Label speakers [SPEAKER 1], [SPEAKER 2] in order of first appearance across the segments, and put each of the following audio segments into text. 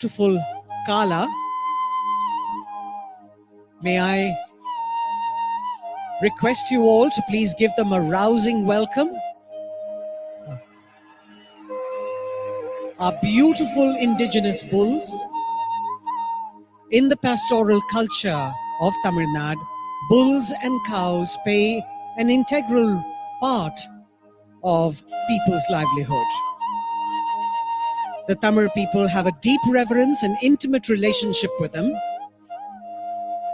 [SPEAKER 1] beautiful Kala. May I request you all to please give them a rousing welcome. Our beautiful indigenous bulls. In the pastoral culture of Tamil Nadu, bulls and cows play an integral part of people's livelihood. The Tamil people have a deep reverence and intimate relationship with them.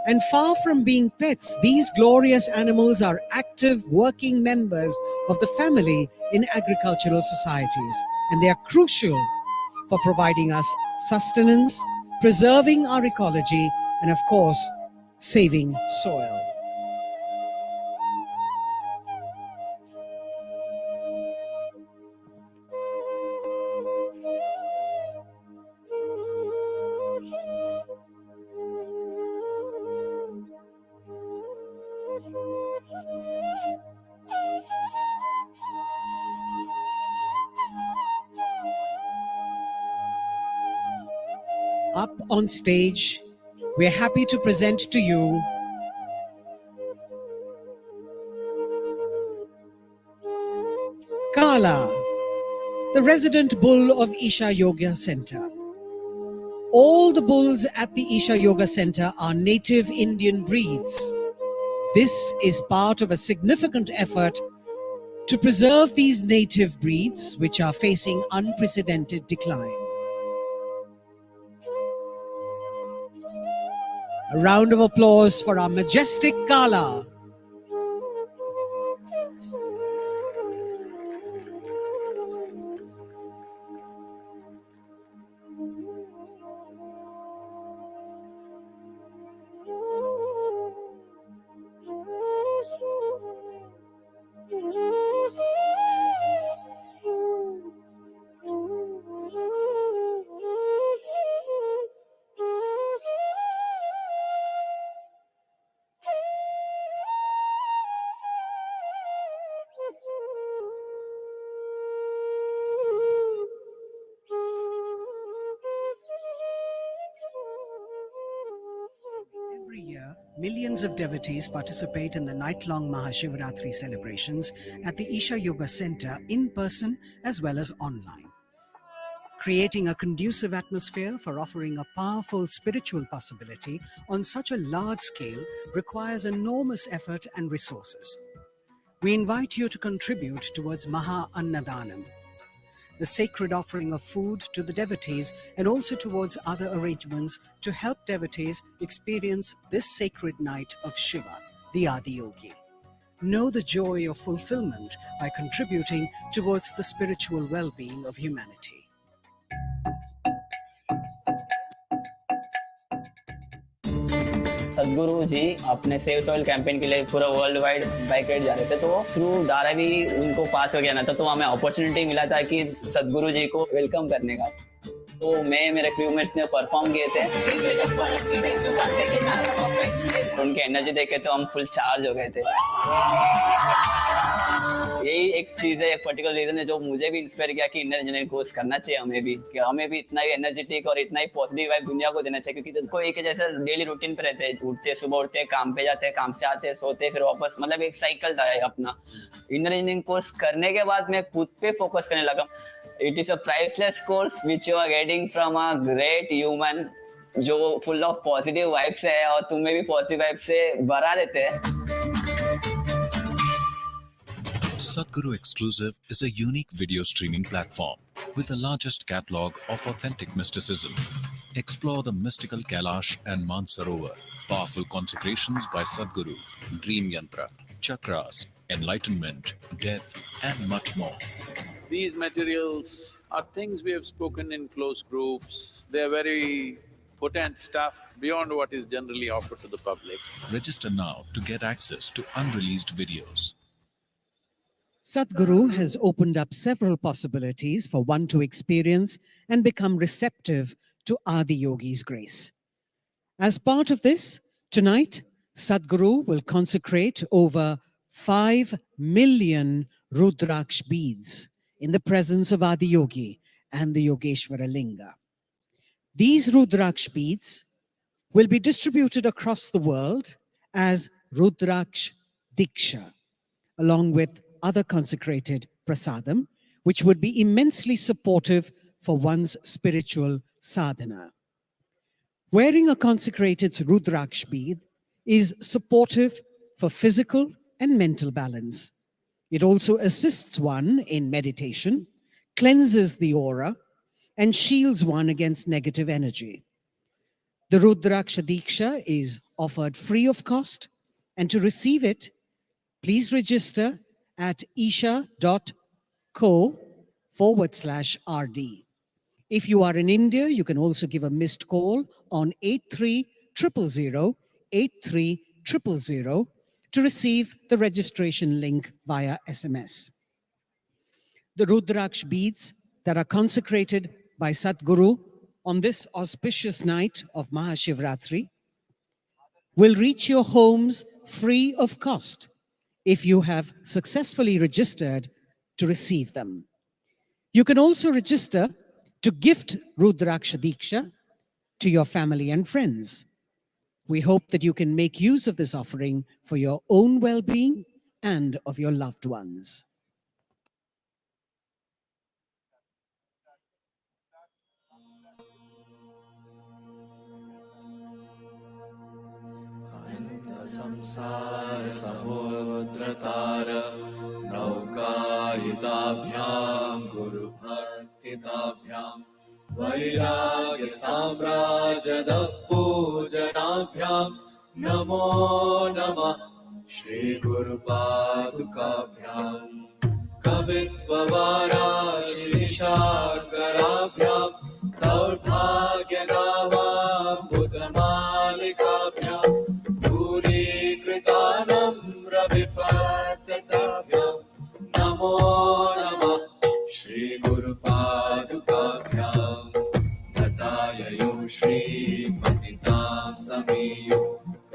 [SPEAKER 1] And far from being pets, these glorious animals are active working members of the family in agricultural societies. And they are crucial for providing us sustenance, preserving our ecology, and of course, saving soil. Up on stage, we're happy to present to you Kala, the resident bull of Isha Yoga Center. All the bulls at the Isha Yoga Center are native Indian breeds. This is part of a significant effort to preserve these native breeds, which are facing unprecedented decline. A round of applause for our majestic Kala. Every year, millions of devotees participate in the night-long MahaShivRatri celebrations at the Isha Yoga Center in person as well as online. Creating a conducive atmosphere for offering a powerful spiritual possibility on such a large scale requires enormous effort and resources. We invite you to contribute towards Maha Annadanam, the sacred offering of food to the devotees, and also towards other arrangements to help devotees experience this sacred night of Shiva, the Adiyogi. Know the joy of fulfillment by contributing towards the spiritual well-being of humanity.
[SPEAKER 2] सदगुरु जी अपने save soil campaign के लिए पूरा world wide bike ride जा रहे थे, तो वो थ्रू धारावी उनको पास हो गया ना, तो हमें अपॉर्चुनिटी मिला था कि सदगुरु जी को वेलकम करने का। तो मैं मेरे क्रूमेट्स ने परफॉर्म किए थे, उनके एनर्जी देखे तो हम फुल चार्ज हो गए थे। यही एक चीज़ है, एक पर्टिकुलर रीज़न है जो मुझे भी इंस्पायर किया कि इंडियन इंजीनियरिंग कोर्स करना चाहिए हमें भी, कि हमें भी इतना ही एनर्जेटिक और इतना ही पॉजिटिव वाइब दुनिया को देना चाहिए, क्योंकि कोई एक जैसे डेली रूटीन पे रहते हैं, उठते सुबह उठते काम पे जाते, काम से आते सोते फिर वापस, मतलब एक साइकिल था अपना। इंडियन इंजीनियरिंग कोर्स करने के बाद मैं खुद पे फोकस करने लगा। It is a priceless course which you are getting from a great human जो फुल ऑफ पॉजिटिव वाइब्स है और तुम्हें भी पॉजिटिव वाइब से भरा देते हैं।
[SPEAKER 3] Sadhguru Exclusive is a unique video streaming platform with the largest catalog of authentic mysticism. Explore the mystical Kailash and Mansarovar, powerful consecrations by Sadhguru, dream yantra, chakras, enlightenment, death, and much more.
[SPEAKER 4] These materials are things we have spoken in close groups. They are very potent stuff beyond what is generally offered to the public.
[SPEAKER 3] Register now to get access to unreleased videos.
[SPEAKER 1] Sadhguru has opened up several possibilities for one to experience and become receptive to Adiyogi's grace. As part of this, tonight, Sadhguru will consecrate over 5 million Rudraksh beads in the presence of Adiyogi and the Yogeshwara Linga. These Rudraksh beads will be distributed across the world as Rudraksh Diksha, along with other consecrated prasadam, which would be immensely supportive for one's spiritual sadhana. Wearing a consecrated Rudraksh bead is supportive for physical and mental balance. It also assists one in meditation, cleanses the aura, and shields one against negative energy. The Rudraksha Diksha is offered free of cost, and to receive it, please register at isha.co/RD. If you are in India, you can also give a missed call on 83 000 to receive the registration link via SMS. The Rudraksh beads that are consecrated by Sadhguru on this auspicious night of MahaShivRatri will reach your homes free of cost if you have successfully registered to receive them. You can also register to gift Rudraksha Diksha to your family and friends. We hope that you can make use of this offering for your own well-being and of your loved ones.
[SPEAKER 5] संसार समुद्रतार नौकायिताभ्यां गुरुभक्तिताभ्यां वैराग्य साम्राज्यद पूजनाभ्यां नमो नमः श्री गुरुपादुकाभ्यां कवित्ववाराशिशाकराभ्यां दौर्भाग्यनावां बुधमालिकाभ्यां विपत्तताभ्यां नमो नमः श्री गुरुपादुकाभ्यां तथाययो श्रीपतितां समीयो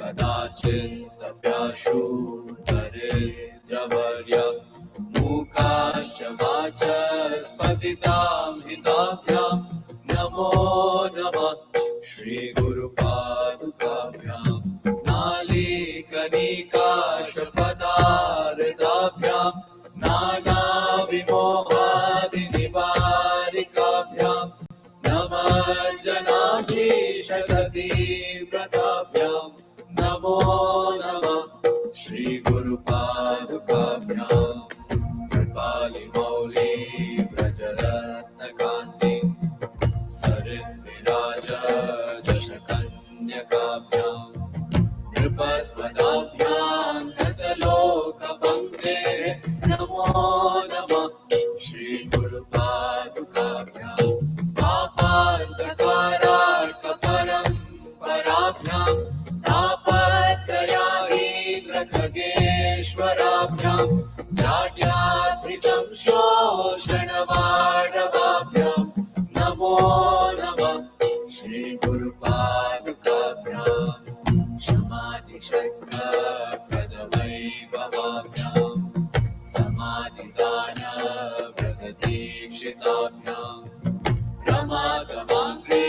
[SPEAKER 5] कदाचिदप्याशु दरिद्रवर्य मूकाश्च वाचस्पतितां हिताभ्यां नमो नमः श्री गुरुपादुकाभ्यां नालीकनिकाशपदारदाभ्यां नानाविमोहादिनिवारिकाभ्यां नमज्जनाभीष्टतीव्रताभ्यां नमो नमः श्री गुरुपादुकाभ्यां कृपालिमौली व्रजरत्नकान्ति सरिद्विराज जशकन्यकाभ्यां नृपद्वदाभ्यां नतलोकपङ्क्ते नमो नमः श्री गुरुपादुकाभ्यां पापान्तकारार्कपरम्पराभ्यां तापत्रयाहीन्द्रखगेश्वराभ्यां जाड्याद्रिसंशोषणवाडवाभ्यां नमो नमः श्री गुरुपादुकाभ्यां क्षमादिषट्कपदवैभवाभ्यां समाधिदानव्रतदीक्षिताभ्यां रमादवाङ्घ्रि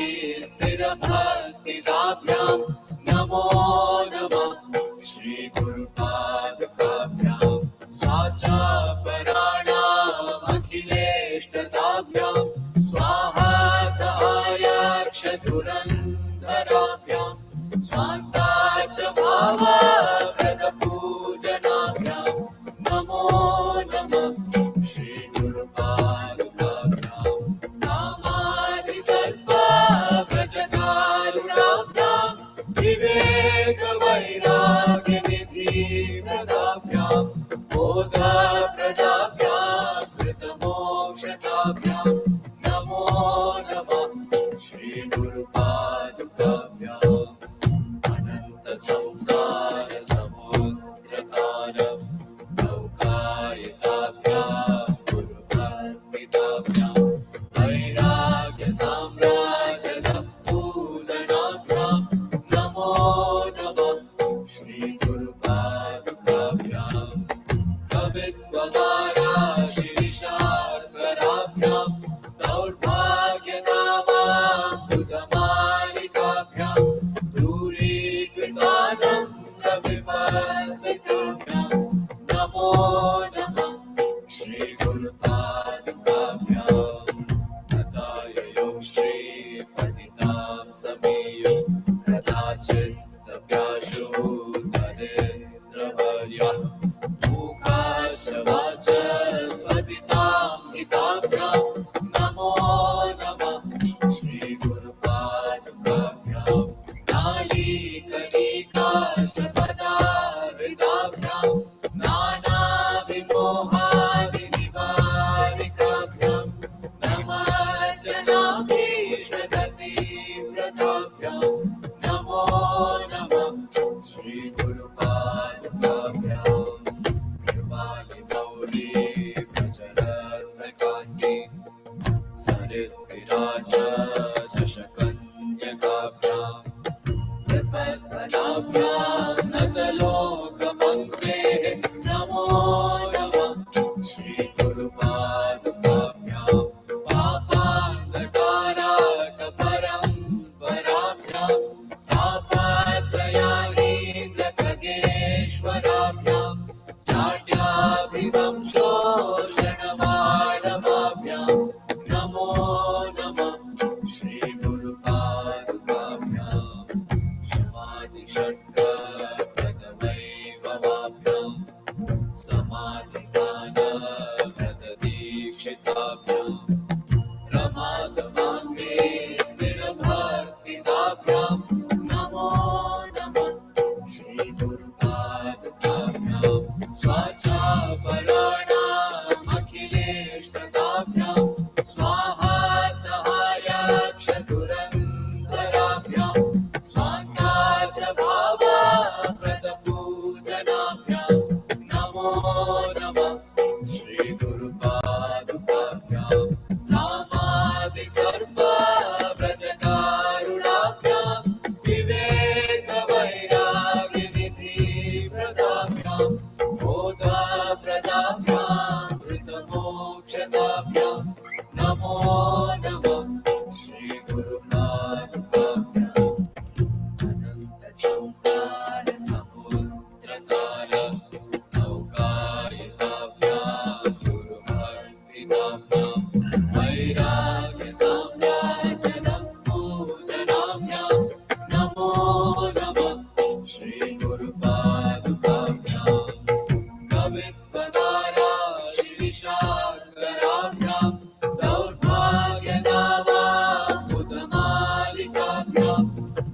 [SPEAKER 5] स्थिरभक्तिदाभ्यां नमो नमः श्री गुरुपादुकाभ्यां साचापराणामखिलेष्टताभ्यां स्वाहा सहायाक्षधुरन्धराभ्यां स्वान्ता च भावप्रदपूजनाभ्यां नमो नमः श्री गुरुपादुकाभ्यां कामादिसर्पव्रजकारुणाभ्यां विवेकवैराग्यनिधिप्रदाभ्यां बोधप्रदाभ्यां कृतमोक्षताभ्यां नमो नमः श्री गुरुपादुकाभ्यां संसार समुद्रतारं नौकायिताभ्यां गुरुभक्तिताभ्यां वैराग्य साम्राज्यद पूजनाभ्यां नमो नमः श्री गुरुपादुकाभ्यां कवित्ववाराशिशाकराभ्यां दौर्भाग्यनावां बुधमा समीयो कदाचिदप्याशु दरिद्रवर्यः मूकाश्च वाचस्पतितां हिताभ्यां नमो नमः श्रीगुरुपादुकाभ्यां नालीकलिकाष्टपदाहृदाभ्यां नानाविमोहादिनिवारिकाभ्यां नमः जनाभीष्टगतिव्रताभ्यां नमो नमः श्रीगुरुपादुकाभ्यां कृपालिमौली प्रचरत्नकान्ति सरिद्विराज शशकन्यकाभ्यां प्रपद्मनाभ्यां नतलोकपङ्क्तेः नमो नमः श्रीगुरुपादुकाभ्यां पापान्धकाराकपरम्पराभ्यां तापत्रयाहीन्द्रखगेश्वराभ्यां जाड्याभिसंशोषणमाणवाभ्यां नमो नमः श्रीगुरुपादुकाभ्यां समाधिषट्कप्रथमैभवाभ्यां समाधिदानव्रतदीक्षिताभ्यां प्रमादमाङ्गे स्थिरभक्तिदाभ्यां नमो नमः श्रीगुरुपादुकाभ्यां स्वाचापराणामखिलेष्टदाभ्यां स्वाहा सहायाक्षधुरन्धराभ्यां स्वान्ताच भावाप्रदपूजनाभ्यां नमो नमः श्रीगुरुपादुकाभ्यां नामादिसर्वव्रजकारुणाभ्यां विवेकवैराग्यनिधिप्रदाभ्यां बोधप्रदाभ्यां नमो नमः श्रीगुरुपादुकाभ्यां अनन्तसंसारसमुद्रतार नौकायिताभ्यां गुरुभक्तिदाभ्यां वैराग्यसाम्राजनं पूजनाभ्यां नमो नमः श्रीगुरुपादुकाभ्यां कवित्वदाराशिविशाकराभ्यां दौर्भाग्यनावाम्बुधमालिकाभ्यां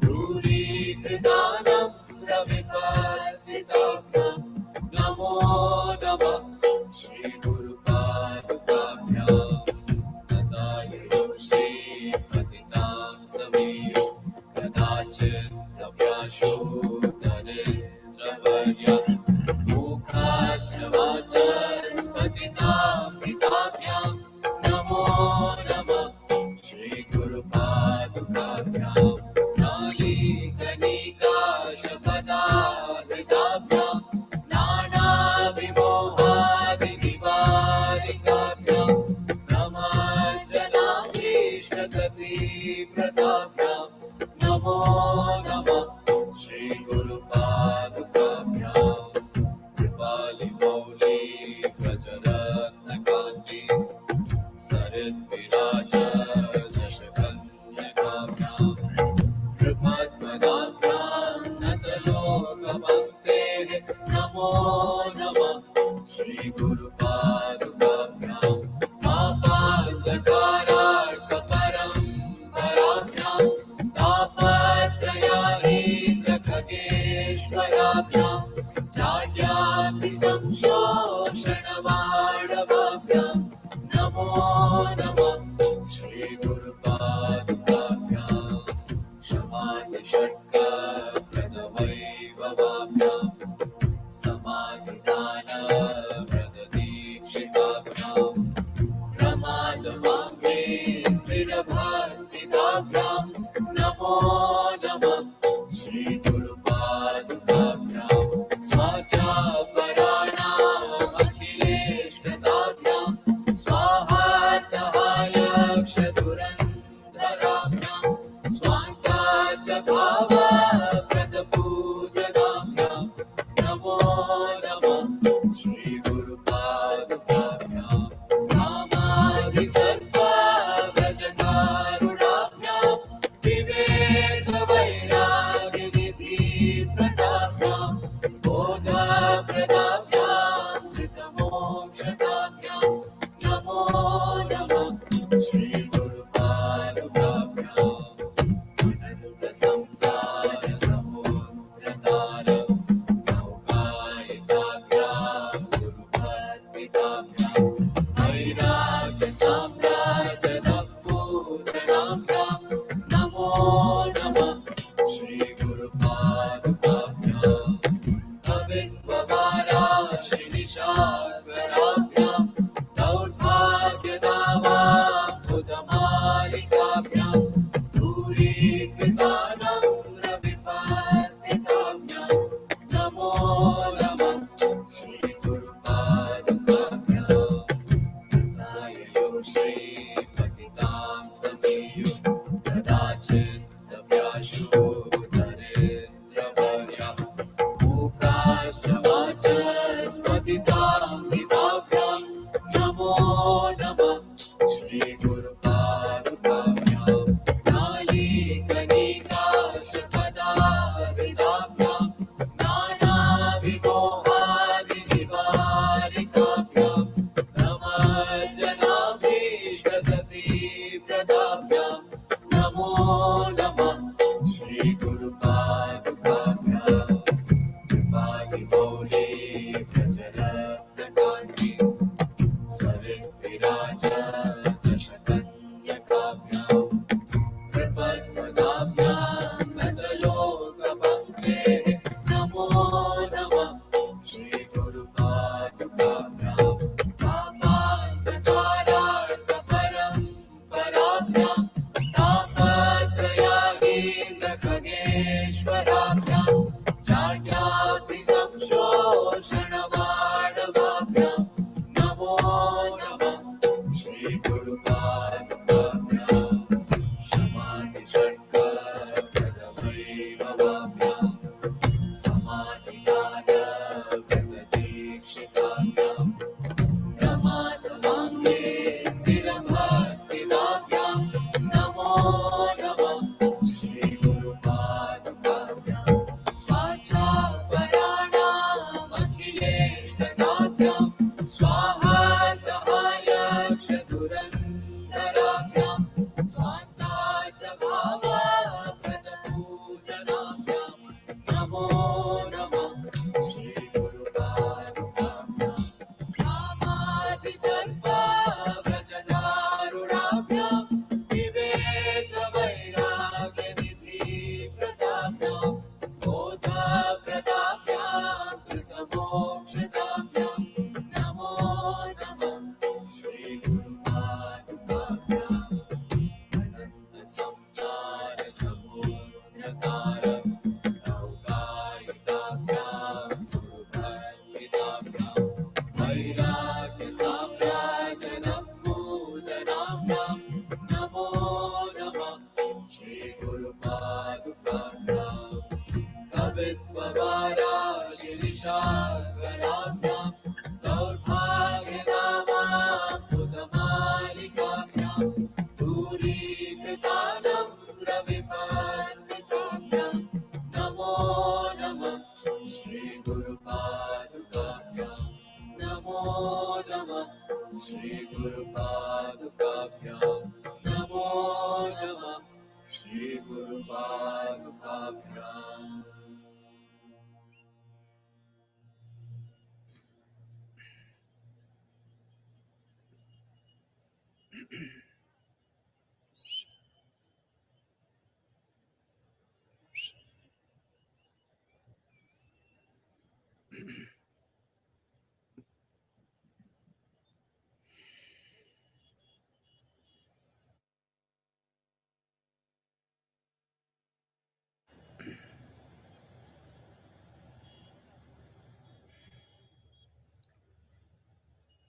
[SPEAKER 5] दूरीकृतानं रविपतिताभ्यां नमो नमः श्रीगुरुपादुकाभ्यां तथायुः श्रीपतितां समीयो कदाचिदप्याशु दरिद्रवर्यः मूकाश्च वाचस्पतितां हिताभ्यां नमो नमः श्रीगुरुपादुकाभ्यां नालीकलिकाशपदाहृदाभ्यां नानाविमोहादिनिवारिकाभ्यां नमः जनाभीष्टगतिव्रताभ्यां नमो नमः श्रीगुरुपादुकाभ्यां कृपालिमौली प्रचरत्नकान्ति सरिद्विराज शशकन्यकाभ्यां प्रपद्मनाभ्यां नतलोकपङ्क्तेः नमो नमः श्रीगुरुपादुकाभ्यां पापान्धकाराकपरम्पराभ्यां तापत्रयाहीन्द्रखगेश्वराभ्यां जाड्याभिसंशोषणमाणवाभ्यां नमो नमः श्रीगुरुपादुकाभ्यां समाधिषट्कप्रथमैभवाभ्यां समाधिदानव्रतदीक्षिताभ्यां प्रमादमाङ्गे स्थिरभक्तिदाभ्यां नमो नमः श्रीगुरुपादुकाभ्यां स्वाचापराणामखिलेष्टदाभ्यां स्वाहा सहायाक्षधुरन्धराभ्यां स्वान्ताच भावाप्रदपूजनाभ्यां नमो नमः श्रीगुरुपादुकाभ्यां नामादिसर्वव्रजकारुणाभ्यां विवेक विवेकवैराग्यनिधिप्रदाभ्यां बोधप्रदाभ्यां धृतमोक्षदाभ्यां नमो नमः श्रीगुरुपादुकाभ्याम् अनन्तसंसारसमुद्रतारं नौकायिकाभ्यां गुरुपद्मिताभ्यां वैराग्यसाम्राज्यदपूजनाभ्यां नमो नमः श्रीगुरुपादुकाभ्याम् अविद्ववाराशिनिशाकराभ्यां दौर्भाग्यदावाम्बुधमालिकाभ्यां दूरीकृतानं रविपर्तिताभ्यां नमो नमः श्रीगुरुपादुकाभ्याम् कृताययो श्रीपतितां समीयो कदाचित्तप्याशो दरिद्रवर्या मूकाश्च वाचस्पतितां हिताभ्यां नमो नमः श्रीगुरुपादुकाभ्यां नालीकनिकाशकदाविदाभ्यां नानाविमोहादिनिवारिकाभ्यां नमज्जनाभीष्टगतिप्रदाभ्यां नमो नमः श्रीगुरुपादुकाभ्याम् कृपादिमौली प्रचरत्नकान्ति सरिद्विराजशकन्यकाभ्यां कृपद्मदाभ्यां नतलोकपङ्क्तेः नमो नमः श्रीगुरुपादुकाभ्यां कामान्तकारार्थपरम्पराभ्यां तापत्रयागीन्द्रखगेश्वराभ्यां जाड्याभिसंशोषणमाणवाभ्यां नमो नमः श्रीगुरुपादुकाभ्यां शमाधिषट्कप्रदवैभवाभ्यां समाधिनादव्रतदीक्षिताभ्यां प्रमादवाङ्गे स्थिरभक्तिदाभ्यां नमो नमः श्रीगुरुपादुकाभ्यां स्वाच्छापराणामखिलेष्टदाभ्यां स्वाहा सहायक्षधुरन्धराभ्यां स्वान्ता च भावाप्रदपूजनाभ्यां नमो नमः श्रीगुरुपादुकाभ्यां कामादिसर्वाव्रजदारुणाभ्यां विवेकवैराग्यनिधिप्रदाभ्यां बोधप्रदाभ्यां कृतमोक्षदाभ्यां नमो नमः श्रीगुरुपादुकाभ्याम् अनन्तसंसारसमुद्रतारं नौकायिकाभ्यां गुरुपद्मिताभ्यां वैराग्यसाम्राज्यदम्बूजनाभ्यां नमो नमः श्रीगुरुपादुकाभ्याम् कवित्ववाराशिनिशाकराभ्यां दौर्भाग्यदावाम्बुधमालिकाभ्यां दूरीकृतानं रविपर्तिताभ्यां नमो नमः श्रीगुरुपादुकाभ्यां नमो नमः श्रीगुरुपादुकाभ्यां नमो नमः श्रीगुरुपादुकाभ्याम्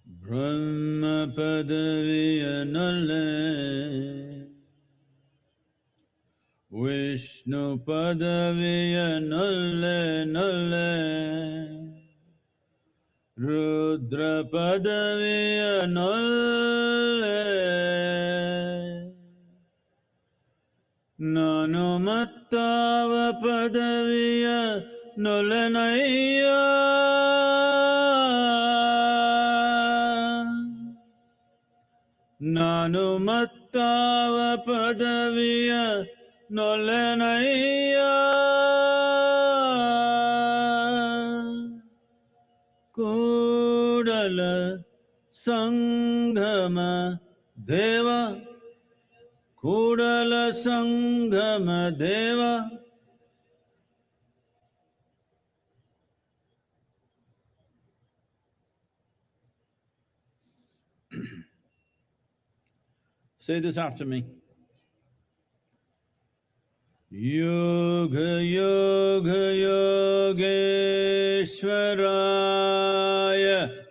[SPEAKER 6] Brahma Padaviyanale Vishnu Padaviyanale Nale Rudra Padaviyanale ನಾನುಮತ್ತಾವ ಪದವಿಯ ನೊಲನಯ್ಯ ನಾನುಮತ್ತಾವ ಪದವಿಯ ನೊಲನಯ್ಯ Kudala Sangama Deva Kudala Sangama Deva Say this after me. Yoga Yoga Yogeshwaraya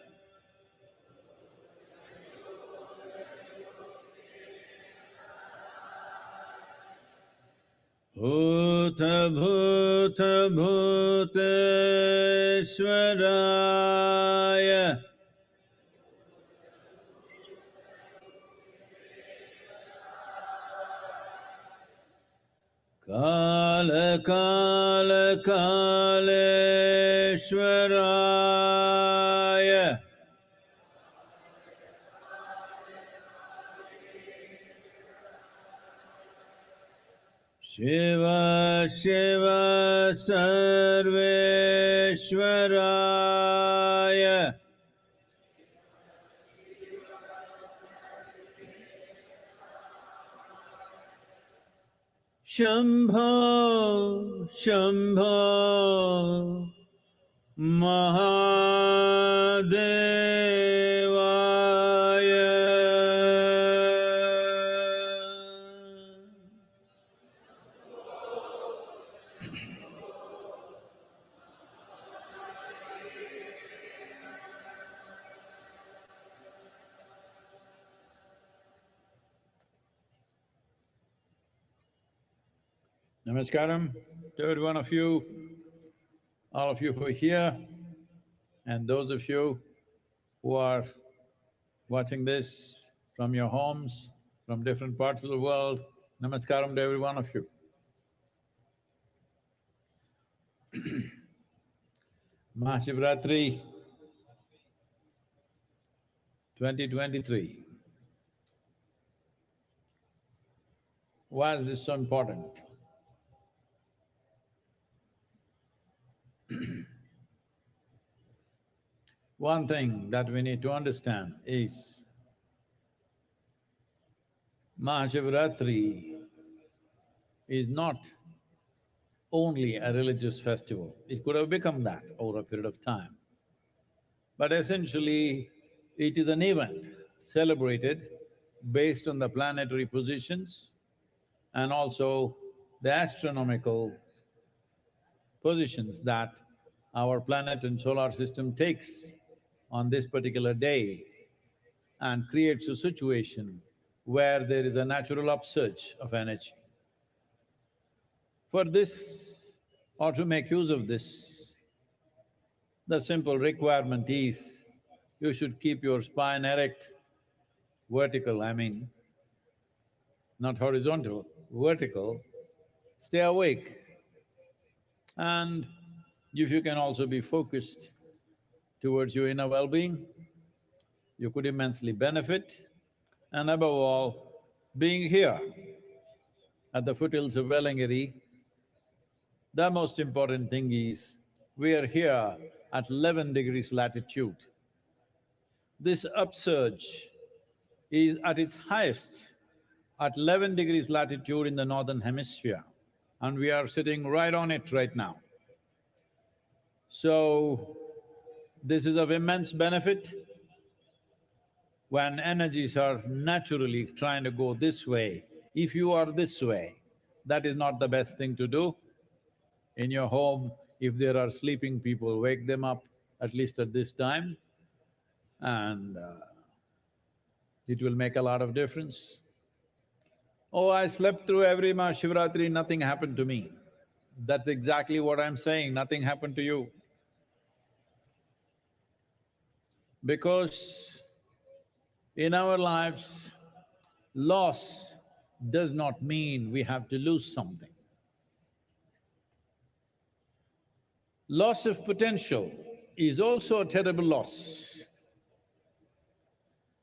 [SPEAKER 6] Bhuta Bhuta Bhuteshwaraya Kala Kala Kaleshwaraya Shiva Shiva Sarveshwaraya Shambho Shambho Mahadevaya Namaskaram to every one of you, all of you who are here, and those of you who are watching this from your homes, from different parts of the world. Namaskaram to every one of you. MahaShivRatri 2023. Why is this so important? One thing that we need to understand is MahaShivRatri is not only a religious festival. It could have become that over a period of time. But essentially, it is an event celebrated based on the planetary positions and also the astronomical positions that our planet and solar system takes on this particular day and creates a situation where there is a natural upsurge of energy. For this, or to make use of this, the simple requirement is you should keep your spine erect, vertical, I mean, not horizontal, vertical, stay awake. And if you can also be focused towards your inner well-being, you could immensely benefit. And above all, being here at the foothills of Velangiri, the most important thing is we are here at 11 degrees latitude. This upsurge is at its highest at 11 degrees latitude in the northern hemisphere, and we are sitting right on it right now. So, this is of immense benefit. When energies are naturally trying to go this way, if you are this way, that is not the best thing to do. In your home, if there are sleeping people, wake them up at least at this time, and it will make a lot of difference. Oh, I slept through every MahaShivratri, nothing happened to me. That's exactly what I'm saying, nothing happened to you. Because in our lives, loss does not mean we have to lose something. Loss of potential is also a terrible loss.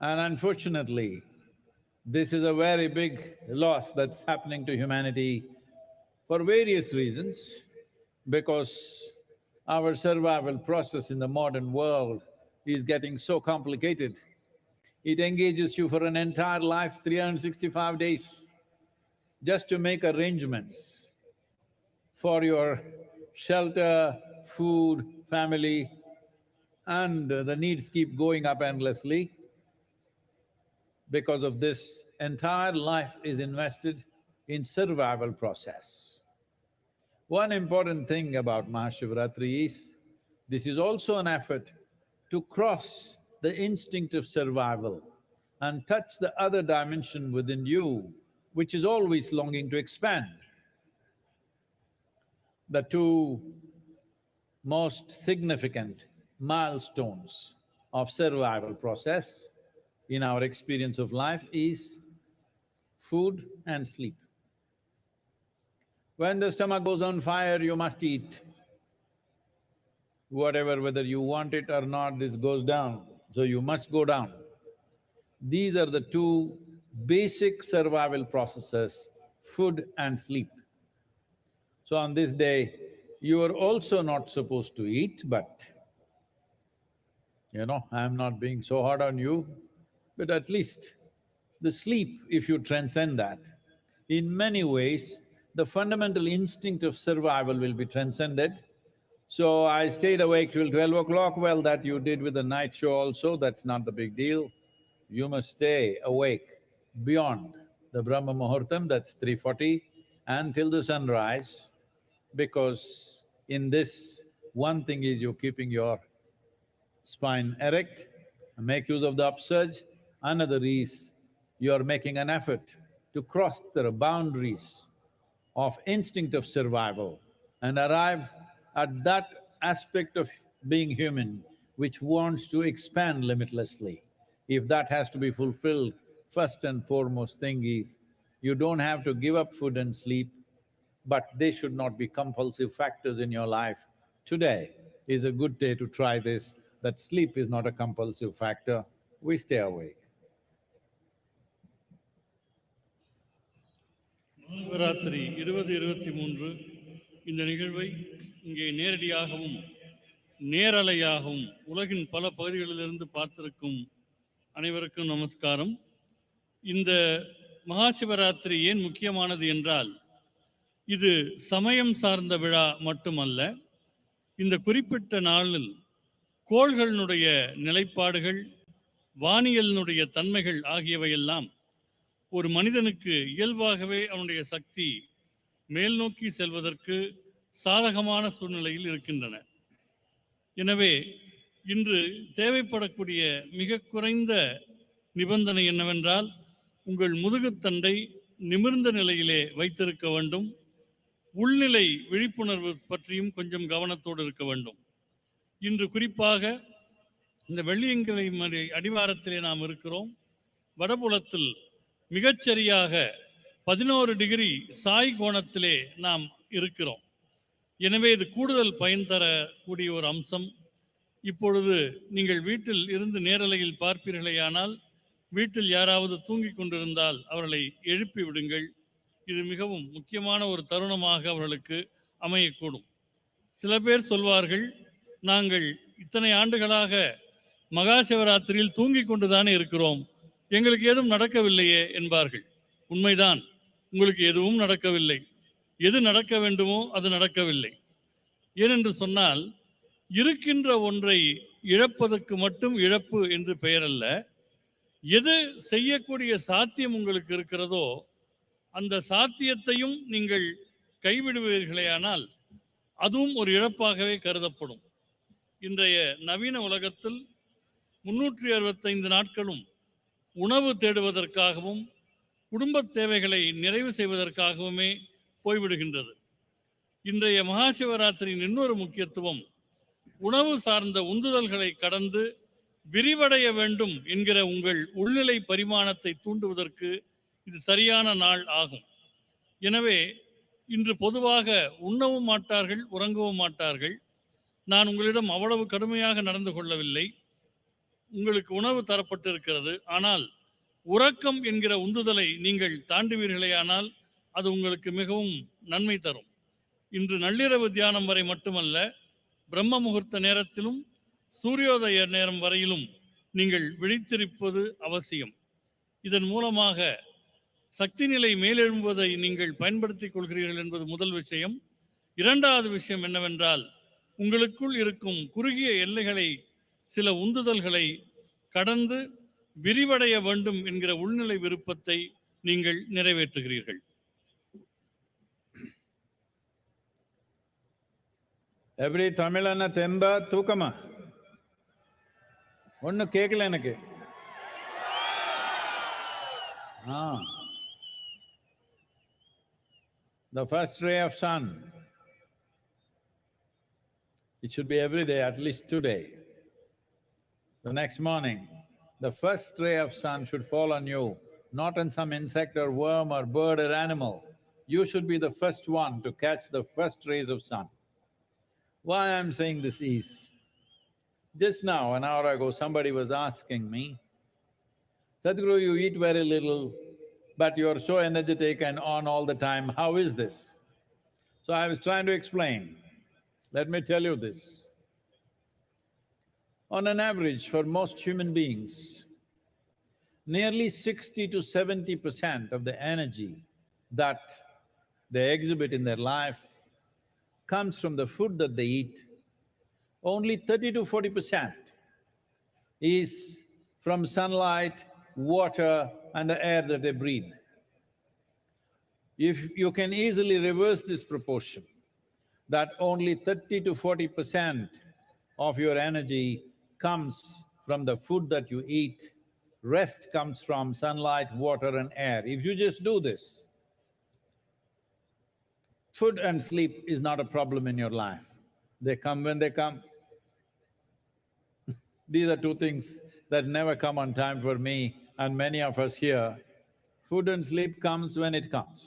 [SPEAKER 6] And unfortunately, this is a very big loss that's happening to humanity for various reasons, because our survival process in the modern world is getting so complicated. It engages you for an entire life, 365 days, just to make arrangements for your shelter, food, family, and the needs keep going up endlessly. Because of this, entire life is invested in survival process. One important thing about MahaShivRatri is, this is also an effort to cross the instinct of survival and touch the other dimension within you, which is always longing to expand. The two most significant milestones of survival process in our experience of life is food and sleep. When the stomach goes on fire, you must eat. Whatever, whether you want it or not, this goes down, so you must go down. These are the two basic survival processes, food and sleep. So on this day, you are also not supposed to eat, but I'm not being so hard on you, but at least the sleep, if you transcend that, in many ways, the fundamental instinct of survival will be transcended. So I stayed awake till 12 o'clock, well, that you did with the night show also, that's not the big deal. You must stay awake beyond the Brahma Muhurtam, that's 3:40, until the sunrise, because in this, one thing is you're keeping your spine erect, make use of the upsurge. Another is you're making an effort to cross the boundaries of instinct of survival and arrive at that aspect of being human which wants to expand limitlessly. If that has to be fulfilled, first and foremost thing is, you don't have to give up food and sleep, but they should not be compulsive factors in your life. Today is a good day to try this, that sleep is not a compulsive factor, we stay awake.
[SPEAKER 7] Shivaratri 2023 இந்த நிகழ்வை இங்கே நேரடியாகவும் நேரலையாகவும் உலகின் பல பகுதிகளிலிருந்து பார்த்திருக்கும் அனைவருக்கும் நமஸ்காரம். இந்த மகாசிவராத்திரி ஏன் முக்கியமானது என்றால், இது சமயம் சார்ந்த விழா மட்டுமல்ல. இந்த குறிப்பிட்ட நாளில் கோள்களினுடைய நிலைப்பாடுகள், வானியலினுடைய தன்மைகள் ஆகியவையெல்லாம் ஒரு மனிதனுக்கு இயல்பாகவே அவனுடைய சக்தி மேல் நோக்கி செல்வதற்கு சாதகமான சூழ்நிலையில் இருக்கின்றன. எனவே இன்று தேவைப்படக்கூடிய மிக குறைந்த நிபந்தனை என்னவென்றால், உங்கள் முதுகுத்தண்டை நிமிர்ந்த நிலையிலே வைத்திருக்க வேண்டும். உள்நிலை விழிப்புணர்வு பற்றியும் கொஞ்சம் கவனத்தோடு இருக்க வேண்டும். இன்று குறிப்பாக இந்த வெள்ளியங்கிழமை அடிவாரத்திலே நாம் இருக்கிறோம். வடபுலத்தில் மிகச்சரியாக 11 டிகிரி சாய் கோணத்திலே நாம் இருக்கிறோம். எனவே இது கூடுதல் பயன் தரக்கூடிய ஒரு அம்சம். இப்பொழுது நீங்கள் வீட்டில் இருந்து நேரலையில் பார்ப்பீர்களேயானால், வீட்டில் யாராவது தூங்கிக் கொண்டிருந்தால் அவர்களை எழுப்பி விடுங்கள். இது மிகவும் முக்கியமான ஒரு தருணமாக அவர்களுக்கு அமையக்கூடும். சில பேர் சொல்வார்கள், நாங்கள் இத்தனை ஆண்டுகளாக மகா சிவராத்திரியில் தூங்கிக் கொண்டுதானே இருக்கிறோம், எங்களுக்கு எதுவும் நடக்கவில்லையே என்பார்கள். உண்மைதான், உங்களுக்கு எதுவும் நடக்கவில்லை. எது நடக்க வேண்டுமோ அது நடக்கவில்லை. ஏனென்று சொன்னால், இருக்கின்ற ஒன்றை இழப்பதற்கு மட்டும் இழப்பு என்று பெயரல்ல. எது செய்யக்கூடிய சாத்தியம் உங்களுக்கு இருக்கிறதோ அந்த சாத்தியத்தையும் நீங்கள் கைவிடுவீர்களேயானால் அதுவும் ஒரு இழப்பாகவே கருதப்படும். இன்றைய நவீன உலகத்தில் 365 நாட்களும் உணவு தேடுவதற்காகவும் குடும்ப தேவைகளை நிறைவு செய்வதற்காகவுமே போய்விடுகின்றது. இன்றைய மகாசிவராத்திரியின் இன்னொரு முக்கியத்துவம், உணவு சார்ந்த உந்துதல்களை கடந்து விரிவடைய வேண்டும் என்கிற உங்கள் உள்நிலை பரிமாணத்தை தூண்டுவதற்கு இது சரியான நாள் ஆகும். எனவே இன்று பொதுவாக உண்ணவும் மாட்டார்கள், உறங்கவும் மாட்டார்கள். நான் உங்களிடம் அவ்வளவு கடுமையாக நடந்து கொள்ளவில்லை. உங்களுக்கு உணவு தரப்பட்டிருக்கிறது. ஆனால் உறக்கம் என்கிற உந்துதலை நீங்கள் தாண்டுவீர்களேயானால் அது உங்களுக்கு மிகவும் நன்மை தரும். இன்று நள்ளிரவு தியானம் வரை மட்டுமல்ல, பிரம்ம முகூர்த்த நேரத்திலும் சூரியோதய நேரம் வரையிலும் நீங்கள் விழித்திருப்பது அவசியம். இதன் மூலமாக சக்தி நிலை மேலெழும்புவதை நீங்கள் பயன்படுத்திக் கொள்கிறீர்கள் என்பது முதல் விஷயம். இரண்டாவது விஷயம் என்னவென்றால், உங்களுக்குள் இருக்கும் குறுகிய எல்லைகளை, சில உந்துதல்களை கடந்து விரிவடைய வேண்டும் என்கிற உள்நிலை விருப்பத்தை நீங்கள் நிறைவேற்றுகிறீர்கள்.
[SPEAKER 6] எப்படி தமிழன தெம்பா தூக்கமா? ஒன்னும் கேட்கல எனக்கு. The first ray of sun, it should be every day, at least today. The next morning, the first ray of sun should fall on you, not on some insect or worm or bird or animal. You should be the first one to catch the first rays of sun. Why I'm saying this is, just now, an hour ago, somebody was asking me, Sadhguru, you eat very little, but you are so energetic and on all the time, how is this? So I was trying to explain. Let me tell you this. On an average, for most human beings, nearly 60 to 70% of the energy that they exhibit in their life comes from the food that they eat. Only 30 to 40% is from sunlight, water and the air that they breathe. If you can easily reverse this proportion, that only 30 to 40% of your energy comes from the food that you eat, rest comes from sunlight, water and air. If you just do this, food and sleep is not a problem in your life. They come when they come. These are two things that never come on time for me and many of us here. Food and sleep comes when it comes.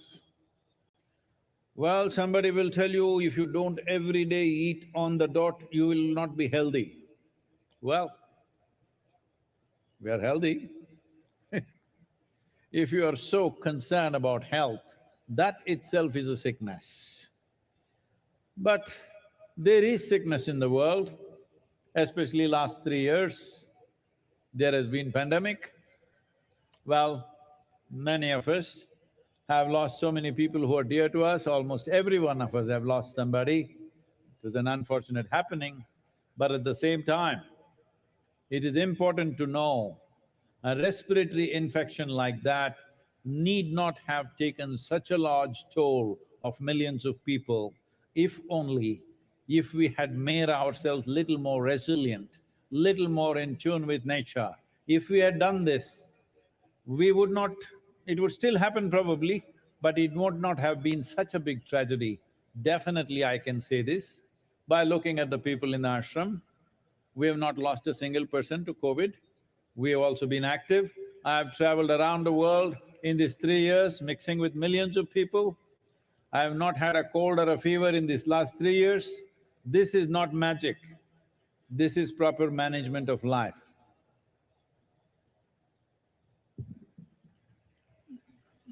[SPEAKER 6] Well, somebody will tell you, if you don't every day eat on the dot, you will not be healthy. Well, we are healthy. If you are so concerned about health, that itself is a sickness. But there is sickness in the world, especially last 3 years. There has been pandemic. Well, many of us have lost so many people who are dear to us. Almost every one of us have lost somebody. It was an unfortunate happening, but at the same time, it is important to know a respiratory infection like that need not have taken such a large toll of millions of people if only if we had made ourselves little more resilient, little more in tune with nature. If we had done this, we would not… it would still happen probably, but it would not have been such a big tragedy. Definitely I can say this, by looking at the people in the ashram, we have not lost a single person to COVID. We have also been active. I have traveled around the world in these 3 years, mixing with millions of people. I have not had a cold or a fever in these last 3 years. This is not magic. This is proper management of life.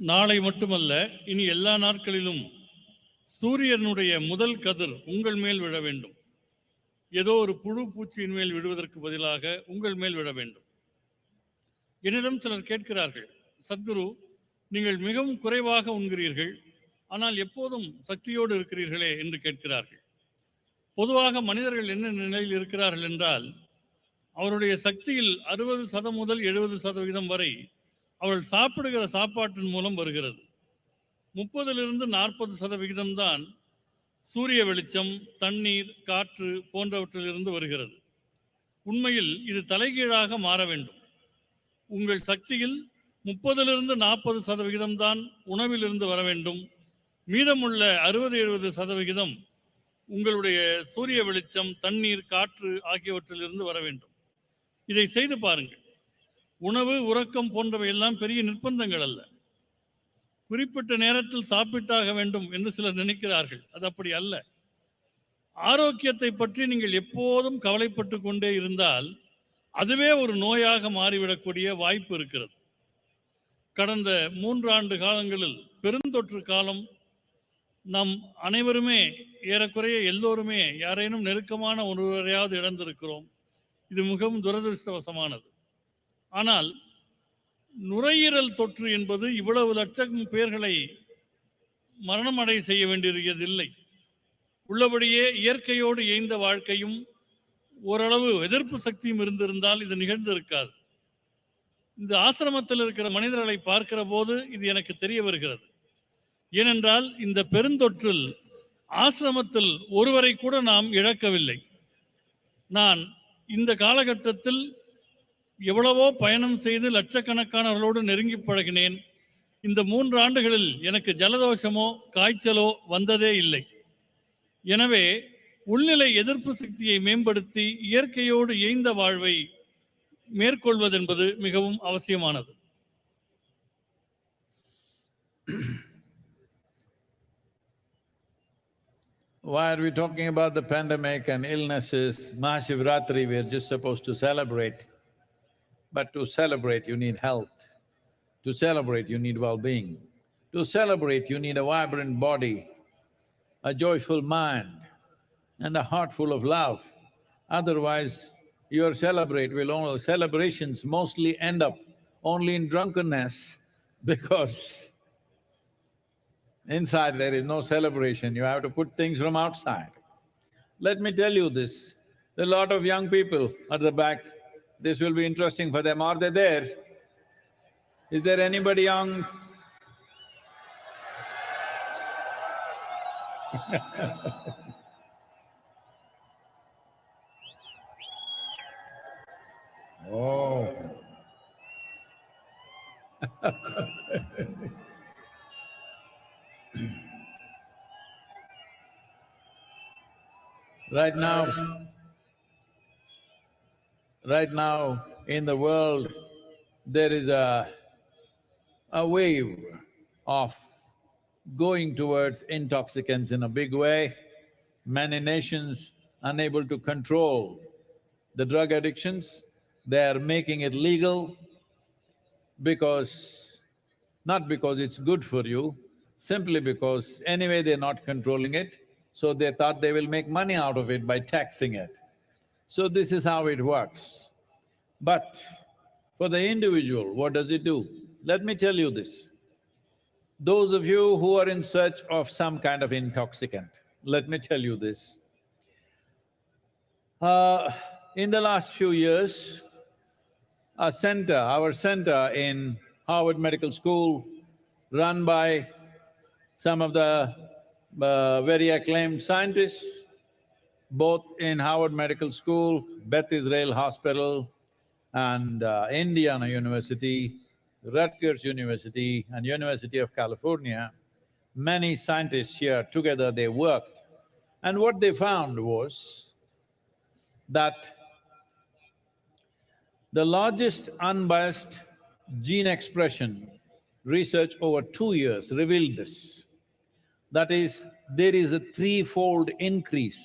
[SPEAKER 7] நாளை மட்டுமல்ல, இனி எல்லா நாட்களிலும் சூரியனுடைய முதல் கதிர் உங்கள் மேல் விழ வேண்டும். ஏதோ ஒரு புழு பூச்சியின் மேல் விழுவதற்கு பதிலாக உங்கள் மேல் விழ வேண்டும். என்னிடம் சிலர் கேட்கிறார்கள், சத்குரு, நீங்கள் மிகவும் குறைவாக உண்கிறீர்கள், ஆனால் எப்போதும் சக்தியோடு இருக்கிறீர்களே என்று கேட்கிறார்கள். பொதுவாக மனிதர்கள் என்ன நிலையில் இருக்கிறார்கள் என்றால், அவருடைய சக்தியில் 60% முதல் 70% வரை அவள் சாப்பிடுகிற சாப்பாட்டின் மூலம் வருகிறது. 30லிருந்து 40% தான் சூரிய வெளிச்சம், தண்ணீர், காற்று போன்றவற்றிலிருந்து வருகிறது. உண்மையில் இது தலைகீழாக மாற வேண்டும். உங்கள் சக்தியில் 30லிருந்து 40% தான் உணவிலிருந்து வர வேண்டும். மீதமுள்ள 60-70% உங்களுடைய சூரிய வெளிச்சம், தண்ணீர், காற்று ஆகியவற்றிலிருந்து வர வேண்டும். இதை செய்து பாருங்கள். உணவு, உறக்கம் போன்றவை எல்லாம் பெரிய நிர்பந்தங்கள் அல்ல. குறிப்பிட்ட நேரத்தில் சாப்பிட்டாக வேண்டும் என்று சிலர் நினைக்கிறார்கள். அது அப்படி அல்ல. ஆரோக்கியத்தை பற்றி நீங்கள் எப்போதும் கவலைப்பட்டு கொண்டே இருந்தால் அதுவே ஒரு நோயாக மாறிவிடக்கூடிய வாய்ப்பு இருக்கிறது. கடந்த 3 ஆண்டு காலங்களில் பெருந்தொற்று காலம் நம் அனைவருமே ஏறக்குறைய எல்லோருமே யாரேனும் நெருக்கமான ஒருவரையாவது இழந்திருக்கிறோம். இது மிகவும் துரதிருஷ்டவசமானது. ஆனால் நுரையீரல் தொற்று என்பது இவ்வளவு லட்சம் பேர்களை மரணமடை செய்ய வேண்டியதில்லை. உள்ளபடியே இயற்கையோடு இயைந்த வாழ்க்கையும் ஓரளவு எதிர்ப்பு சக்தியும் இருந்திருந்தால் இது நிகழ்ந்திருக்காது. இந்த ஆசிரமத்தில் இருக்கிற மனிதர்களை பார்க்கிற போது இது எனக்கு தெரிய வருகிறது. ஏனென்றால் இந்த பெருந்தொற்றில் ஆசிரமத்தில் ஒருவரை கூட நாம் இழக்கவில்லை. நான் இந்த காலகட்டத்தில் எவ்வளவோ பயணம் செய்து லட்சக்கணக்கானவர்களோடு நெருங்கி பழகினேன். இந்த 3 ஆண்டுகளில் எனக்கு ஜலதோஷமோ காய்ச்சலோ வந்ததே இல்லை. எனவே உள்நிலை எதிர்ப்பு சக்தியை மேம்படுத்தி இயற்கையோடு இயைந்த வாழ்வை மேற்கொள்வதென்பது மிகவும் அவசியமானது.
[SPEAKER 6] Why are we talking about the pandemic and illnesses? MahaShivRatri, we are just supposed to celebrate. But to celebrate, you need health. To celebrate, you need well-being. To celebrate, you need a vibrant body, a joyful mind, and a heart full of love. Otherwise, your celebrations mostly end up only in drunkenness because inside there is no celebration, you have to put things from outside. Let me tell you this, there are a lot of young people at the back, this will be interesting for them. Are they there? Is there anybody young? Oh. Right now in the world, there is a wave of going towards intoxicants in a big way. Many nations unable to control the drug addictions, they are making it legal not because it's good for you, simply because anyway they're not controlling it, so they thought they will make money out of it by taxing it. So this is how it works. But for the individual, what does it do? Let me tell you this. Those of you who are in search of some kind of intoxicant, let me tell you this. In the last few years, our center in Harvard Medical School, run by some of the very acclaimed scientists, both in Harvard Medical School, Beth Israel Hospital, and Indiana University, Rutgers University, and University of California. Many scientists here together, they worked. And what they found was that the largest unbiased gene expression research over 2 years revealed this. That is, there is a 3-fold increase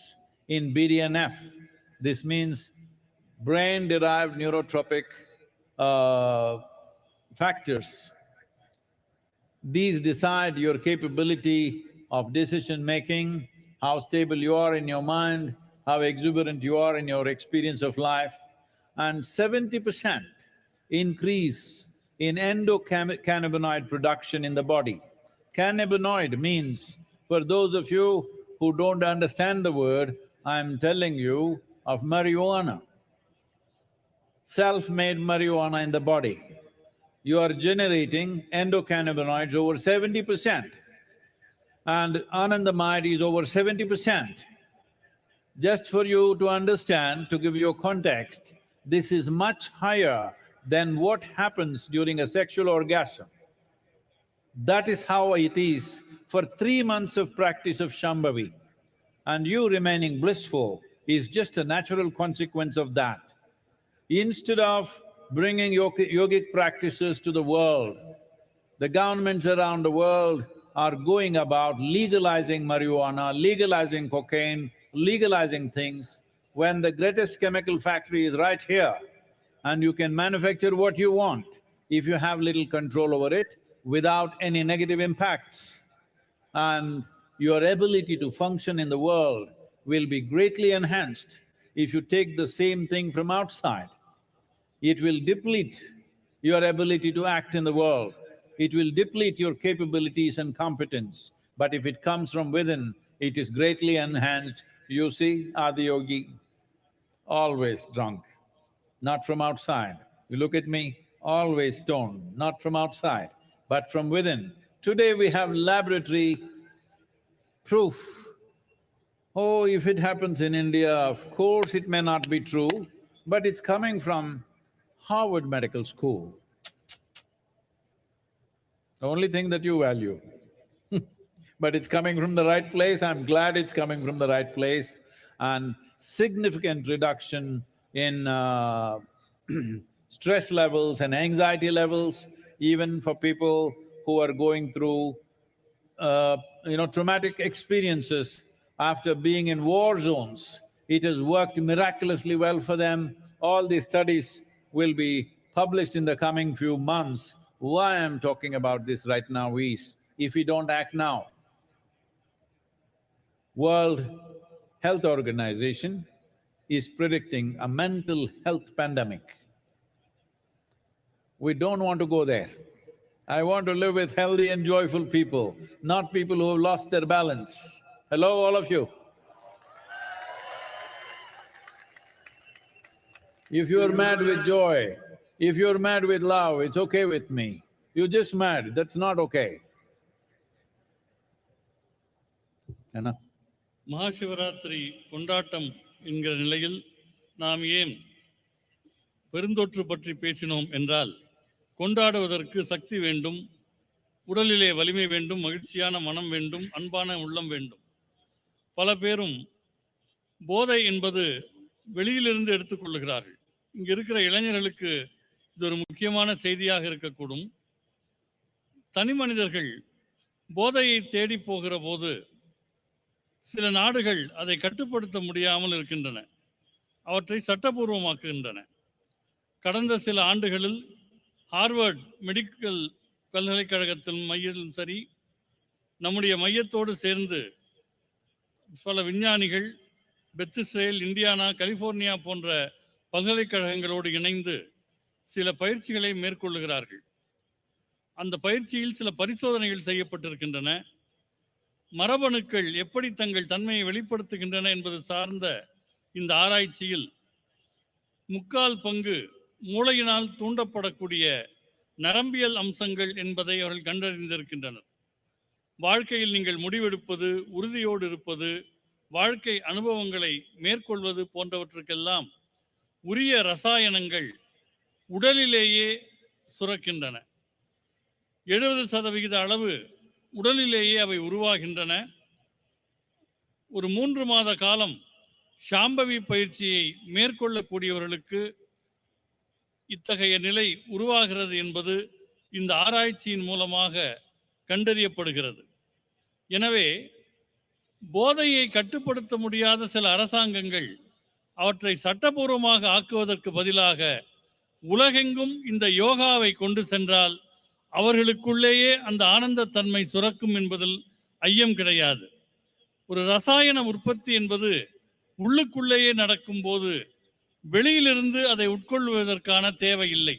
[SPEAKER 6] in BDNF. This means brain-derived neurotropic factors. These decide your capability of decision-making, how stable you are in your mind, how exuberant you are in your experience of life, and 70% increase in endocannabinoid production in the body. Cannabinoid means, for those of you who don't understand the word, I'm telling you of marijuana. Self-made marijuana in the body. You are generating endocannabinoids over 70%, and anandamide is over 70%. Just for you to understand, to give you a context, this is much higher than what happens during a sexual orgasm. That is how it is for 3 months of practice of Shambhavi. And you remaining blissful is just a natural consequence of that. Instead of bringing yogic practices to the world, The governments around the world are going about legalizing marijuana, legalizing cocaine, legalizing things, when the greatest chemical factory is right here and you can manufacture what you want if you have little control over it without any negative impacts. And your ability to function in the world will be greatly enhanced if you take the same thing from outside. It will deplete your ability to act in the world. It will deplete your capabilities and competence. But if it comes from within, it is greatly enhanced. You see, Adiyogi, always drunk, not from outside. You look at me, always stoned, not from outside, but from within. Today we have laboratory proof. Oh, if it happens in India, of course it may not be true, but it's coming from Harvard Medical School. The only thing that you value. But it's coming from the right place, I'm glad it's coming from the right place. And significant reduction in stress levels and anxiety levels, even for people who are going through traumatic experiences after being in war zones. It has worked miraculously well for them. All these studies will be published in the coming few months. Why I'm talking about this right now is, if we don't act now, World Health Organization is predicting a mental health pandemic. We don't want to go there. I want to live with healthy and joyful people, not people who have lost their balance. Hello, all of you. If you're mad with joy, if you're mad with love, it's okay with me. You're just mad, that's not okay. Anna?
[SPEAKER 7] Mahashivratri கொண்டாட்டம் என்கிற நிலையில் நாம் ஏன் பெருந்தொற்று பற்றி பேசினோம் என்றால், கொண்டாடுவதற்கு சக்தி வேண்டும், உடலிலே வலிமை வேண்டும், மகிழ்ச்சியான மனம் வேண்டும், அன்பான உள்ளம் வேண்டும். பல பேரும் போதை என்பது வெளியிலிருந்து எடுத்துக்கொள்ளுகிறார்கள். இங்கு இருக்கிற இளைஞர்களுக்கு இது ஒரு முக்கியமான செய்தியாக இருக்கக்கூடும். தனி மனிதர்கள் போதையை தேடி போகிற போது சில நாடுகள் அதை கட்டுப்படுத்த முடியாமல் இருக்கின்றன, அவற்றை சட்டபூர்வமாக்குகின்றன. கடந்த சில ஆண்டுகளில் ஹார்வர்ட் மெடிக்கல் பல்கலைக்கழகத்தின் மையம் சரி, நம்முடைய மையத்தோடு சேர்ந்து பல விஞ்ஞானிகள் பெத்திஸ்ரேல், இந்தியானா, கலிபோர்னியா போன்ற பல்கலைக்கழகங்களோடு இணைந்து சில பயிற்சிகளை மேற்கொள்ளுகிறார்கள். அந்த பயிற்சியில் சில பரிசோதனைகள் செய்யப்பட்டிருக்கின்றன. மரபணுக்கள் எப்படி தங்கள் தன்மையை வெளிப்படுத்துகின்றன என்பது சார்ந்த இந்த ஆராய்ச்சியில் 3/4 பங்கு மூளையினால் தூண்டப்படக்கூடிய நரம்பியல் அம்சங்கள் என்பதை அவர்கள் கண்டறிந்திருக்கின்றனர். வாழ்க்கையில் நீங்கள் முடிவெடுப்பது, உறுதியோடு இருப்பது, வாழ்க்கை அனுபவங்களை மேற்கொள்வது போன்றவற்றுக்கெல்லாம் உரிய ரசாயனங்கள் உடலிலேயே சுரக்கின்றன. 70% அளவு உடலிலேயே அவை உருவாகின்றன. ஒரு 3 மாத காலம் சாம்பவி பயிற்சியை மேற்கொள்ளக்கூடியவர்களுக்கு இத்தகைய நிலை உருவாகிறது என்பது இந்த ஆராய்ச்சியின் மூலமாக கண்டறியப்படுகிறது. எனவே போதையை கட்டுப்படுத்த முடியாத சில அரசாங்கங்கள் அவற்றை சட்டபூர்வமாக ஆக்குவதற்கு பதிலாக உலகெங்கும் இந்த யோகாவை கொண்டு சென்றால் அவர்களுக்குள்ளேயே அந்த ஆனந்தத்தன்மை சுரக்கும் என்பதில் ஐயம் கிடையாது. ஒரு ரசாயன உற்பத்தி என்பது உள்ளுக்குள்ளேயே நடக்கும் போது வெளியிலிருந்து அதை உட்கொள்வதற்கான தேவை இல்லை.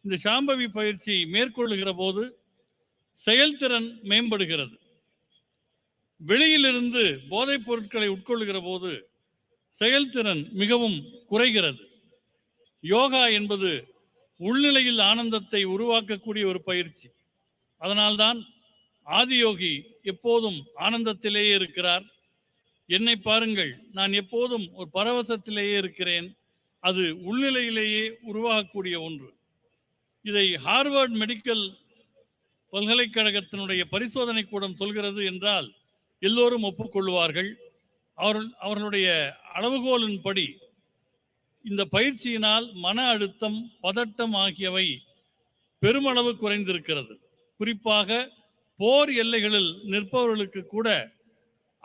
[SPEAKER 7] இந்த சாம்பவி பயிற்சி மேற்கொள்ளுகிற போது செயல்திறன் மேம்படுகிறது. வெளியிலிருந்து போதைப் பொருட்களை உட்கொள்ளுகிற போது செயல்திறன் மிகவும் குறைகிறது. யோகா என்பது உள்நிலையில் ஆனந்தத்தை உருவாக்கக்கூடிய ஒரு பயிற்சி. அதனால்தான் ஆதியோகி எப்போதும் ஆனந்தத்திலேயே இருக்கிறார். என்னை பாருங்கள், நான் எப்போதும் ஒரு பரவசத்திலேயே இருக்கிறேன். அது உள்நிலையிலேயே உருவாகக்கூடிய ஒன்று. இதை ஹார்வர்ட் மெடிக்கல் பல்கலைக்கழகத்தினுடைய பரிசோதனை கூடம் சொல்கிறது என்றால் எல்லோரும் ஒப்புக்கொள்வார்கள். அவர்களுடைய அளவுகோலின்படி இந்த பயிற்சியினால் மன அழுத்தம், பதட்டம் ஆகியவை பெருமளவு குறைந்திருக்கிறது. குறிப்பாக போர் எல்லைகளில் நிற்பவர்களுக்கு கூட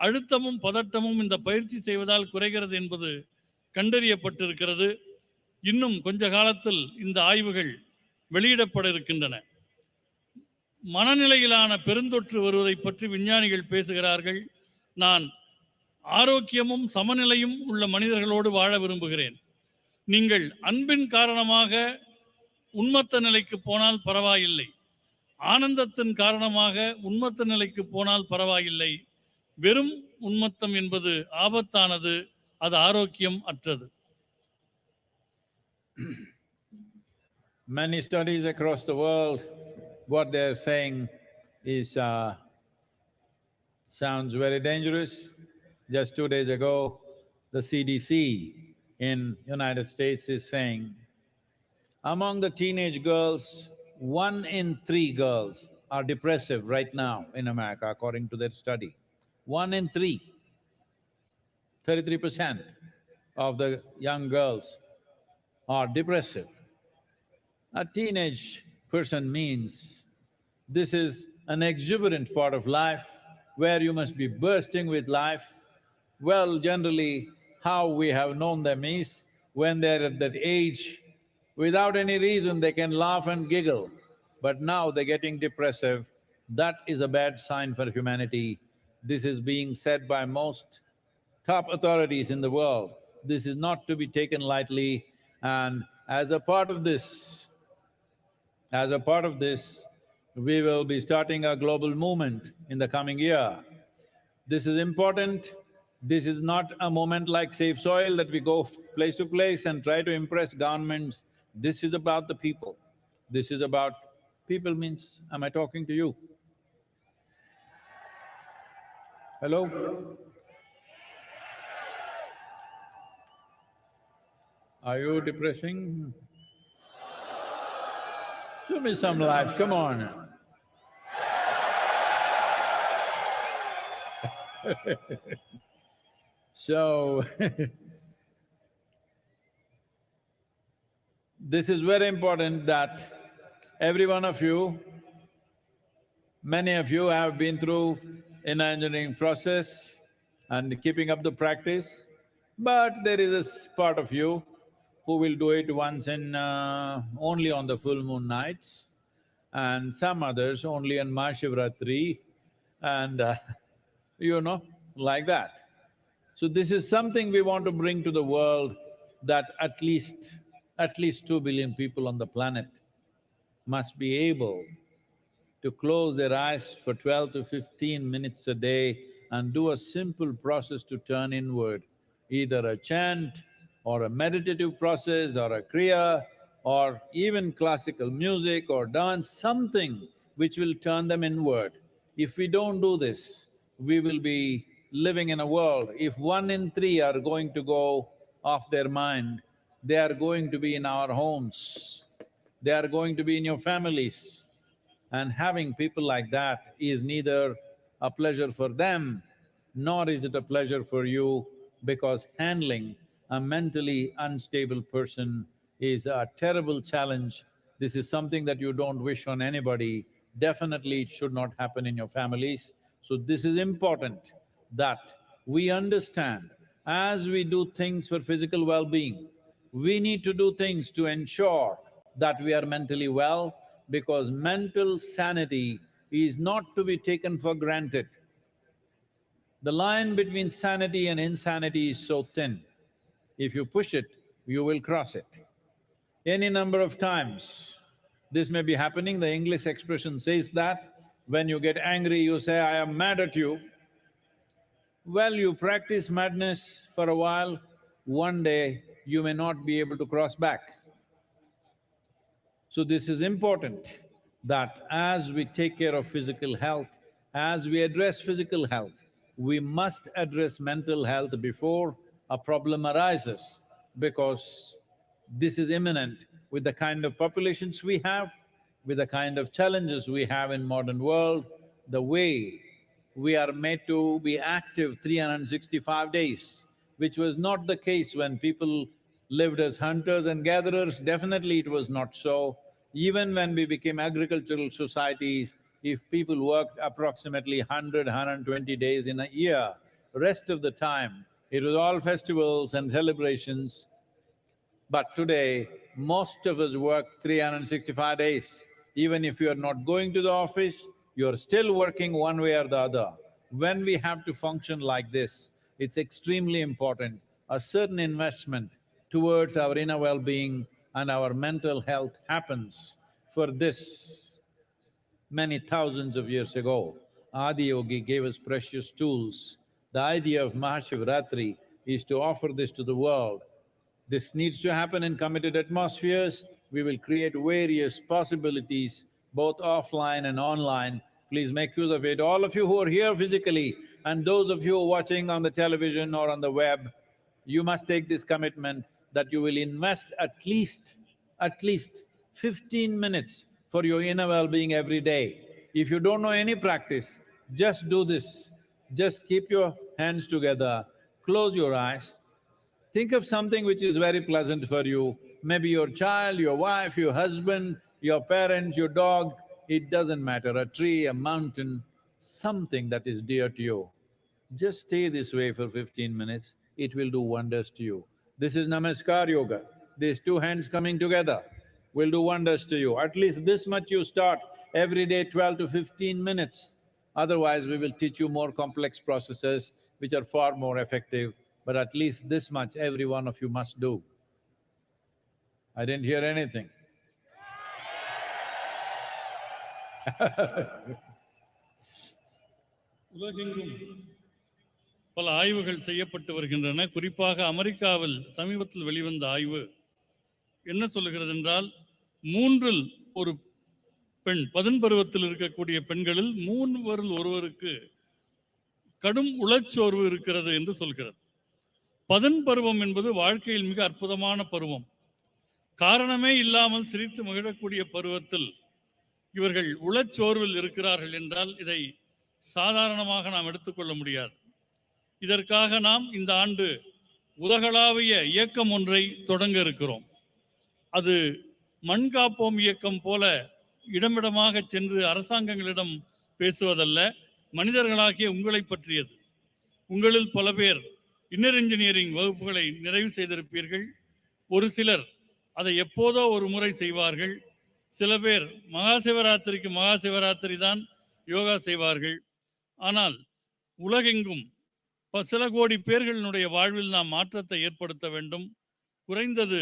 [SPEAKER 7] அழுத்தமும் பதட்டமும் இந்த பயிற்சி செய்வதால் குறைகிறது என்பது கண்டறியப்பட்டிருக்கிறது. இன்னும் கொஞ்ச காலத்தில் இந்த ஆய்வுகள் வெளியிடப்பட இருக்கின்றன. மனநிலையிலான பெருந்தொற்று வருவதை பற்றி விஞ்ஞானிகள் பேசுகிறார்கள். நான் ஆரோக்கியமும் சமநிலையும் உள்ள மனிதர்களோடு வாழ விரும்புகிறேன். நீங்கள் அன்பின் காரணமாக உன்மத்த நிலைக்கு போனால் பரவாயில்லை, ஆனந்தத்தின் காரணமாக உன்மத்த நிலைக்கு போனால் பரவாயில்லை. வெறும் உன்மத்தம் என்பது ஆபத்தானது, அது ஆரோக்கியம் அற்றது.
[SPEAKER 6] Many studies across the world, what they're saying is sounds very dangerous. Just 2 days ago, the CDC in United States is saying, among the teenage girls, 1 in 3 girls are depressive right now in America, according to their study. 1 in 3, 33% of the young girls are depressive. A teenage person means this is an exuberant part of life where you must be bursting with life. Well, generally, how we have known them is when they're at that age, without any reason they can laugh and giggle. But now they're getting depressive. That is a bad sign for humanity. This is being said by most top authorities in the world. This is not to be taken lightly, and as a part of this, we will be starting a global movement in the coming year. This is important. This is not a moment like Safe Soil that we go place to place and try to impress governments. This is about the people. This is about… people means, am I talking to you? Hello? Are you depressing? Show me some life, come on. So, this is very important that every one of you, many of you have been through an engineering process and keeping up the practice, but there is a part of you who will do it once in… only on the full moon nights, and some others only on MahaShivRatri, and you know, like that. So this is something we want to bring to the world, that at least 2 billion people on the planet must be able to close their eyes for 12 to 15 minutes a day and do a simple process to turn inward, either a chant or a meditative process or a kriya or even classical music or dance, something which will turn them inward. If we don't do this, we will be living in a world… if 1 in 3 are going to go off their mind, they are going to be in our homes, they are going to be in your families. And having people like that is neither a pleasure for them, nor is it a pleasure for you, because handling a mentally unstable person is a terrible challenge. This is something that you don't wish on anybody. Definitely it should not happen in your families. So this is important that we understand, as we do things for physical well-being, we need to do things to ensure that we are mentally well, because mental sanity is not to be taken for granted. The line between sanity and insanity is so thin. If you push it, you will cross it. Any number of times this may be happening. The English expression says that when you get angry, you say, I am mad at you. Well, you practice madness for a while, one day you may not be able to cross back. So this is important, that as we take care of physical health, as we address physical health, we must address mental health before a problem arises, because this is imminent with the kind of populations we have, with the kind of challenges we have in modern world, the way we are made to be active 365 days, which was not the case when people lived as hunters and gatherers. Definitely it was not so. Even when we became agricultural societies, if people worked approximately 100, 120 days in a year, rest of the time it was all festivals and celebrations. But today, most of us work 365 days. Even if you are not going to the office, you're still working one way or the other. When we have to function like this, it's extremely important. A certain investment towards our inner well-being and our mental health happens. For this, many thousands of years ago, Adiyogi gave us precious tools. The idea of MahaShivRatri is to offer this to the world. This needs to happen in committed atmospheres. We will create various possibilities, both offline and online. Please make use of it. All of you who are here physically and those of you who are watching on the television or on the web, you must take this commitment that you will invest at least 15 minutes for your inner well-being every day. If you don't know any practice, just do this. Just keep your hands together, close your eyes, think of something which is very pleasant for you, maybe your child, your wife, your husband, your parents, your dog, it doesn't matter, a tree, a mountain, something that is dear to you. Just stay this way for 15 minutes, it will do wonders to you. This is Namaskar Yoga. These two hands coming together will do wonders to you. At least this much you start every day, 12 to 15 minutes. Otherwise, we will teach you more complex processes which are far more effective, but at least this much every one of you must do. I didn't hear anything.
[SPEAKER 7] உலகெங்கும் பல ஆய்வுகள் செய்யப்பட்டு வருகின்றன. குறிப்பாக அமெரிக்காவில் சமீபத்தில் வெளிவந்த ஆய்வு என்ன சொல்லுகிறது என்றால், மூன்றில் ஒரு பெண், பதின்பருவத்தில் இருக்கக்கூடிய பெண்களில் மூவரில் ஒருவருக்கு கடும் உளச்சோர்வு இருக்கிறது என்று சொல்கிறது. பதின்பருவம் என்பது வாழ்க்கையில் மிக அற்புதமான பருவம். காரணமே இல்லாமல் சிரித்து மகிழக்கூடிய பருவத்தில் இவர்கள் உளச்சோர்வில் இருக்கிறார்கள் என்றால் இதை சாதாரணமாக நாம் எடுத்துக்கொள்ள முடியாது. இதற்காக நாம் இந்த ஆண்டு உலகளாவிய இயக்கம் ஒன்றை தொடங்க இருக்கிறோம். அது மண் காப்போம் இயக்கம் போல இடமிடமாக சென்று அரசாங்கங்களிடம் பேசுவதல்ல, மனிதர்களாகிய உங்களை பற்றியது. உங்களில் பல பேர் இன்னர் இன்ஜினியரிங் வகுப்புகளை நிறைவு செய்திருப்பீர்கள். ஒரு சிலர் அதை எப்போதோ ஒரு முறை செய்வார்கள். சில பேர் மகாசிவராத்திரிக்கு மகாசிவராத்திரி தான் யோகா செய்வார்கள். ஆனால் உலகெங்கும் சில கோடி பேர்களினுடைய வாழ்வில் நாம் மாற்றத்தை ஏற்படுத்த வேண்டும். குறைந்தது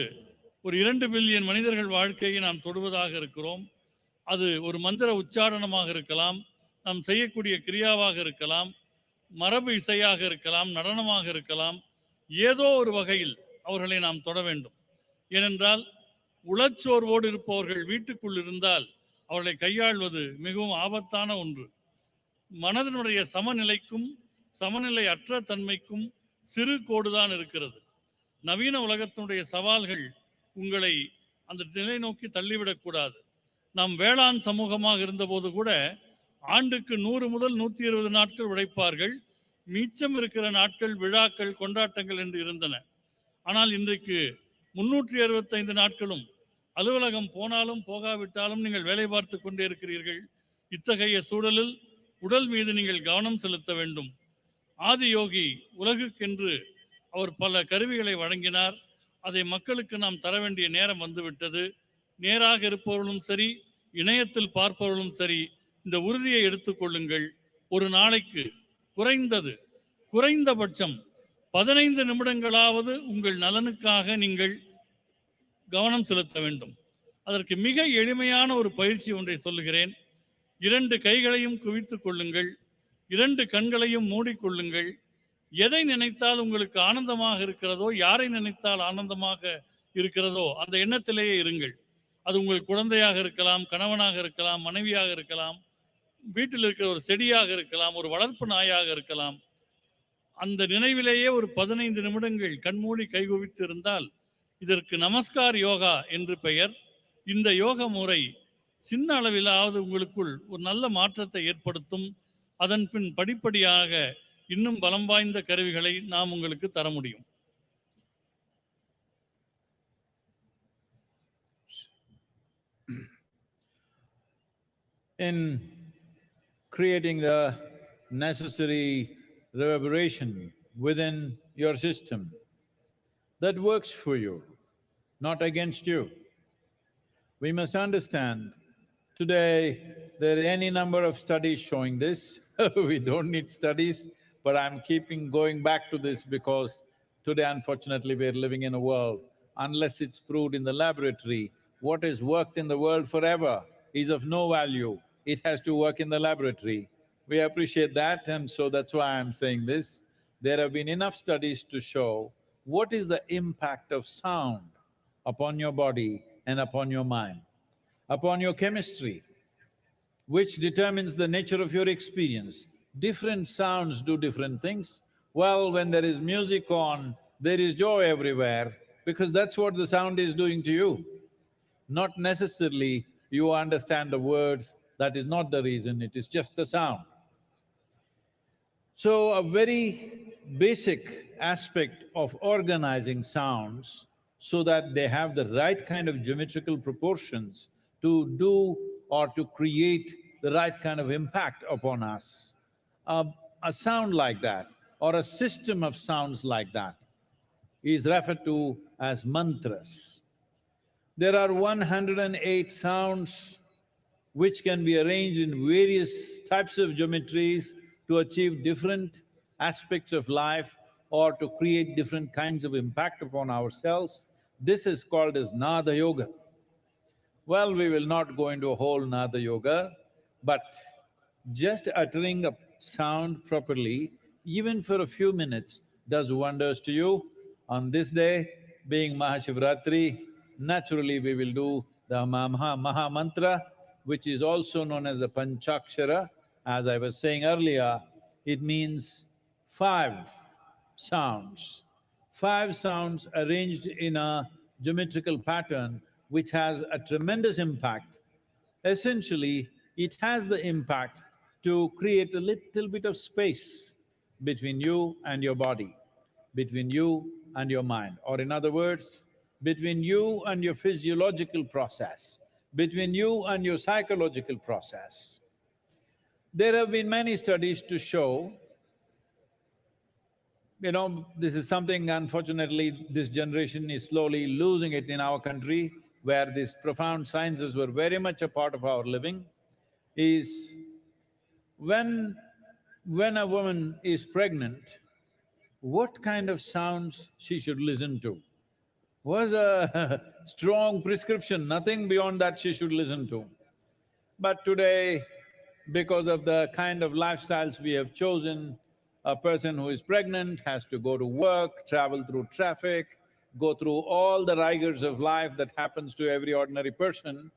[SPEAKER 7] ஒரு 2 பில்லியன் மனிதர்கள் வாழ்க்கையை நாம் தொடுவதாக இருக்கிறோம். அது ஒரு மந்திர உச்சாரணமாக இருக்கலாம், நாம் செய்யக்கூடிய கிரியாவாக இருக்கலாம், மரபு இசையாக இருக்கலாம், நடனமாக இருக்கலாம். ஏதோ ஒரு வகையில் அவர்களை நாம் தொட வேண்டும். ஏனென்றால் உளச்சோர்வோடு இருப்பவர்கள் வீட்டுக்குள் இருந்தால் அவர்களை கையாள்வது மிகவும் ஆபத்தான ஒன்று. மனதினுடைய சமநிலைக்கும் சமநிலை அற்ற தன்மைக்கும் சிறு கோடுதான் இருக்கிறது. நவீன உலகத்தினுடைய சவால்கள் உங்களை அந்த நிலை நோக்கி தள்ளிவிடக்கூடாது. நாம் வேளாண் சமூகமாக இருந்தபோது கூட ஆண்டுக்கு 100 முதல் 120 நாட்கள் உழைப்பார்கள். மிச்சம் இருக்கிற நாட்கள் விழாக்கள், கொண்டாட்டங்கள் என்று இருந்தன. ஆனால் இன்றைக்கு 365 நாட்களும் அலுவலகம் போனாலும் போகாவிட்டாலும் நீங்கள் வேலை பார்த்து கொண்டே இருக்கிறீர்கள். இத்தகைய சூழலில் உடல் மீது நீங்கள் கவனம் செலுத்த வேண்டும். ஆதியோகி உலகுக்கென்று அவர் பல கருவிகளை வழங்கினார். அதை மக்களுக்கு நாம் தர வேண்டிய நேரம் வந்துவிட்டது. நேராக இருப்பவர்களும் சரி, இணையத்தில் பார்ப்பவர்களும் சரி, இந்த உறுதியை எடுத்துக்கொள்ளுங்கள். ஒரு நாளைக்கு குறைந்தபட்சம் 15 நிமிடங்களாவது உங்கள் நலனுக்காக நீங்கள் கவனம் செலுத்த வேண்டும். அதற்கு மிக எளிமையான ஒரு பயிற்சி ஒன்றை சொல்லுகிறேன். 2 கைகளையும் குவித்துக் கொள்ளுங்கள், 2 கண்களையும் மூடிக்கொள்ளுங்கள். எதை நினைத்தால் உங்களுக்கு ஆனந்தமாக இருக்கிறதோ, யாரை நினைத்தால் ஆனந்தமாக இருக்கிறதோ அந்த எண்ணத்திலேயே இருங்கள். அது உங்கள் குழந்தையாக இருக்கலாம், கணவனாக இருக்கலாம், மனைவியாக இருக்கலாம், வீட்டில் இருக்கிற ஒரு செடியாக இருக்கலாம், ஒரு வளர்ப்பு நாயாக இருக்கலாம். அந்த நினைவிலேயே ஒரு 15 நிமிடங்கள் கண்மூடி கைகுவித்து இருந்தால் இதற்கு நமஸ்கார் யோகா என்று பெயர். இந்த யோக முறை சின்ன அளவிலாவது உங்களுக்குள் ஒரு நல்ல மாற்றத்தை ஏற்படுத்தும். அதன் பின் படிப்படியாக இன்னும் பலம் வாய்ந்த கருவிகளை நாம் உங்களுக்கு தர முடியும்.
[SPEAKER 6] In creating the necessary reverberation within your system that works for you, not against you. We must understand, today there are any number of studies showing this. We don't need studies, but I'm going back to this because today unfortunately we're living in a world, unless it's proved in the laboratory, what has worked in the world forever is of no value. It has to work in the laboratory. We appreciate that, and so that's why I'm saying this. There have been enough studies to show what is the impact of sound upon your body and upon your mind, upon your chemistry, which determines the nature of your experience. Different sounds do different things. Well, when there is music on, there is joy everywhere because that's what the sound is doing to you. Not necessarily you understand the words, that is not the reason, it is just the sound. So, a very basic aspect of organizing sounds so that they have the right kind of geometrical proportions to do or to create the right kind of impact upon us. A sound like that or a system of sounds like that is referred to as mantras. There are 108 sounds which can be arranged in various types of geometries to achieve different aspects of life or to create different kinds of impact upon ourselves. This is called as Nada Yoga. Well, we will not go into a whole Nada Yoga, but just uttering a sound properly, even for a few minutes, does wonders to you. On this day, being MahaShivratri, naturally we will do the Maha Mantra, which is also known as the Panchakshara. As I was saying earlier, it means 5 sounds. 5 sounds arranged in a geometrical pattern which has a tremendous impact. Essentially, it has the impact to create a little bit of space between you and your body, between you and your mind, or in other words, between you and your physiological process, between you and your psychological process. There have been many studies to show, this is something unfortunately this generation is slowly losing it in our country, where these profound sciences were very much a part of our living, is when a woman is pregnant, what kind of sounds she should listen to was a strong prescription, nothing beyond that she should listen to. But today, because of the kind of lifestyles we have chosen, a person who is pregnant has to go to work, travel through traffic, go through all the rigors of life that happens to every ordinary person,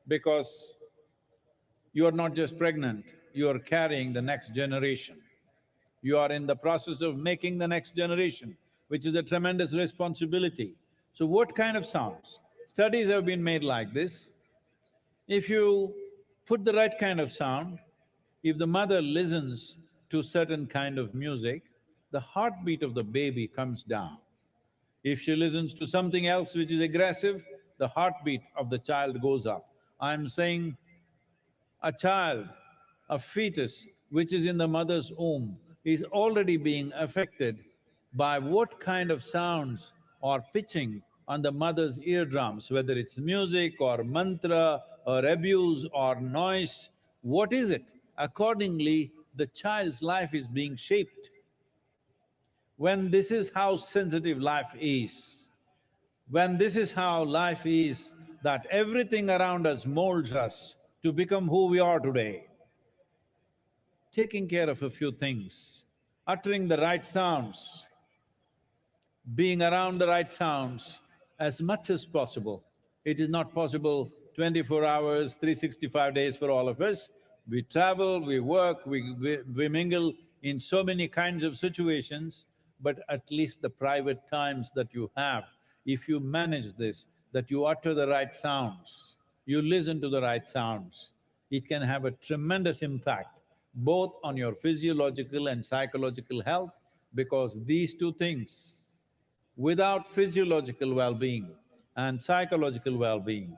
[SPEAKER 6] because you are not just pregnant, you are carrying the next generation. You are in the process of making the next generation, which is a tremendous responsibility. So what kind of sounds? Studies have been made like this. If you put the right kind of sound, if the mother listens to certain kind of music, the heartbeat of the baby comes down. If she listens to something else which is aggressive, the heartbeat of the child goes up. I'm saying a child, a fetus which is in the mother's womb is already being affected by what kind of sounds or pitching on the mother's eardrums, whether it's music or mantra or abuse or noise, what is it? Accordingly, the child's life is being shaped. When this is how sensitive life is, when this is how life is, that everything around us molds us to become who we are today, taking care of a few things, uttering the right sounds, being around the right sounds as much as possible. It is not possible 24 hours, 365 days for all of us. We travel, we work, we mingle in so many kinds of situations, but at least the private times that you have, if you manage this, that you utter the right sounds, you listen to the right sounds, it can have a tremendous impact both on your physiological and psychological health, because these two things, without physiological well-being and psychological well-being,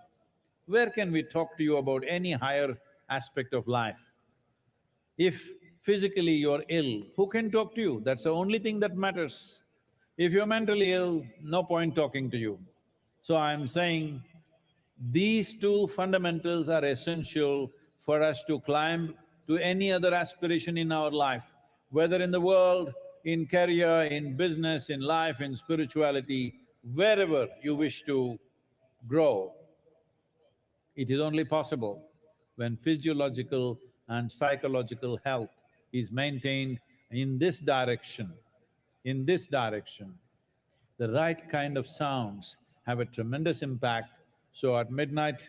[SPEAKER 6] where can we talk to you about any higher aspect of life? If physically you're ill, who can talk to you? That's the only thing that matters. If you're mentally ill, no point talking to you. So I'm saying these two fundamentals are essential for us to climb to any other aspiration in our life, whether in the world, in career, in business, in life, in spirituality, wherever you wish to grow. It is only possible when physiological and psychological health is maintained in this direction. In this direction, the right kind of sounds have a tremendous impact. So at midnight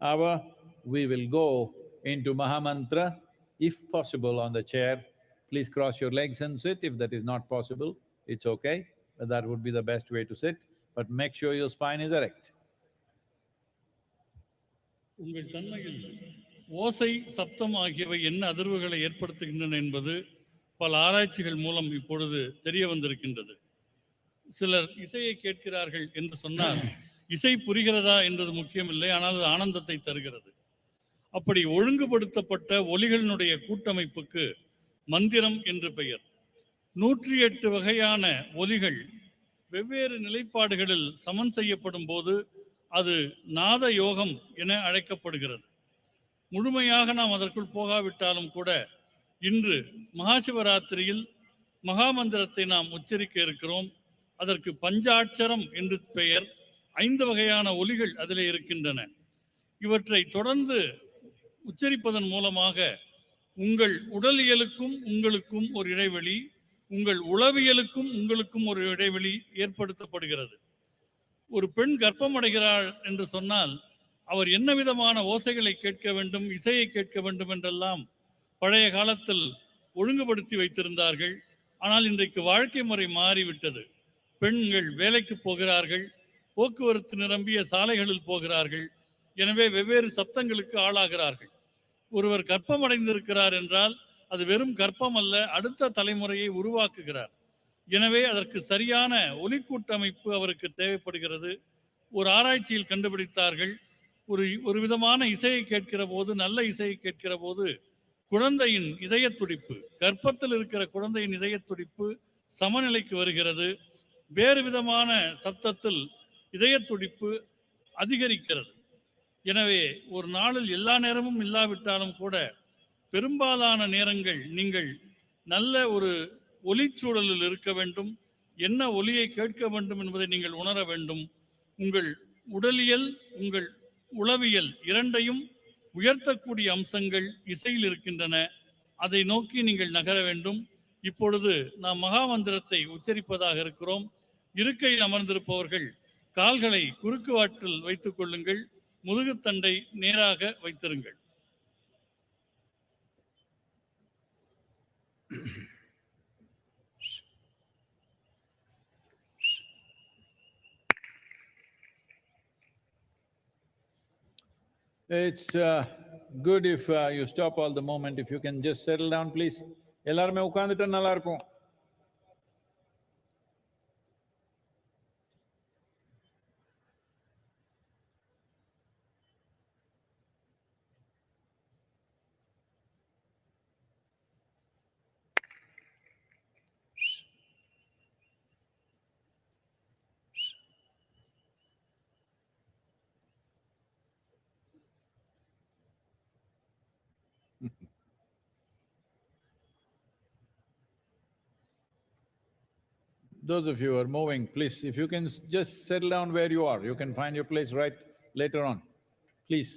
[SPEAKER 6] hour, we will go into Mahamantra, if possible on the chair. Please cross your legs and sit. If that is not possible, it's okay, but that would be the best way to sit. But make sure your spine is erect.
[SPEAKER 7] உங்கள் தன்மையில் ஓசை, சப்தம் ஆகியவை என்ன அதிர்வுகளை ஏற்படுத்துகின்றன என்பது பல ஆராய்ச்சிகள் மூலம் இப்பொழுது தெரிய வந்திருக்கின்றது. சிலர் இசையை கேட்கிறார்கள் என்று சொன்னால் இசை புரிகிறதா என்பது முக்கியமில்லை, ஆனால் அது ஆனந்தத்தை தருகிறது. அப்படி ஒழுங்குபடுத்தப்பட்ட ஒலிகளினுடைய கூட்டமைப்புக்கு மந்திரம் என்று பெயர். 108 வகையான ஒலிகள் வெவ்வேறு நிலைப்பாடுகளில் சமன் செய்யப்படும் போது அது நாத யோகம் என அழைக்கப்படுகிறது. முழுமையாக நாம் அதற்குள் போகாவிட்டாலும் கூட இன்று மகாசிவராத்திரியில் மகாமந்திரத்தை நாம் உச்சரிக்க இருக்கிறோம். அதற்கு பஞ்சாட்சரம் என்று பெயர். 5 வகையான ஒலிகள் அதிலே இருக்கின்றன. இவற்றை தொடர்ந்து உச்சரிப்பதன் மூலமாக உங்கள் உடலியலுக்கும் உங்களுக்கும் ஒரு இடைவெளி, உங்கள் உளவியலுக்கும் உங்களுக்கும் ஒரு இடைவெளி ஏற்படுத்தப்படுகிறது. ஒரு பெண் கர்ப்பம் அடைகிறாள் என்று சொன்னால் அவர் என்ன விதமான ஓசைகளை கேட்க வேண்டும், இசையை கேட்க வேண்டும் என்றெல்லாம் பழைய காலத்தில் ஒழுங்குபடுத்தி வைத்திருந்தார்கள். ஆனால் இன்றைக்கு வாழ்க்கை முறை மாறிவிட்டது. பெண்கள் வேலைக்கு போகிறார்கள், போக்குவரத்து நிரம்பிய சாலைகளில் போகிறார்கள். எனவே வெவ்வேறு சப்தங்களுக்கு ஆளாகிறார்கள். ஒருவர் கர்ப்பம் அடைந்திருக்கிறார் என்றால் அது வெறும் கர்ப்பம் அல்ல, அடுத்த தலைமுறையை உருவாக்குகிறார். எனவே அதற்கு சரியான ஒலிக்கூட்டமைப்பு அவருக்கு தேவைப்படுகிறது. ஒரு ஆராய்ச்சியில் கண்டுபிடித்தார்கள், ஒரு விதமான இசையை கேட்கிற போது, நல்ல இசையை கேட்கிற போது குழந்தையின் இதய துடிப்பு, கர்ப்பத்தில் இருக்கிற குழந்தையின் இதய துடிப்பு சமநிலைக்கு வருகிறது. வேறு விதமான சப்தத்தில் இதய துடிப்பு அதிகரிக்கிறது. எனவே ஒரு நாளில் எல்லா நேரமும் இல்லாவிட்டாலும் கூட பெரும்பாலான நேரங்கள் நீங்கள் நல்ல ஒரு ஒலிச்சூழலில் இருக்க வேண்டும். என்ன ஒலியை கேட்க வேண்டும் என்பதை நீங்கள் உணர வேண்டும். உங்கள் உடலியல், உங்கள் உளவியல் இரண்டையும் உயர்த்தக்கூடிய அம்சங்கள் இசையில் இருக்கின்றன. அதை நோக்கி நீங்கள் நகர வேண்டும். இப்பொழுது நாம் மகாமந்திரத்தை உச்சரிப்பதாக இருக்கிறோம். இருக்கையில் அமர்ந்திருப்பவர்கள் கால்களை குறுக்கு வாட்டில் வைத்துக் கொள்ளுங்கள். முதுகுத்தண்டை நேராக வைத்திருங்கள்.
[SPEAKER 6] It's good if you stop all the movement. If you can just settle down, please. எல்லாருமே உட்கார்ந்துட்டா நல்லா இருக்கும். Those of you who are moving, please, if you can just settle down where you are, you can find your place right later on, please.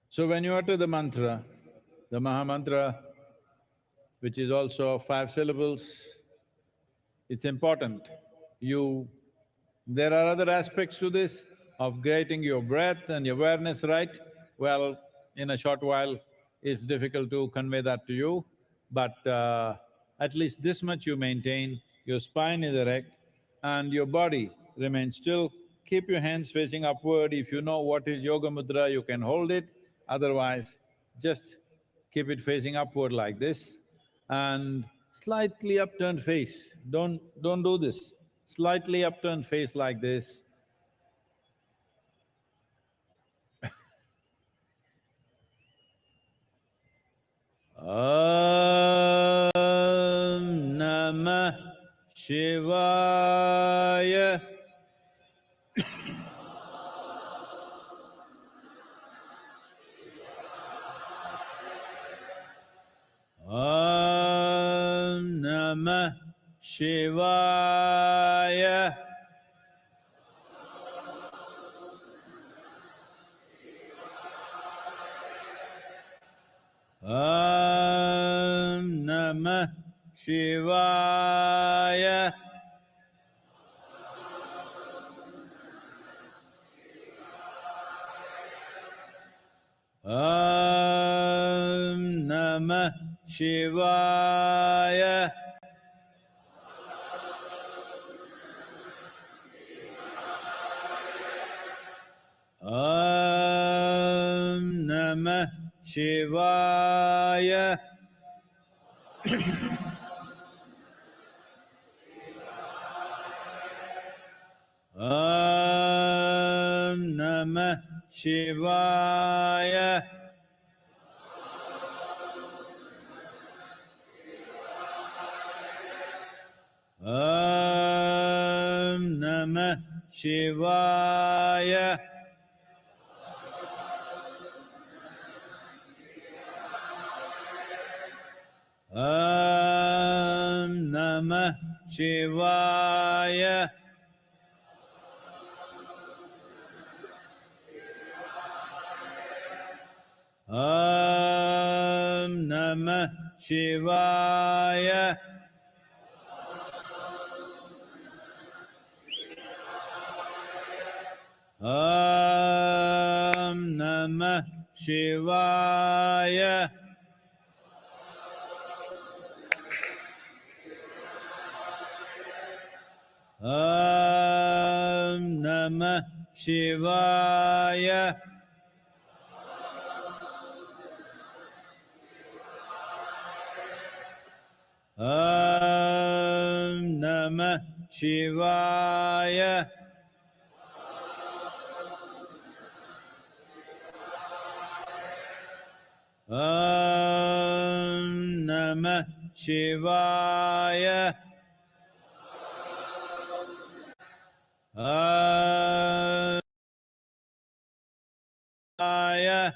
[SPEAKER 6] So when you utter the mantra, the Mahamantra, which is also 5 syllables, it's important. There are other aspects to this of getting your breath and your awareness right. Well, in a short while, it's difficult to convey that to you, but at least this much you maintain, your spine is erect and your body remains still. Keep your hands facing upward. If you know what is Yoga Mudra, you can hold it. Otherwise, just keep it facing upward like this and Slightly upturned face. Don't do this. Slightly upturned face like this. Om Namah Shivaya. Om Namah Shivaya. Om Namah Shivaya. Om Namah Shivaya. Om Namah Shivaya. Om Namah Shivaya. Om Namah Shivaya. Om Namah Shivaya. Om Namah Shivaya. Om Namah Shivaya. Om Namah Shivaya. Om Namah Shivaya. Om Namah Shivaya. Om Shivaya.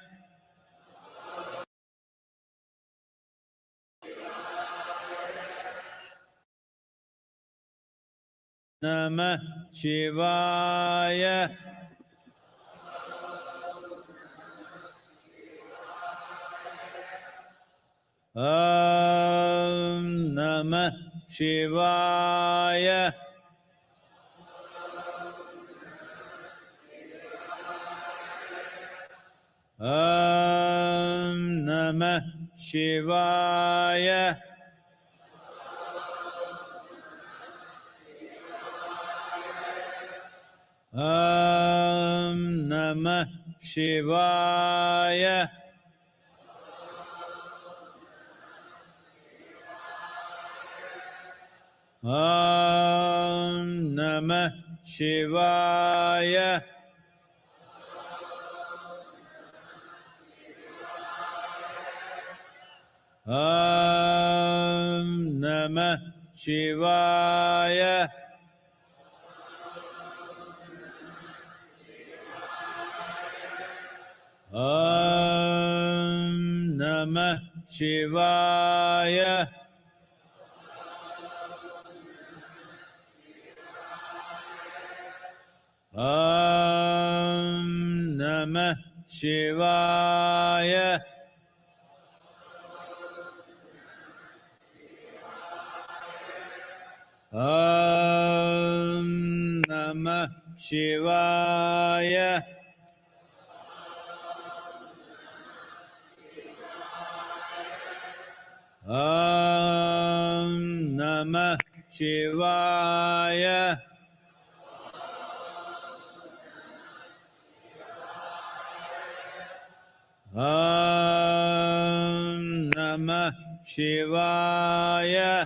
[SPEAKER 6] Namah Shivaya. Om Namah Shivaya. Om Namah Shivaya. Om Namah Shivaya. Om Namah Shivaya. Om Namah Shivaya. Om Namah Shivaya. Om Namah Shivaya. Om Namah Shivaya. Om Namah Shivaya. Om Namah Shivaya.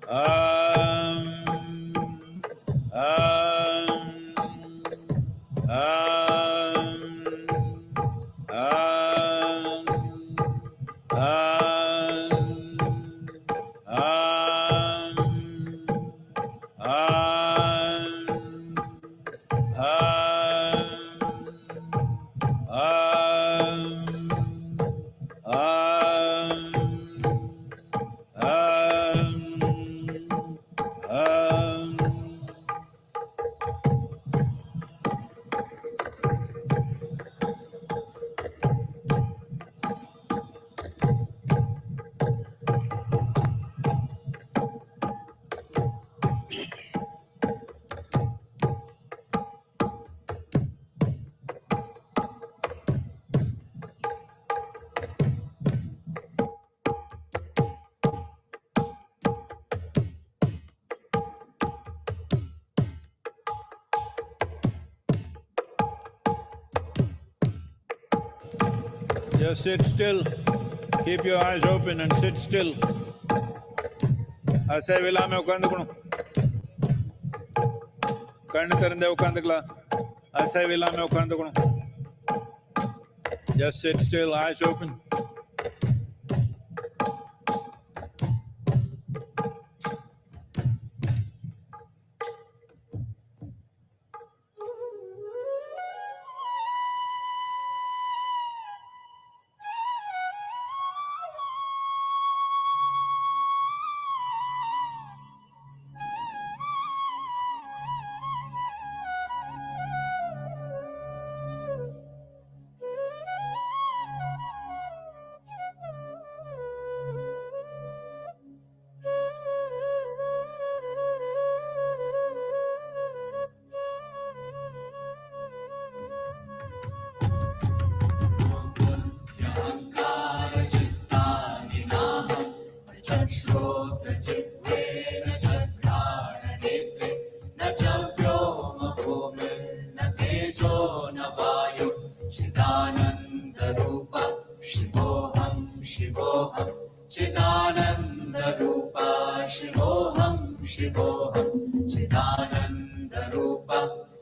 [SPEAKER 6] Just sit still. Keep your eyes open and sit still. அசைவில்லாம உட்காந்துக்கணும். கண்ணு திறந்தே உட்காந்துக்கலாம். அசைவில்லாம உட்காந்துக்கணும். Just sit still, eyes open.
[SPEAKER 5] श्रोत्रचित्तेन चक्राणनेत्रे न च व्योमभूमिर्न तेजो न वायु चिदानन्दरूप शिवोऽहं शिवोऽहं चिदानन्दरूप शिवोऽहं शिवोऽहं चिदानन्दरूप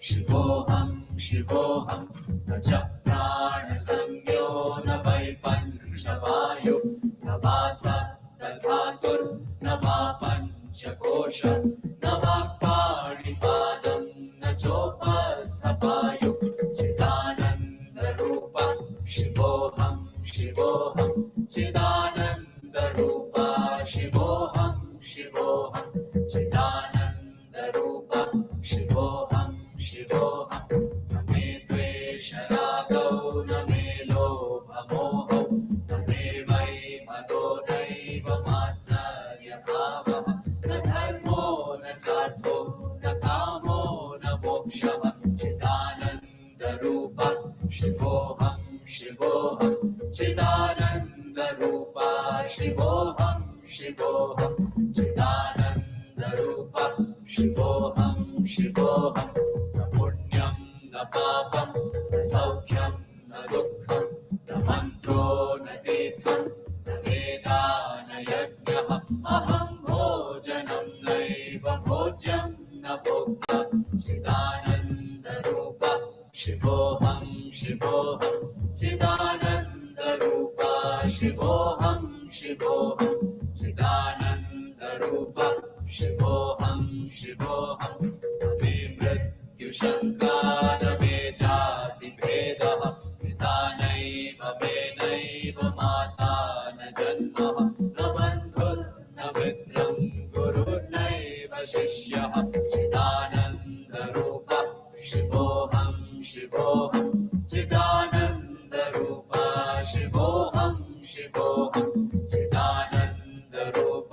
[SPEAKER 5] शिवोऽहं शिवोऽहं न च प्राणसंज्ञो न वै पञ्चवायु न वा सप्तधातुर्न वा पञ्चकोश न वाक्पाणिपादं न चोपस्थपायु चिदानन्दरूप शिवोऽहं शिवोऽहं चिदानन्दरूप शिवोऽहं शिवोऽहं चिदानन्दरूप शिवोऽहं शिवोऽहं न मे द्वेषरागौ न मे लोभमोहौ न मे वै मदो नैव मात्सर्यभावः न धर्मो न चार्थो न कामो न मोक्षः चिदानन्दरूप शिवोऽहं शिवोऽहं चिदानन्दरूप शिवोऽहं शिवोऽहं चिदानन्दरूप शिवोऽहं शिवोऽहं न पुण्यं न पापं न सौख्यं न दुःखं न मन्त्रो न तीर्थं न वेदा न यज्ञः अहं भोजनं नैव भोज्यं न भोक्ता चिदानन्दरूप शिवोऽहं शिवोऽहं चिदानन्दरूप शिवोऽहं शिवोऽहं चिदानन्दरूप शिवोऽहं शिवोऽहं न मे मृत्युशङ्का न मे जातिभेदः पिता नैव मे नैव माता न जन्मः न बन्धुर्न मित्रं गुरुर्नैव शिष्यः चिदानन्दरूप शिवोऽहं शिवोऽहं चिदानन्दरूप शिवोऽहं शिवोऽहं चिदानन्दरूप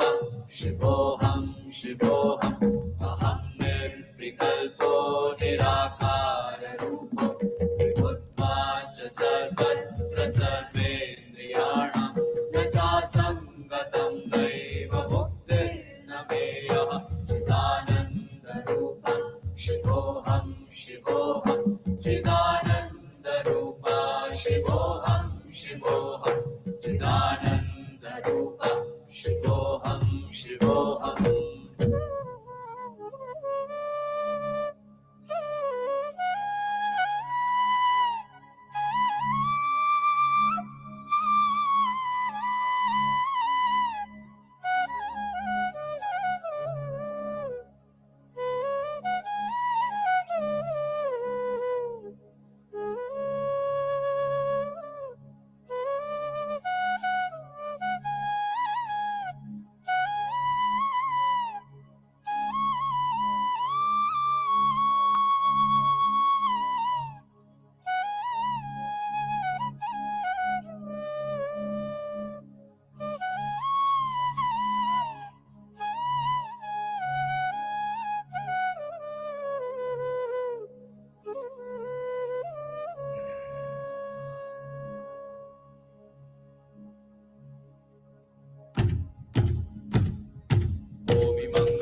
[SPEAKER 5] शिवोऽहं शिवोऽहं अहं निर्विकल्पो निराकाररूपो विभुत्वा च सर्वत्र सर्वेन्द्रियाणां न चासङ्गतं नैव मुक्तिर्न मेयः चिदानन्दरूप शिवोऽहं शिवोऽहं चिदानन्दरूप शिवोऽहं शिवोऽहं चिदानन्दरूप शिवोऽहं शिवोऽहम्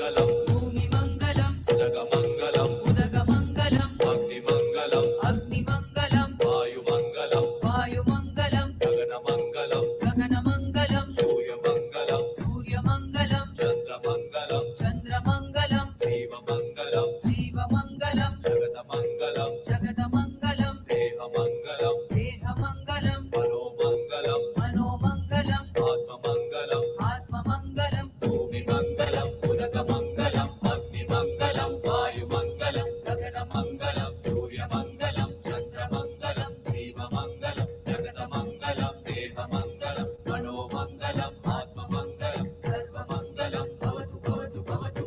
[SPEAKER 5] भूमिमङ्गलम्
[SPEAKER 8] भूमिमङ्गलम्
[SPEAKER 5] उदगमङ्गलम्
[SPEAKER 8] उदगमङ्गलम्
[SPEAKER 5] अग्निमङ्गलम्
[SPEAKER 8] अग्निमङ्गलम्
[SPEAKER 5] वायुमङ्गलम्
[SPEAKER 8] वायुमङ्गलम्
[SPEAKER 5] गगनमङ्गलम्
[SPEAKER 8] गगनमङ्गलम्
[SPEAKER 5] सूर्यमङ्गलम्
[SPEAKER 8] सूर्यमङ्गलम्
[SPEAKER 5] चन्द्रमङ्गलम्
[SPEAKER 8] चन्द्रमङ्गलम्
[SPEAKER 5] जीवमङ्गलम्
[SPEAKER 8] जीवमङ्गलम्
[SPEAKER 5] जगतमङ्गलम्
[SPEAKER 8] जगदमङ्गलम्
[SPEAKER 5] देहमङ्गलम्
[SPEAKER 8] देहमङ्गलम्
[SPEAKER 5] मनोमङ्गलम्
[SPEAKER 8] मनोमङ्गलम्
[SPEAKER 5] आत्ममङ्गलम्
[SPEAKER 8] आत्ममङ्गलम्
[SPEAKER 5] भूमिमङ्गलम् उदगमङ्गलम् अग्निमङ्गलम् वायुमङ्गलम् गगनमङ्गलम् सूर्यमङ्गलम् चन्द्रमङ्गलम् जीवमङ्गलम् जगतमङ्गलम् देहमङ्गलम् मनोमङ्गलम् आत्ममङ्गलम् सर्वमङ्गलम् भवतु भवतु भवतु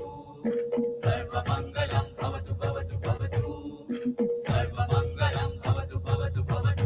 [SPEAKER 5] सर्वमङ्गलम् भवतु भवतु भवतु सर्वमङ्गलम् भवतु भवतु भवतु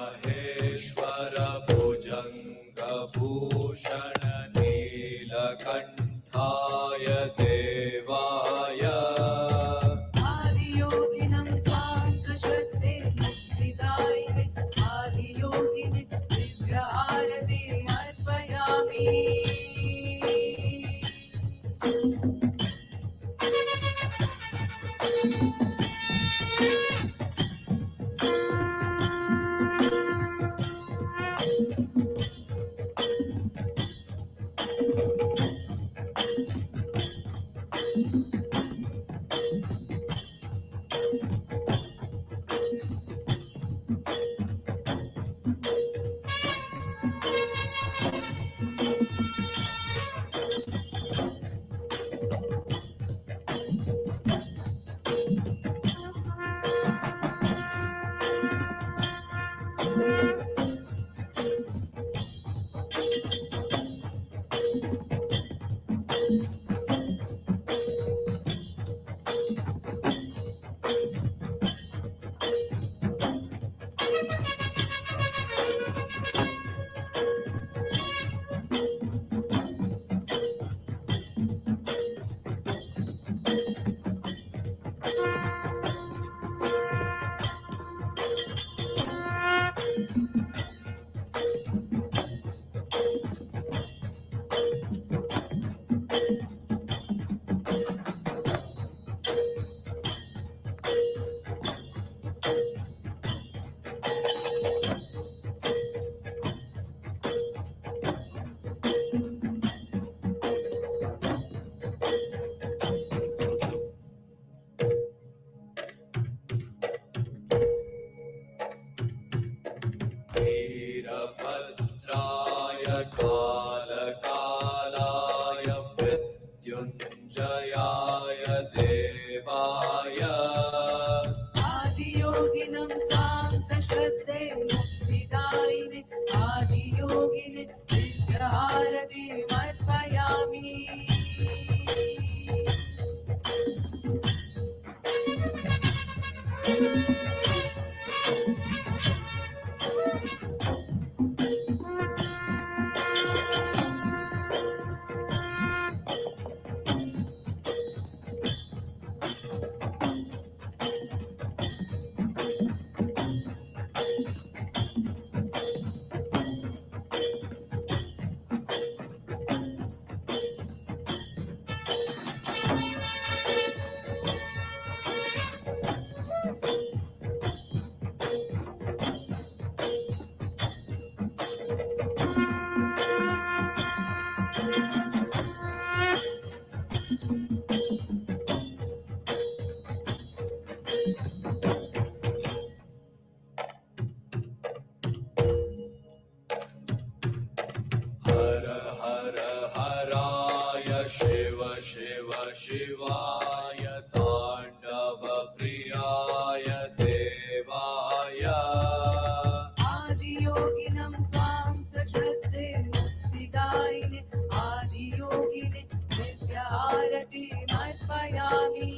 [SPEAKER 5] रुद्रमहेश्वर भुजङ्गभूषण नीलकण्ठाय देवाय
[SPEAKER 8] आदियोगिनं त्वां सशक्ते मुक्तिदायिने आदियोगिनि दिव्यहारति अर्पयामि
[SPEAKER 5] वीरभद्राय कालकालाय मृत्युञ्जयाय देवाय
[SPEAKER 8] आदियोगिनं त्वां सशक्ते मुक्तिदायिने आदियोगिनि दिव्यहारतिमर्पयामि
[SPEAKER 5] हर हर हराय शिव शिव शिवाय ताण्डव प्रियाय देवाय
[SPEAKER 8] आदियोगिनं त्वां सश्रद्धे मुक्तिदायिने आदियोगिने दिव्यहारतिमर्पयामि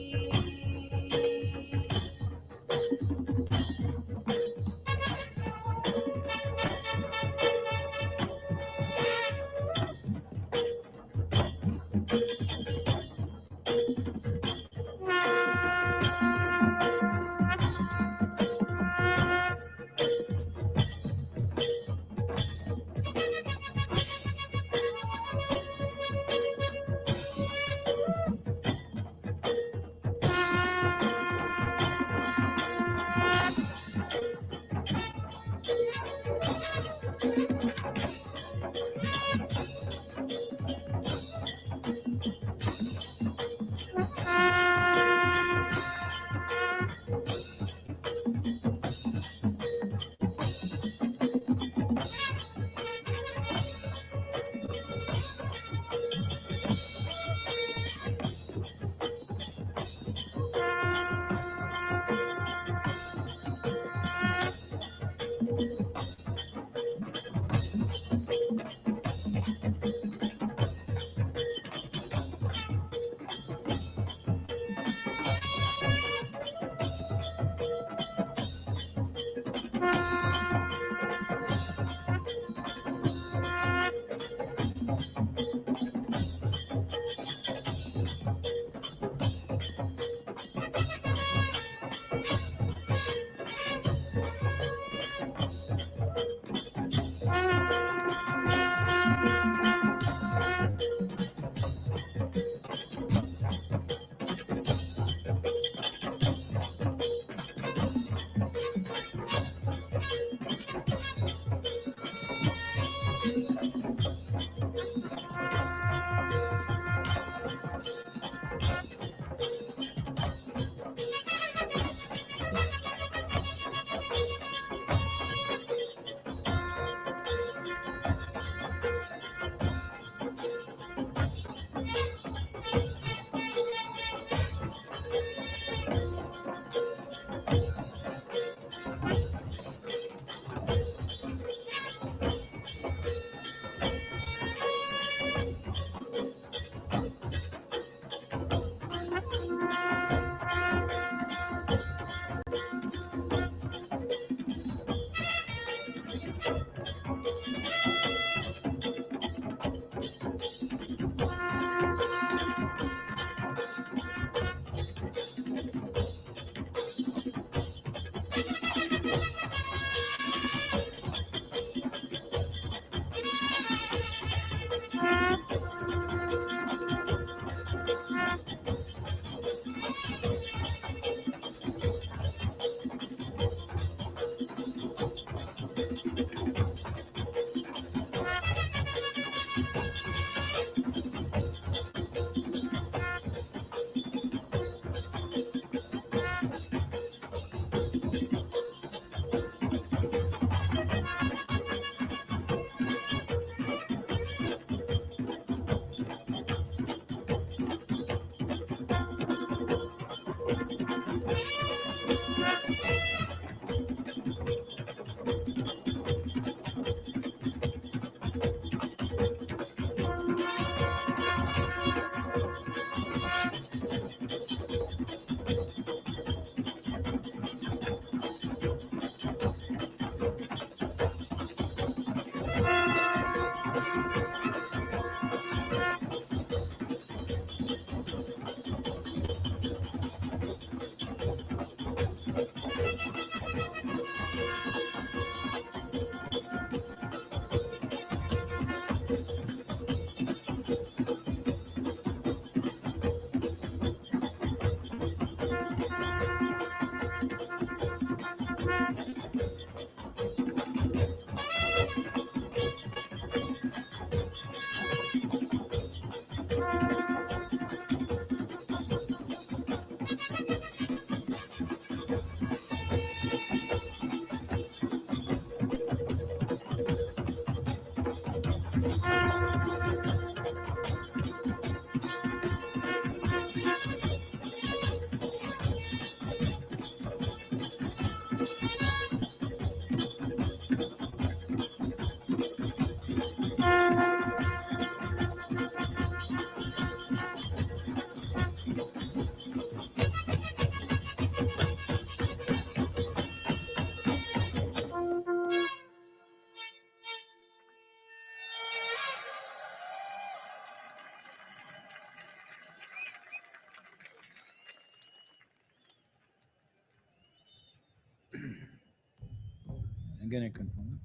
[SPEAKER 6] Again I confirm.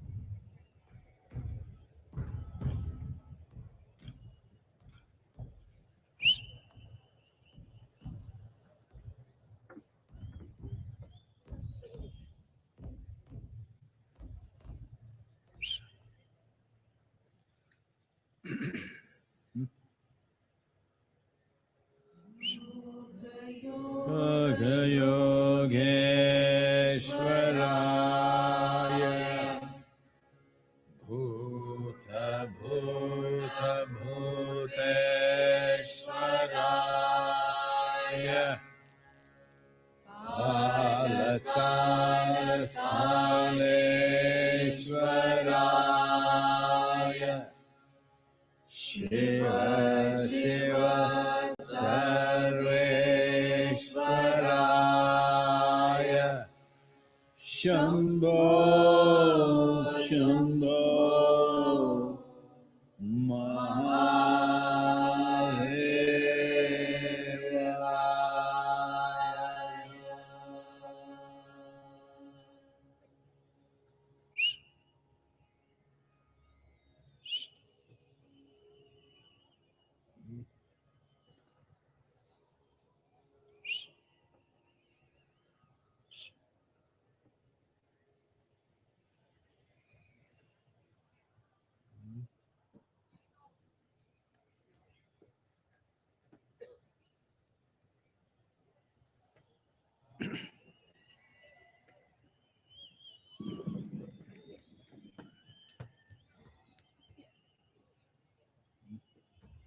[SPEAKER 6] Yogeshwaraya Bhuta Bhuta Bhuteshwaraya Kala Kala Kaleshwaraya Shiva Shiva Sarveshwaraya Shambho Shambho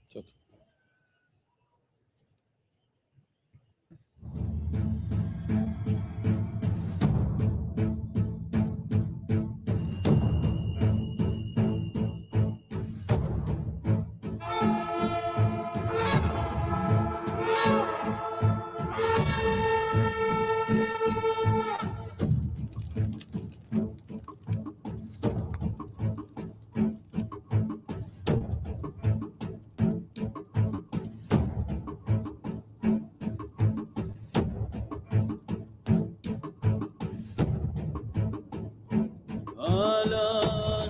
[SPEAKER 6] It's okay.
[SPEAKER 9] Kala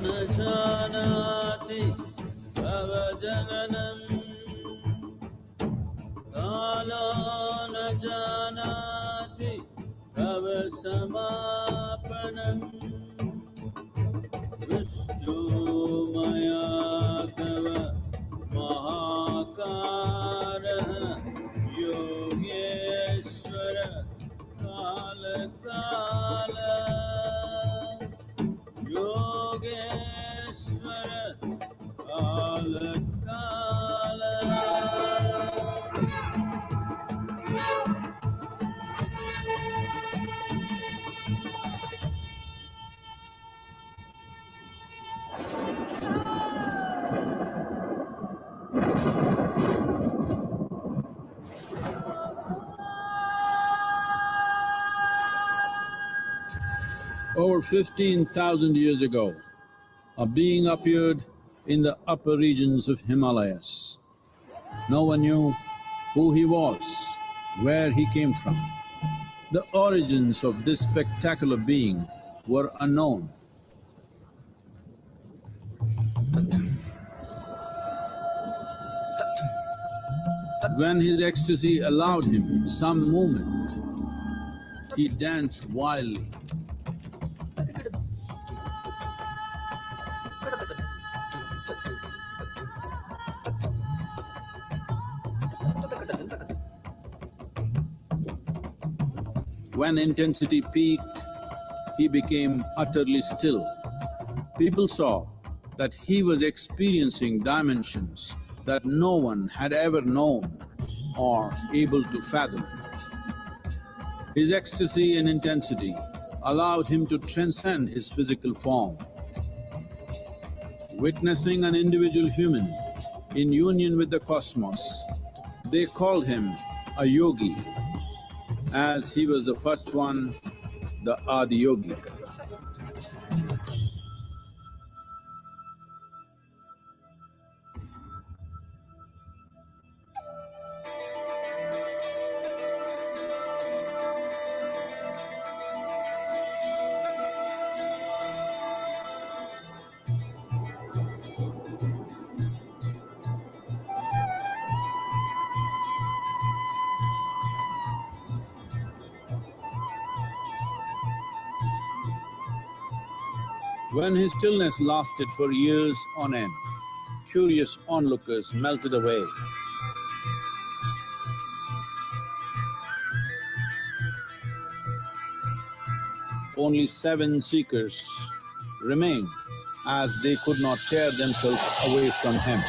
[SPEAKER 9] na janati bhavajananam Kala na janati bhavasamapanam Vishtu maya tava mahakaraha Yogeshwara Kala Kala Yogeshwara Kala Kala Over 15,000 years ago, a being appeared in the upper regions of Himalayas. No one knew who he was, where he came from. The origins of this spectacular being were unknown. When his ecstasy allowed him some movement, he danced wildly. When intensity peaked, he became utterly still. People saw that he was experiencing dimensions that no one had ever known or able to fathom. His ecstasy and intensity allowed him to transcend his physical form. Witnessing an individual human in union with the cosmos, they called him a yogi, as he was the first one, the Adiyogi. When his stillness lasted for years on end, curious onlookers melted away. Only 7 seekers remained, as they could not tear themselves away from him.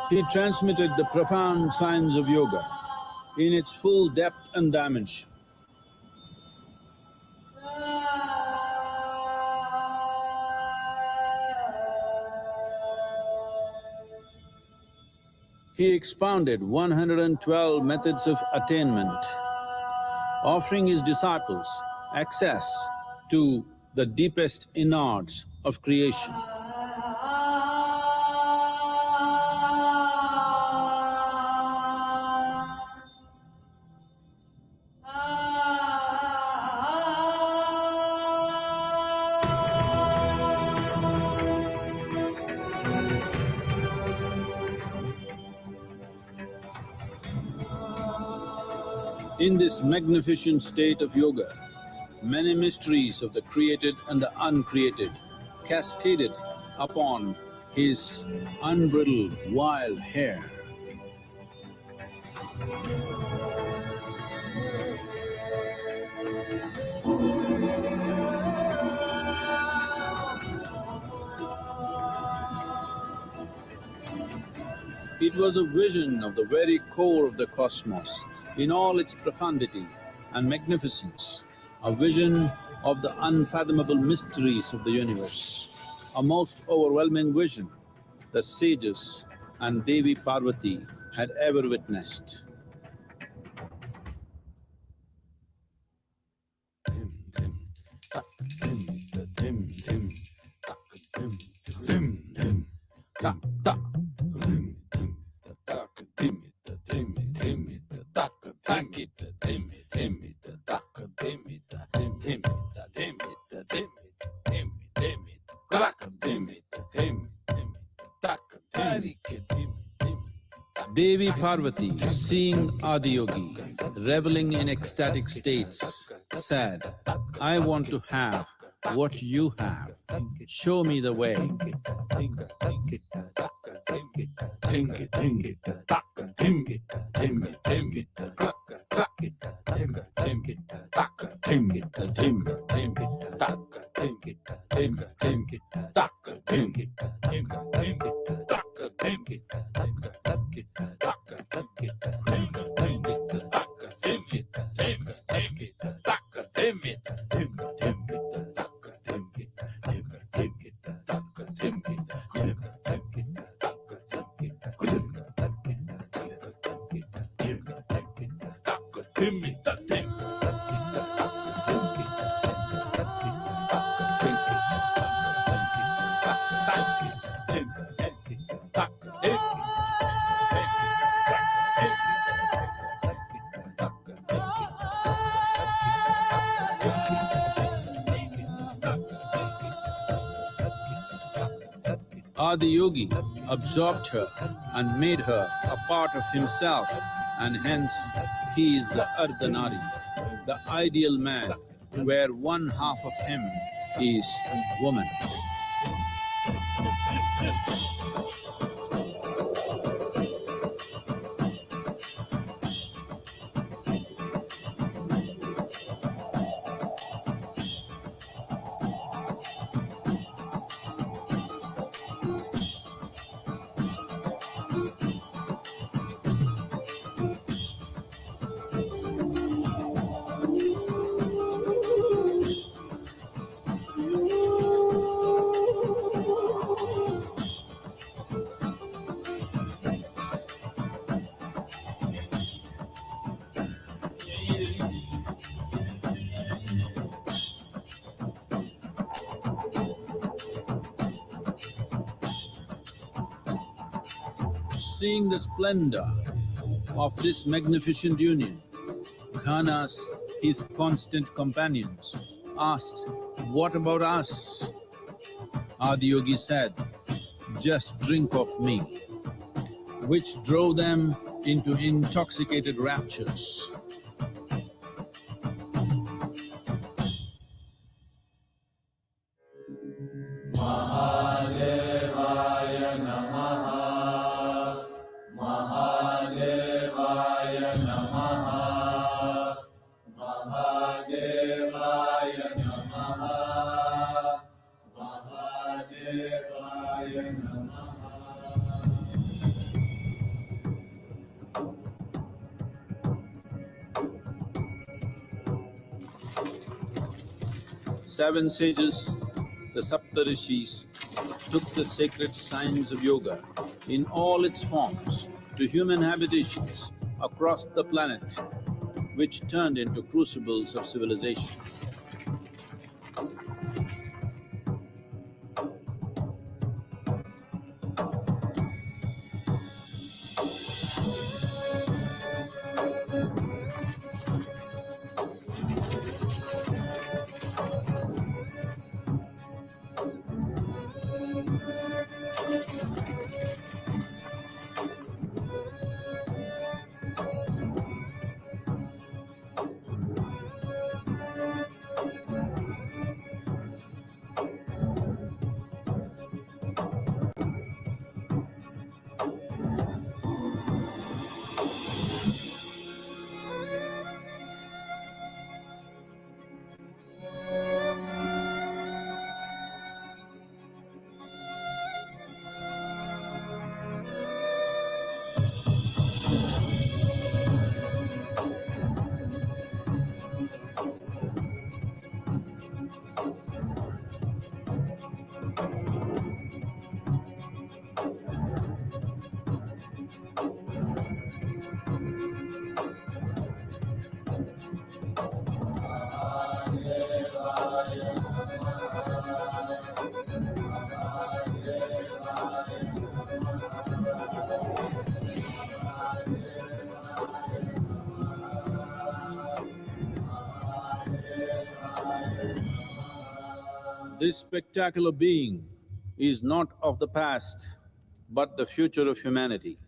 [SPEAKER 9] He transmitted the profound science of yoga in its full depth and dimension. He expounded 112 methods of attainment, offering his disciples access to the deepest innards of creation. In this magnificent state of yoga, many mysteries of the created and the uncreated cascaded upon his unbridled wild hair. It was a vision of the very core of the cosmos in all its profundity and magnificence, a vision of the unfathomable mysteries of the universe, a most overwhelming vision the sages and Devi Parvati had ever witnessed. Devi Parvati, seeing Adiyogi reveling in ecstatic states, said, "I want to have what you have. Show me the way." Adiyogi absorbed her and made her a part of himself, and hence he is the Ardhanari, the ideal man, where one half of him is woman. Seeing the splendor of this magnificent union, Ghanas, his constant companions, asked, "What about us?" Adiyogi said, "Just drink of me," which drove them into intoxicated raptures. Seven sages, the Saptarishis, took the sacred science of yoga in all its forms to human habitations across the planet, which turned into crucibles of civilization. This spectacular being is not of the past, but the future of humanity.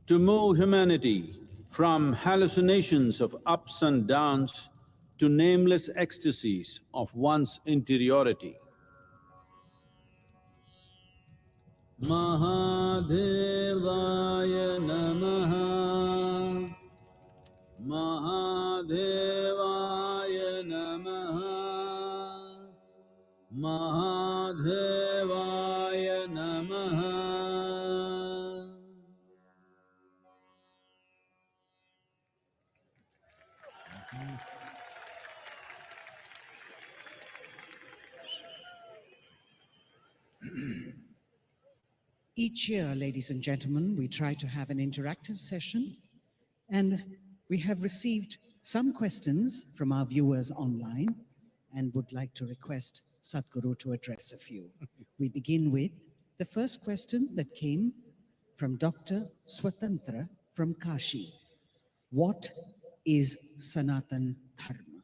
[SPEAKER 9] To move humanity from hallucinations of ups and downs to nameless ecstasies of one's interiority. Mahadevaya Namaha, Mahadevaya Namaha, Mahadevaya Namaha.
[SPEAKER 1] Each year, ladies and gentlemen, we try to have an interactive session, and we have received some questions from our viewers online and would like to request Sadhguru to address a few. We begin with the first question that came from Dr. Swatantra from Kashi. What is Sanatan Dharma?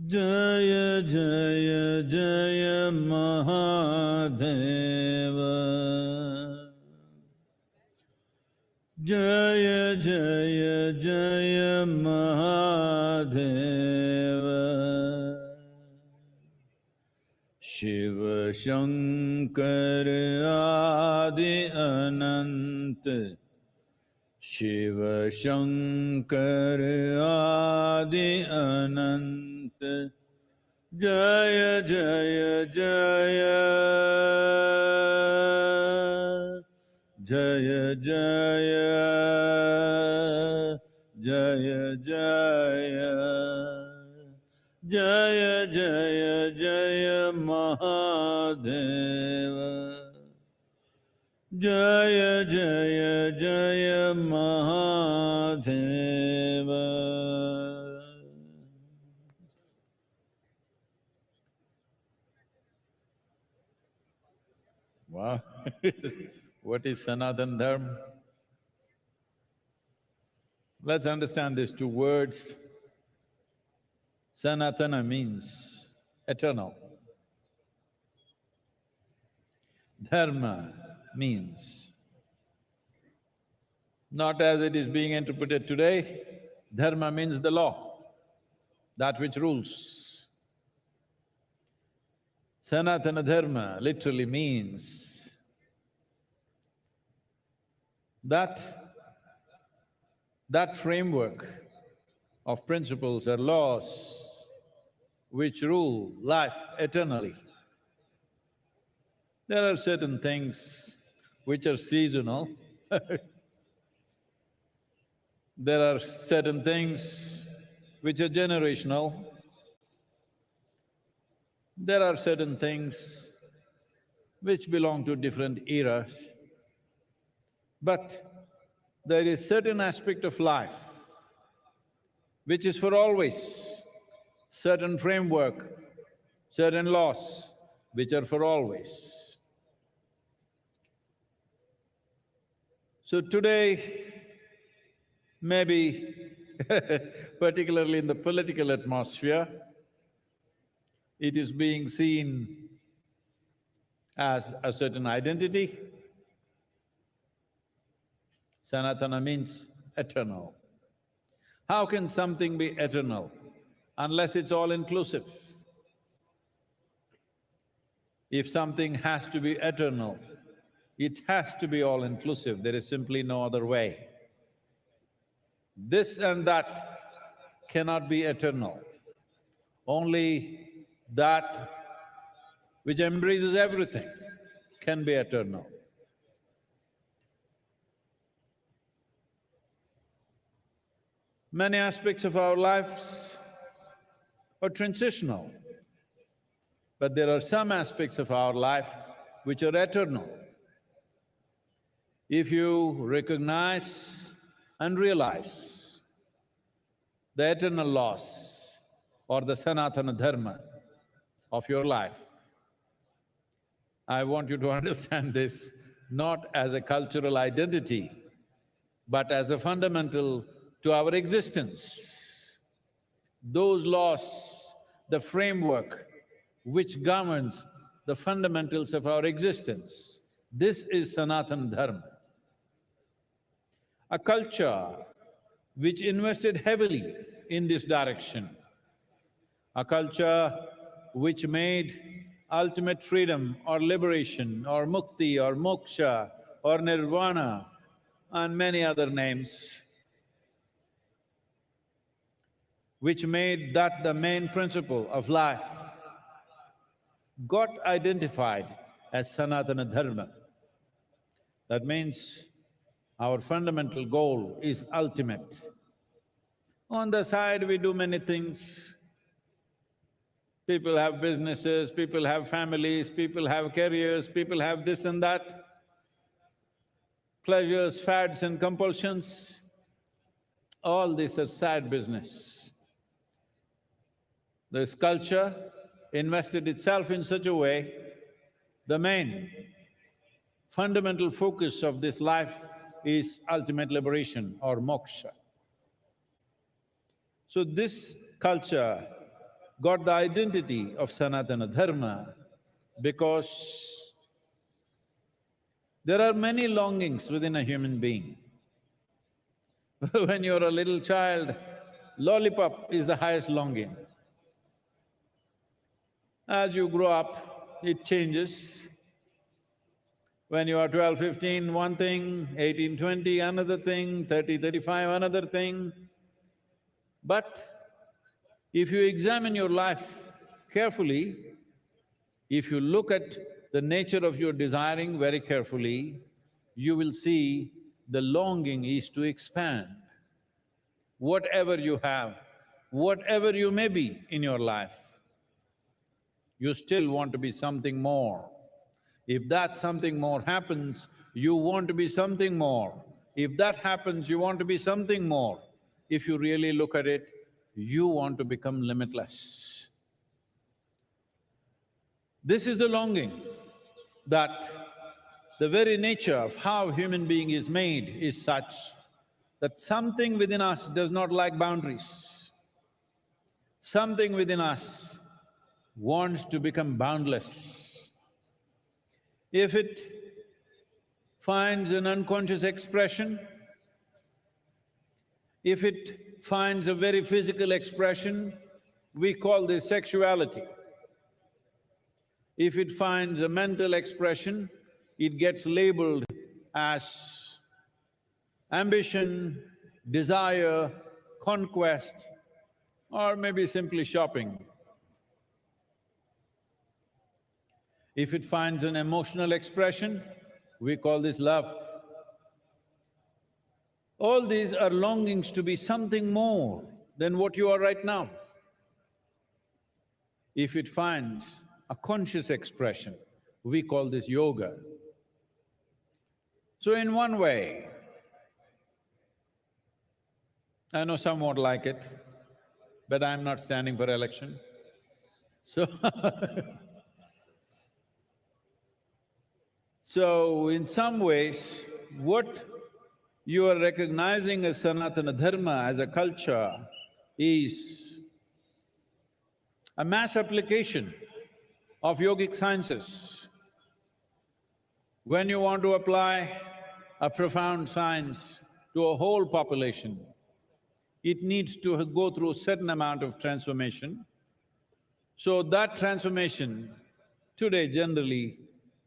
[SPEAKER 6] Jaya Jaya Jaya Mahadeva, Jaya Jaya Jaya Mahadeva, Shiva Shankar Adi Anant, Shiva Shankar Adi Anant, Jaya Jaya Jaya, Jaya Jaya, Jaya Jaya, Jaya Jaya Jaya Mahadeva, Jaya Jaya Jaya Mahadeva. Wow. What is Sanatan Dharma? Let's understand these two words. Sanatana means eternal. Dharma means, not as it is being interpreted today, dharma means the law, that which rules. Sanatana Dharma literally means that framework of principles or laws which rule life eternally. There are certain things which are seasonal. There are certain things which are generational. There are certain things which belong to different eras. But there is certain aspect of life which is for always, certain framework, certain laws which are for always. So today, maybe particularly in the political atmosphere, it is being seen as a certain identity. Sanatana means eternal. How can something be eternal unless it's all-inclusive? If something has to be eternal, it has to be all-inclusive, there is simply no other way. This and that cannot be eternal. Only that which embraces everything can be eternal. Many aspects of our lives are transitional, but there are some aspects of our life which are eternal. If you recognize and realize the eternal laws or the Sanatana Dharma of your life, I want you to understand this not as a cultural identity, but as a fundamental to our existence. Those laws, the framework which governs the fundamentals of our existence, this is Sanatana Dharma. A culture which invested heavily in this direction, a culture which made ultimate freedom or liberation or mukti or moksha or nirvana and many other names, which made that the main principle of life, got identified as Sanatana Dharma. That means our fundamental goal is ultimate. On the side, we do many things. People have businesses, people have families, people have careers, people have this and that, pleasures, fads and compulsions. All this is sad business. This culture invested itself in such a way, the main fundamental focus of this life is ultimate liberation or moksha. So this culture got the identity of Sanatana Dharma because there are many longings within a human being. When you're a little child, lollipop is the highest longing. As you grow up, it changes. When you are 12, 15, one thing, 18, 20, another thing, 30, 35, another thing. But if you examine your life carefully, if you look at the nature of your desiring very carefully, you will see the longing is to expand. Whatever you have, whatever you may be in your life, you still want to be something more. If that something more happens, you want to be something more. If that happens, you want to be something more. If you really look at it, you want to become limitless. This is the longing that the very nature of how human being is made is such that something within us does not like boundaries. Something within us wants to become boundless. If it finds an unconscious expression, if it finds a very physical expression, we call this sexuality. If it finds a mental expression, it gets labeled as ambition, desire, conquest, or maybe simply shopping. If it finds an emotional expression, we call this love. All these are longings to be something more than what you are right now. If it finds a conscious expression, we call this yoga. So in one way, I know some won't like it, but I'm not standing for election, so So in some ways, what you are recognizing as Sanatana Dharma, as a culture, is a mass application of yogic sciences. When you want to apply a profound science to a whole population, it needs to go through a certain amount of transformation. So that transformation today generally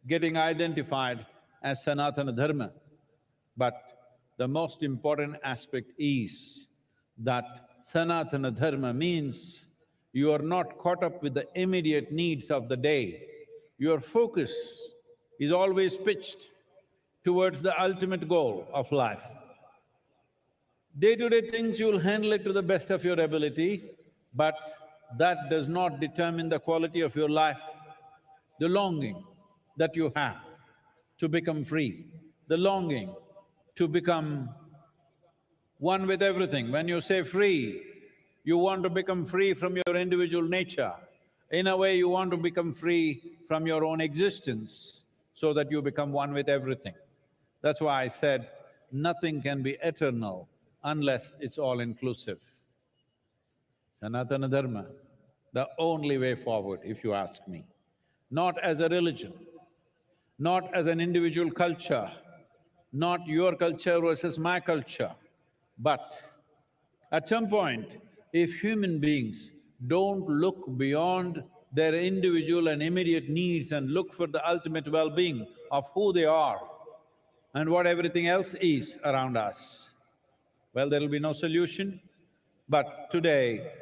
[SPEAKER 6] getting identified as Sanatana Dharma. But the most important aspect is that Sanatana Dharma means you are not caught up with the immediate needs of the day. Your focus is always pitched towards the ultimate goal of life. Day-to-day things you'll handle it to the best of your ability, but that does not determine the quality of your life. The longing that you have to become free, the longing to become one with everything. When you say free, you want to become free from your individual nature. In a way, you want to become free from your own existence so that you become one with everything. That's why I said, nothing can be eternal unless it's all-inclusive. Sanatana Dharma, the only way forward, if you ask me. Not as a religion, not as an individual culture, not your culture versus my culture, but at some point, if human beings don't look beyond their individual and immediate needs and look for the ultimate well-being of who they are and what everything else is around us, well, there'll be no solution. But today,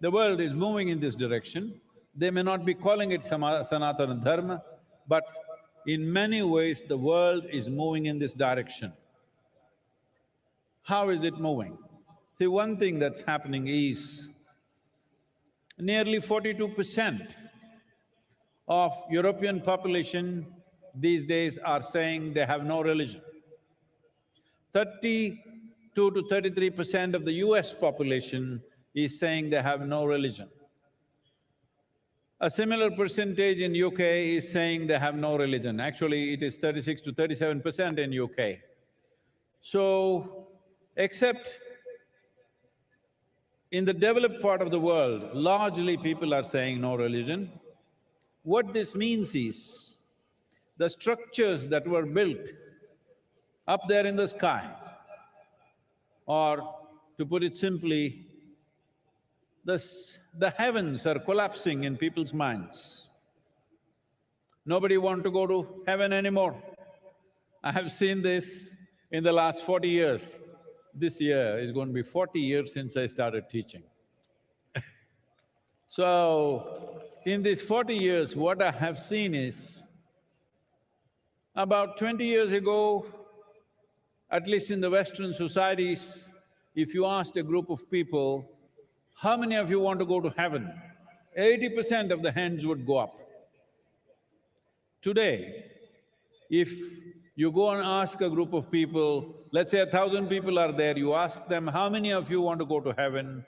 [SPEAKER 6] the world is moving in this direction. They may not be calling it Sanatana Dharma, but in many ways the world is moving in this direction. How is it moving? See, one thing that's happening is nearly 42% of European population these days are saying they have no religion. 32 to 33% of the US population is saying they have no religion. A similar percentage in UK is saying they have no religion. Actually, it is 36 to 37% in UK. So, except in the developed part of the world, largely people are saying no religion. What this means is, the structures that were built up there in the sky, or to put it simply, the heavens are collapsing in people's minds. Nobody wants to go to heaven anymore. I have seen this in the last 40 years. This year is going to be 40 years since I started teaching. So, in these 40 years, what I have seen is, about 20 years ago, at least in the Western societies, if you asked a group of people, how many of you want to go to heaven? 80% of the hands would go up. Today, if you go and ask a group of people, let's say 1,000 people are there, you ask them, how many of you want to go to heaven?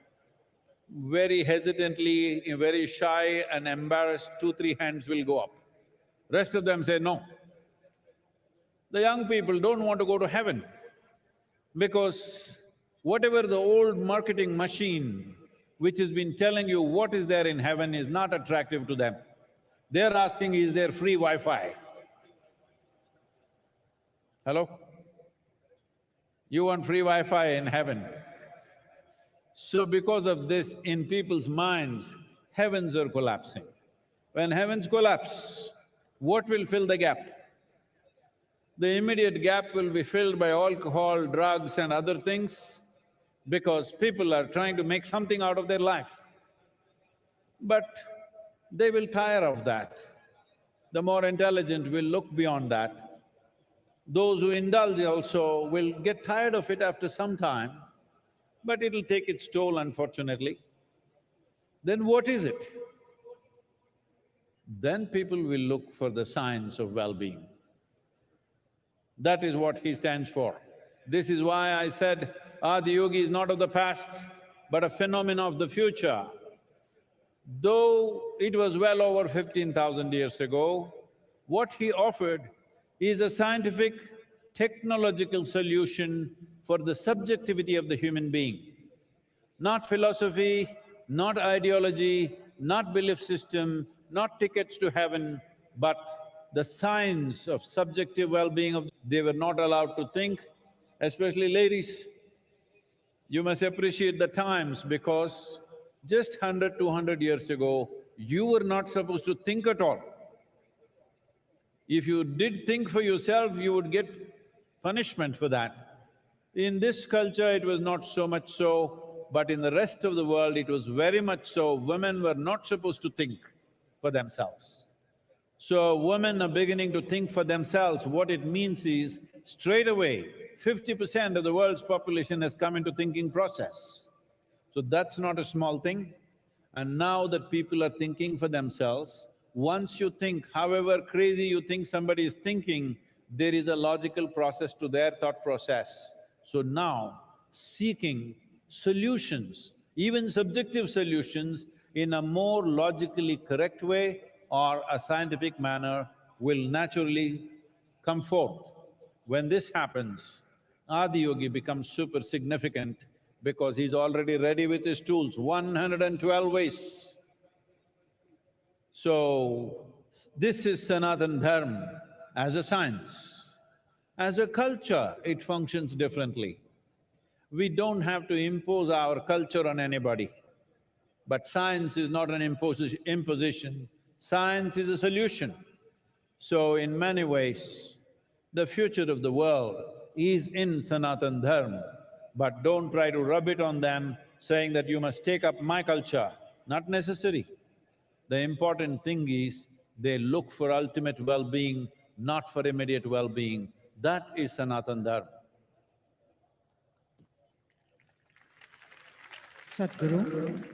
[SPEAKER 6] Very hesitantly, very shy and embarrassed, 2-3 hands will go up. Rest of them say no. The young people don't want to go to heaven because whatever the old marketing machine which has been telling you what is there in heaven is not attractive to them. They're asking, is there free Wi-Fi? Hello? You want free Wi-Fi in heaven? So because of this, in people's minds, heavens are collapsing. When heavens collapse, what will fill the gap? The immediate gap will be filled by alcohol, drugs and other things, because people are trying to make something out of their life. But they will tire of that. The more intelligent will look beyond that. Those who indulge also will get tired of it after some time, but it'll take its toll, unfortunately. Then what is it? Then people will look for the science of well-being. That is what he stands for. This is why I said Adiyogi is not of the past, but a phenomenon of the future. Though it was well over 15,000 years ago, what he offered is a scientific, technological solution for the subjectivity of the human being. Not philosophy, not ideology, not belief system, not tickets to heaven, but the science of subjective well-being of… They were not allowed to think, especially ladies. You must appreciate the times because just 100, 200 years ago, you were not supposed to think at all. If you did think for yourself, you would get punishment for that. In this culture, it was not so much so, but in the rest of the world, it was very much so. Women were not supposed to think for themselves. So women are beginning to think for themselves. What it means is, straight away, 50% of the world's population has come into thinking process. So that's not a small thing. And now that people are thinking for themselves, once you think, however crazy you think somebody is thinking, there is a logical process to their thought process. So now, seeking solutions, even subjective solutions, in a more logically correct way or a scientific manner will naturally come forth. When this happens, Adiyogi becomes super significant because he's already ready with his tools, 112 ways. So, this is Sanatan Dharma as a science. As a culture, it functions differently. We don't have to impose our culture on anybody. But science is not an imposition, science is a solution. So in many ways, the future of the world is in Sanatan Dharma, but don't try to rub it on them saying that you must take up my culture. Not necessary. The important thing is they look for ultimate well-being, not for immediate well-being. That is Sanatan Dharma.
[SPEAKER 1] Sadhguru,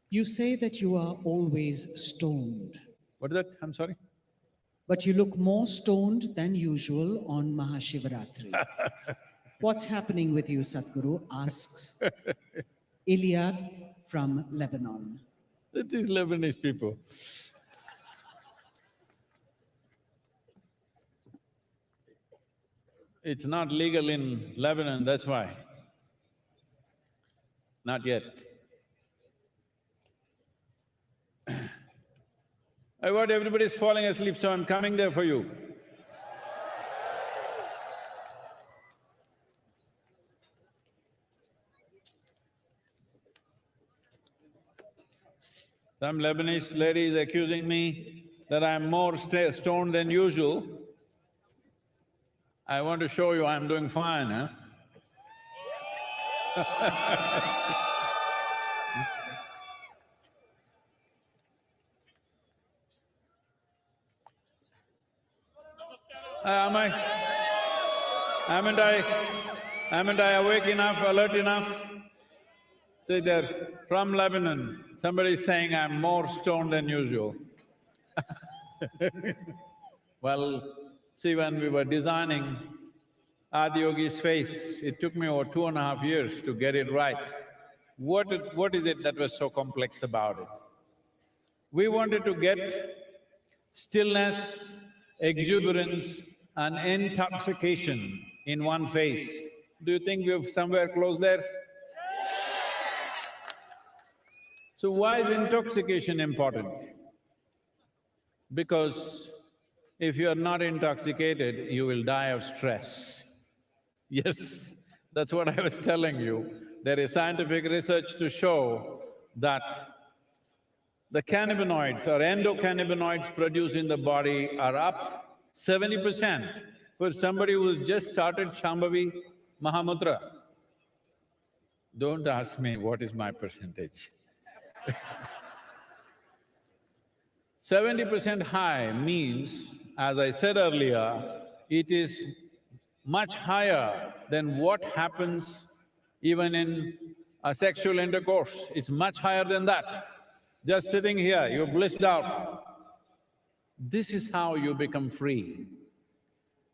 [SPEAKER 1] you say that you are always stoned,
[SPEAKER 6] What is that? I'm sorry?
[SPEAKER 1] but you look more stoned than usual on MahaShivRatri. What's happening with you, Sadhguru? Asks Iliad from Lebanon.
[SPEAKER 6] These Lebanese people. It's not legal in Lebanon, that's why. Not yet. What, everybody's falling asleep, so I'm coming there for you. Some Lebanese lady is accusing me that I'm more stoned than usual. I want to show you I'm doing fine, huh? Haven't I awake enough, alert enough? See there, from Lebanon, somebody is saying I'm more stoned than usual. Well, see, when we were designing Adiyogi's face, it took me over 2.5 years to get it right. What is it that was so complex about it? We wanted to get stillness, exuberance and intoxication in one face. Do you think we've somewhere close there? So why is intoxication important? Because if you are not intoxicated, you will die of stress. Yes, that's what I was telling you. There is scientific research to show that the cannabinoids or endocannabinoids produced in the body are up 70% for somebody who's just started Shambhavi Mahamudra. Don't ask me what is my percentage. 70% high means, as I said earlier, it is much higher than what happens even in a sexual intercourse. It's much higher than that. Just sitting here, you're blissed out. This is how you become free.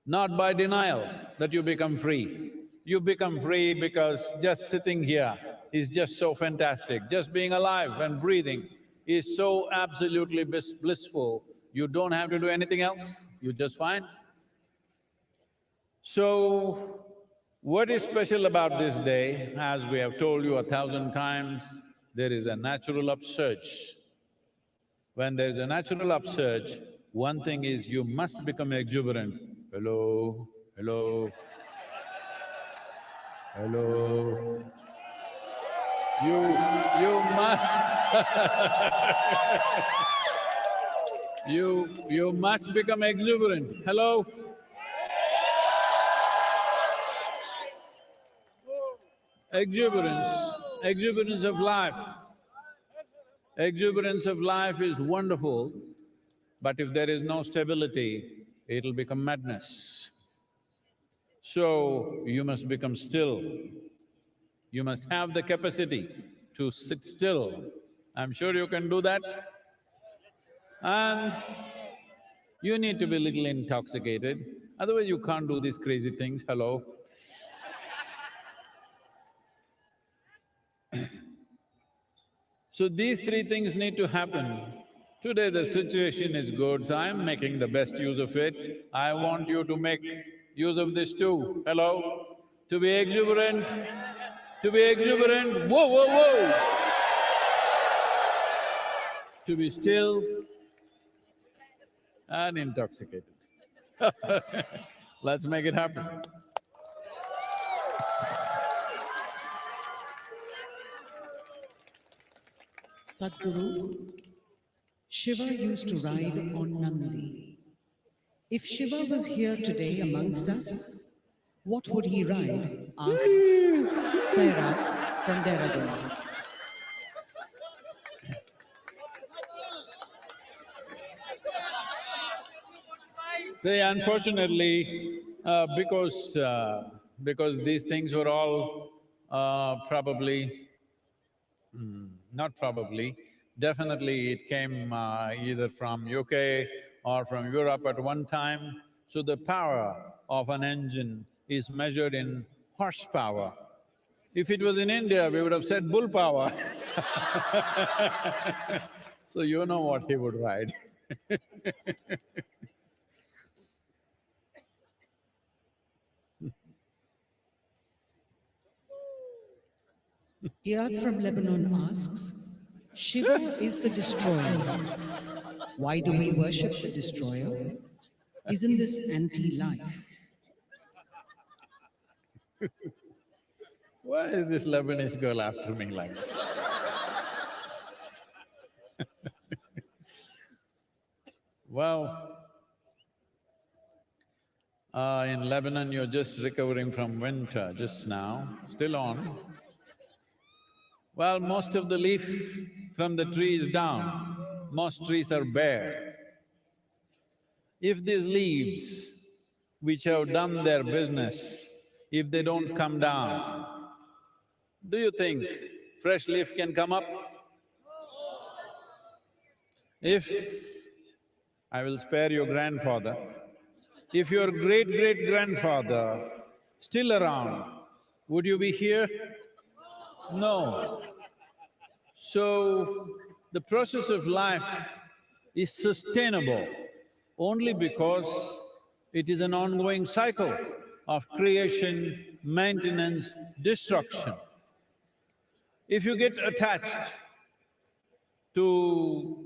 [SPEAKER 6] Not by denial that you become free. You become free because just sitting here is just so fantastic. Just being alive and breathing is so absolutely blissful, you don't have to do anything else, you're just fine. So, what is special about this day? As we have told you 1,000 times, there is a natural upsurge. When there is a natural upsurge, one thing is you must become exuberant. Hello, hello, hello. You must you must become exuberant. Hello? Exuberance of life. Exuberance of life is wonderful, but if there is no stability, it'll become madness. So, you must become still. You must have the capacity to sit still. I'm sure you can do that. And you need to be a little intoxicated, otherwise you can't do these crazy things, hello. So these three things need to happen. Today the situation is good, so I'm making the best use of it. I want you to make use of this too. Hello? To be exuberant, whoa, whoa, whoa! To be still and intoxicated. Let's make it happen.
[SPEAKER 1] Sadhguru, Shiva used to ride on Nandi. If Shiva was here today amongst us, what would he ride? Asks Sarah from Dehradun.
[SPEAKER 6] See, unfortunately, because these things were all probably, not probably, definitely it came either from UK or from Europe at one time. So the power of an engine is measured in horsepower. If it was in India, we would have said bull power. So you know what he would ride.
[SPEAKER 1] Iyad from Lebanon asks, Shiva is the destroyer. Why do we worship the destroyer? Isn't this anti-life?
[SPEAKER 6] Why is this Lebanese girl after me like this? Well, in Lebanon you're just recovering from winter just now, still on. Well, most of the leaf from the tree is down, most trees are bare. If these leaves, which have done their business, if they don't come down, do you think fresh leaf can come up? If… I will spare your grandfather. If your great-great-grandfather still around, would you be here? No. So, the process of life is sustainable only because it is an ongoing cycle of creation, maintenance, destruction. If you get attached to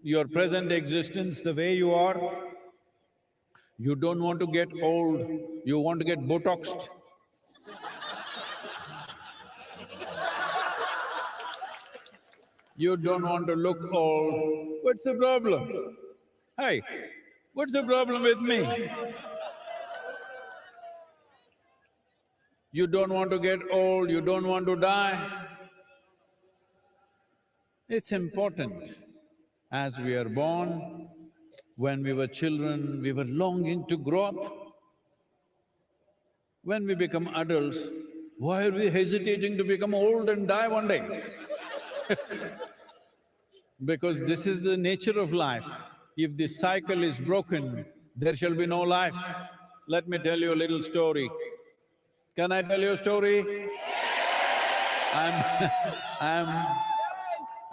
[SPEAKER 6] your present existence the way you are, you don't want to get old, you want to get Botoxed. You don't want to look old. What's the problem? Hey, what's the problem with me? You don't want to get old, you don't want to die. It's important. As we are born, when we were children, we were longing to grow up. When we become adults, why are we hesitating to become old and die one day? Because this is the nature of life. If this cycle is broken, there shall be no life. Let me tell you a little story. Can I tell you a story?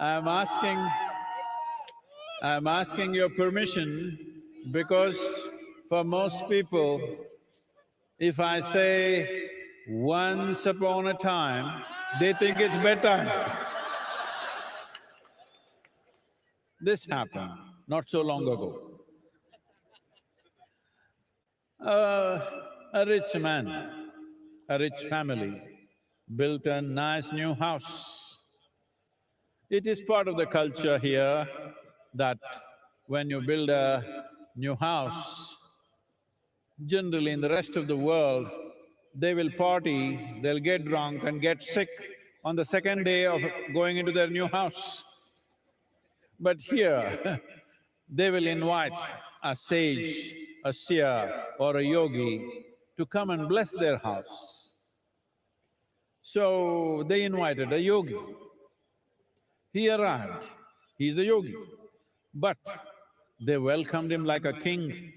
[SPEAKER 6] I'm asking your permission because for most people, if I say once upon a time, they think it's bedtime. This happened not so long ago. A rich man, a rich family built a nice new house. It is part of the culture here that when you build a new house, generally in the rest of the world, they will party, they'll get drunk and get sick on the second day of going into their new house. But here, they will invite a sage, a seer or a yogi to come and bless their house. So, they invited a yogi. He arrived, he's a yogi, but they welcomed him like a king.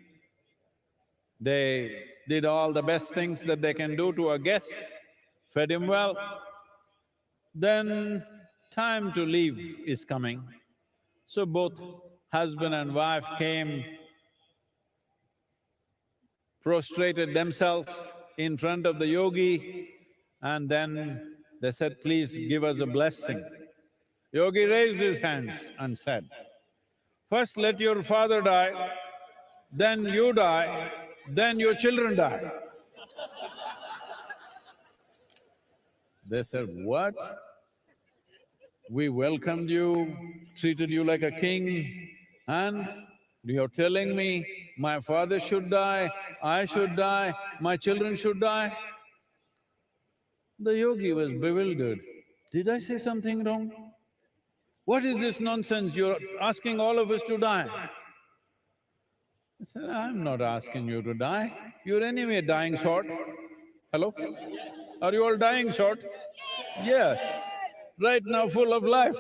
[SPEAKER 6] They did all the best things that they can do to a guest, fed him well. Then time to leave is coming. So both husband and wife came, prostrated themselves in front of the yogi, and then they said, please give us a blessing. Yogi raised his hands and said, first let your father die, then you die, then your children die. They said, what? We welcomed you, treated you like a king, and you're telling me my father should die, I should die, my children should die? The yogi was bewildered. Did I say something wrong? What is this nonsense? You're asking all of us to die. I said, I'm not asking you to die. You're anyway dying short. Hello? Are you all dying short? Yes. Right now full of life,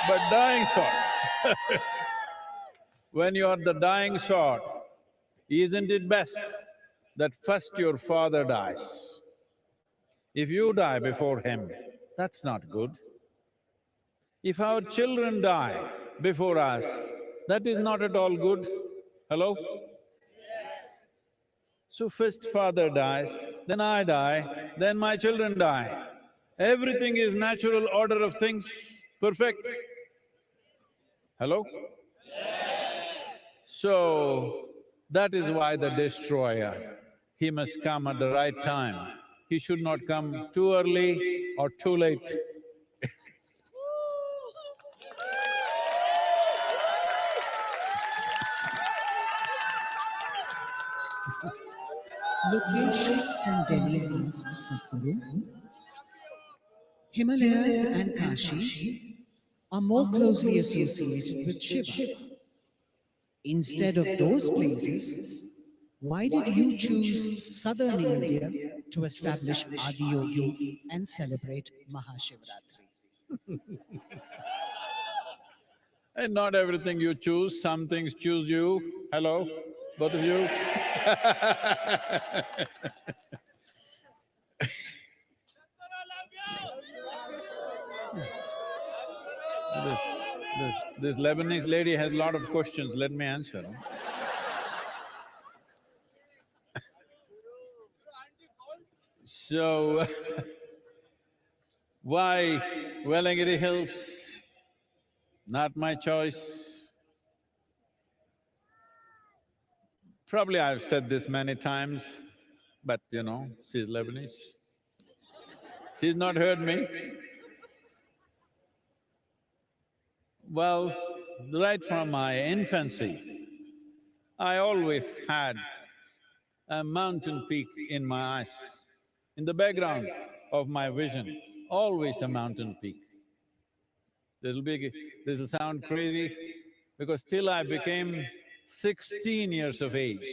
[SPEAKER 6] but dying short. When you are the dying sort, isn't it best that first your father dies? If you die before him, that's not good. If our children die before us, that is not at all good. Hello? So first father dies, then I die, then my children die. Everything is natural order of things, perfect. Hello? So, that is why the destroyer, he must come at the right time. He should not come too early or too late.
[SPEAKER 1] Lokesh from Delhi asks Sadhguru, Himalayas and Kashi are more closely associated with Shiva. Instead of those places, why did you choose southern India to establish Adiyogi and celebrate MahaShivRatri?
[SPEAKER 6] And not everything you choose, some things choose you. Hello, both of you? This Lebanese lady has a lot of questions, let me answer. So, why Velangiri Hills? Not my choice. Probably I've said this many times, but you know, she's Lebanese. She's not heard me. Well, right from my infancy, I always had a mountain peak in my eyes. In the background of my vision, always a mountain peak. This'll sound crazy, because till I became 16 years of age,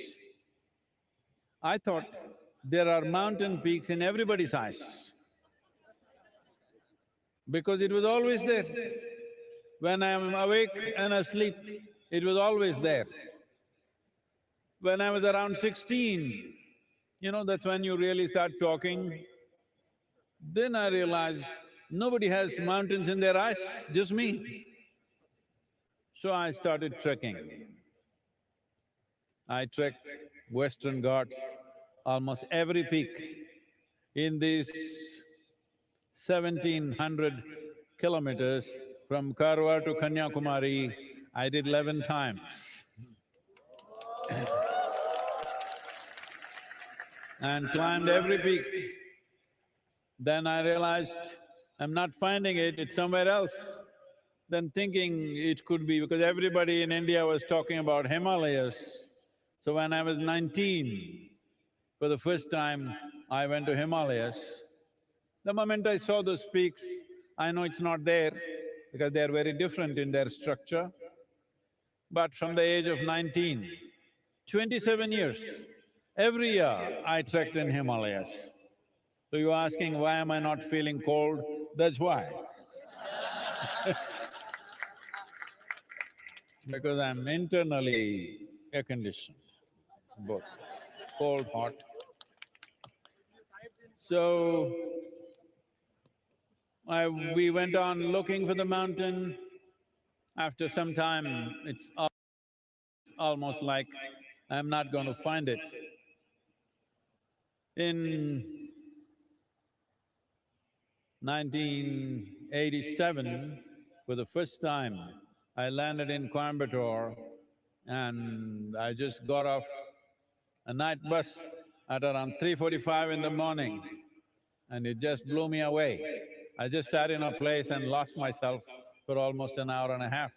[SPEAKER 6] I thought there are mountain peaks in everybody's eyes, because it was always there. When I'm awake and asleep, it was always there. When I was around 16, you know, that's when you really start talking. Then I realized nobody has mountains in their eyes, just me. So I started trekking. I trekked Western Ghats, almost every peak. In these 1700 kilometers from Karwar to Kanyakumari, I did 11 times. And climbed every peak. Then I realized I'm not finding it, it's somewhere else. Then thinking it could be because everybody in India was talking about Himalayas. So when I was 19, for the first time, I went to Himalayas. The moment I saw those peaks, I know it's not there because they're very different in their structure. But from the age of 19, 27 years, every year I trekked in Himalayas. So you're asking, why am I not feeling cold? That's why. Because I'm internally air-conditioned, both, cold, hot. So, We went on looking for the mountain. After some time, it's almost like I'm not going to find it. In 1987, for the first time, I landed in Coimbatore and I just got off a night bus at around 3:45 in the morning and it just blew me away. I just sat in a place and lost myself for almost an hour and a half.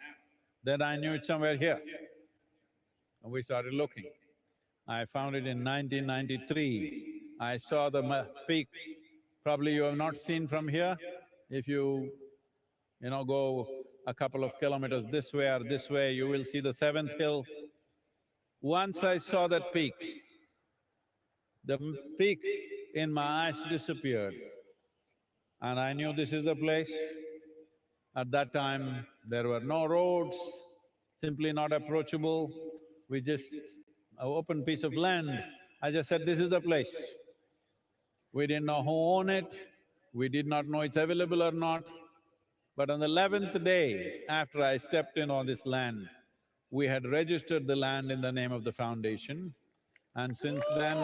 [SPEAKER 6] Then I knew it's somewhere here and we started looking. I found it in 1993. I saw the peak, probably you have not seen from here. If you go a couple of kilometers this way or this way, you will see the seventh hill. Once I saw that peak, the peak in my eyes disappeared and I knew this is the place. At that time, there were no roads, simply not approachable. We just… an open piece of land. I just said, this is the place. We didn't know who owned it, we did not know it's available or not. But on the 11th day after I stepped in on this land, we had registered the land in the name of the foundation, and since then,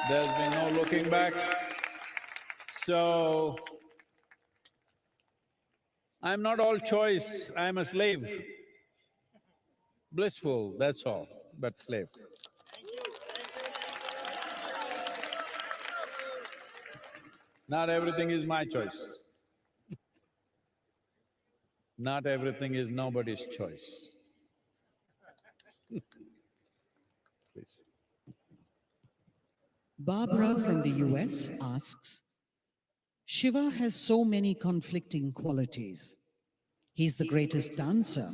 [SPEAKER 6] there's been no looking back. So, I'm not all choice, I'm a slave. Blissful, that's all, but slave. Not everything is my choice. Not everything is nobody's choice. Please.
[SPEAKER 1] Barbara from the US asks, Shiva has so many conflicting qualities. He's the greatest dancer,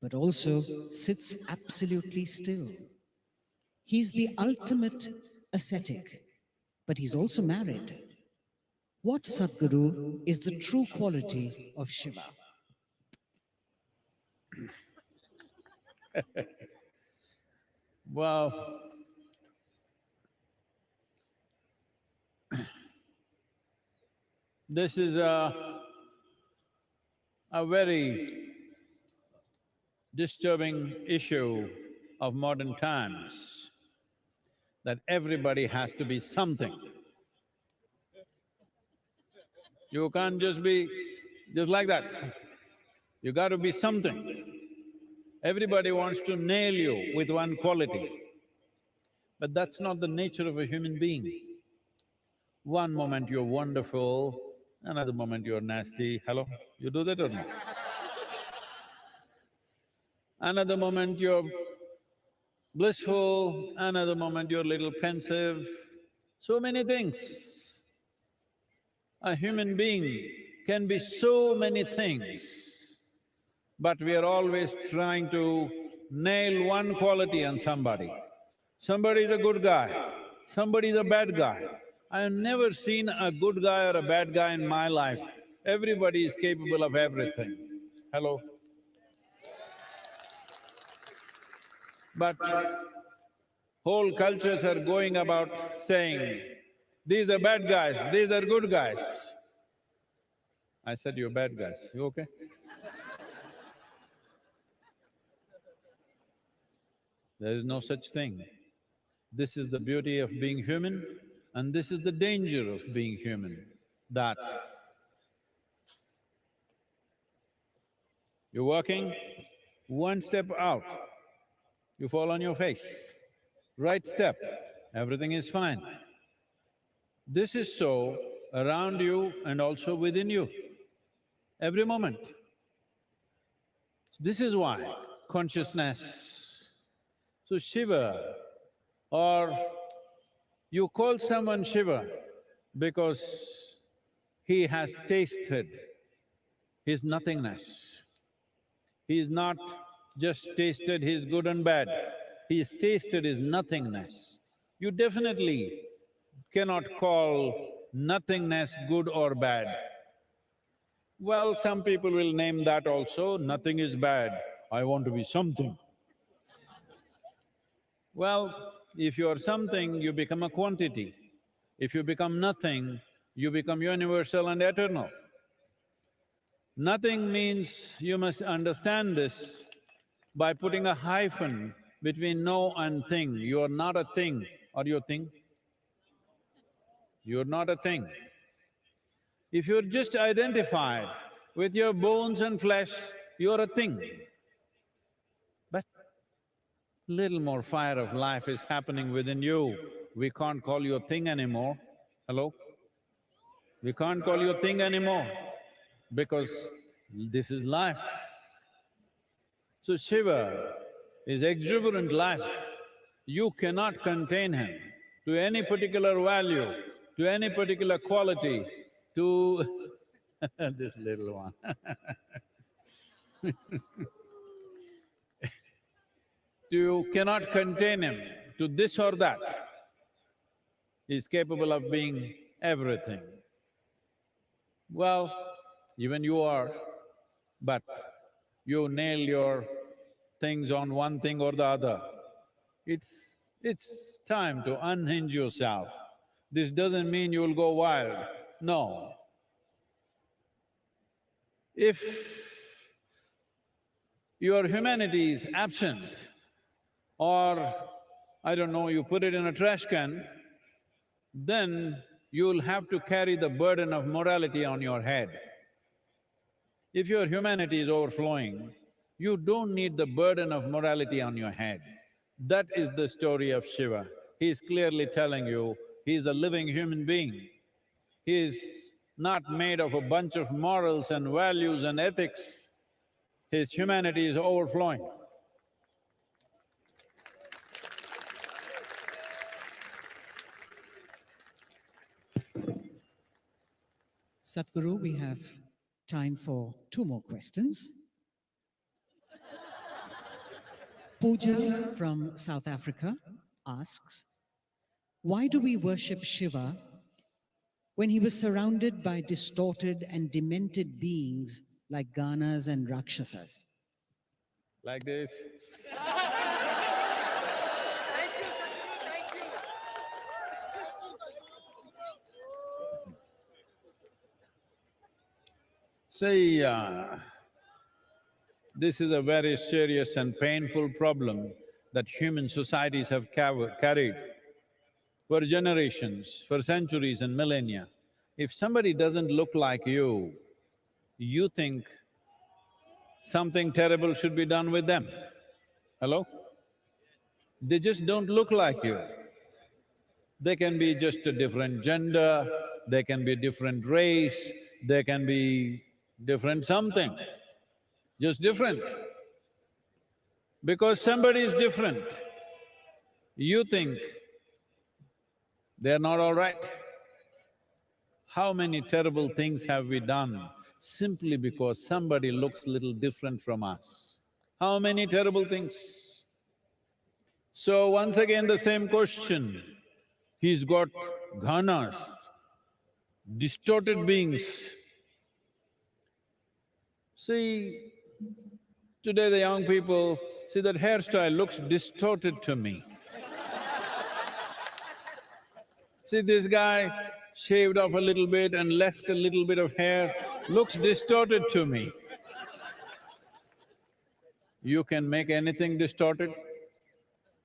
[SPEAKER 1] but also sits absolutely still. He's the ultimate ascetic, but he's also married. What, Sadhguru, is the true quality of Shiva?
[SPEAKER 6] Well, this is a very disturbing issue of modern times, that everybody has to be something. You can't just be just like that. You got to be something. Everybody wants to nail you with one quality, but that's not the nature of a human being. One moment you're wonderful, another moment you're nasty. Hello? You do that or not? Another moment you're blissful, another moment you're a little pensive. So many things. A human being can be so many things, but we are always trying to nail one quality on somebody. Somebody is a good guy, somebody is a bad guy. I have never seen a good guy or a bad guy in my life. Everybody is capable of everything. Hello? But whole cultures are going about saying, these are bad guys, these are good guys. I said, you're bad guys, you okay? There is no such thing. This is the beauty of being human and this is the danger of being human, that you're walking, one step out, you fall on your face. Right step, everything is fine. This is so around you and also within you, every moment. This is why consciousness… So Shiva, or you call someone Shiva because he has tasted his nothingness. He's not just tasted his good and bad, he's tasted his nothingness. You definitely cannot call nothingness good or bad. Well, some people will name that also, nothing is bad, I want to be something. Well, if you are something, you become a quantity. If you become nothing, you become universal and eternal. Nothing means you must understand this by putting a hyphen between no and thing. You are not a thing. Are you a thing? You're not a thing. If you're just identified with your bones and flesh, you're a thing. But little more fire of life is happening within you. We can't call you a thing anymore. Hello? We can't call you a thing anymore because this is life. So Shiva is exuberant life. You cannot contain him to any particular value, to any particular quality, to this little one you cannot contain him to this or that. He is capable of being everything. Well, even you are, but you nail your things on one thing or the other. It's time to unhinge yourself. This doesn't mean you'll go wild, no. If your humanity is absent, or I don't know, you put it in a trash can, then you'll have to carry the burden of morality on your head. If your humanity is overflowing, you don't need the burden of morality on your head. That is the story of Shiva. He is clearly telling you, he is a living human being. He is not made of a bunch of morals and values and ethics. His humanity is overflowing.
[SPEAKER 1] Sadhguru, we have time for 2 more questions. Pooja from South Africa asks, why do we worship Shiva when he was surrounded by distorted and demented beings like Ganas and Rakshasas?
[SPEAKER 6] Like this. See, this is a very serious and painful problem that human societies have carried for generations, for centuries and millennia. If somebody doesn't look like you think something terrible should be done with them. Hello? They just don't look like you. They can be just a different gender, they can be different race, they can be different something, just different. Because somebody is different, you think they're not all right. How many terrible things have we done simply because somebody looks little different from us? How many terrible things? So once again the same question, he's got ghanas, distorted beings. See, today the young people, see that hairstyle looks distorted to me. See this guy shaved off a little bit and left a little bit of hair, looks distorted to me. You can make anything distorted.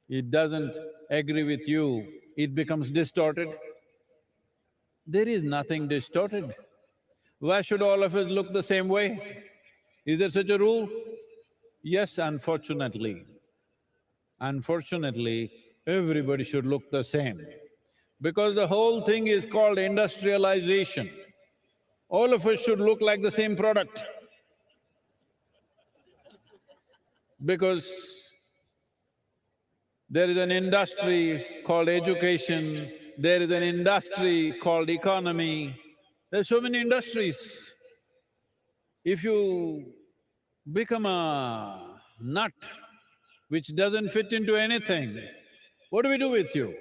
[SPEAKER 6] It doesn't agree with you, it becomes distorted. There is nothing distorted. Why should all of us look the same way? Is there such a rule? Yes, unfortunately. Unfortunately, everybody should look the same. Because the whole thing is called industrialization. All of us should look like the same product. Because there is an industry called education, there is an industry called economy, there are so many industries. If you become a nut which doesn't fit into anything, what do we do with you?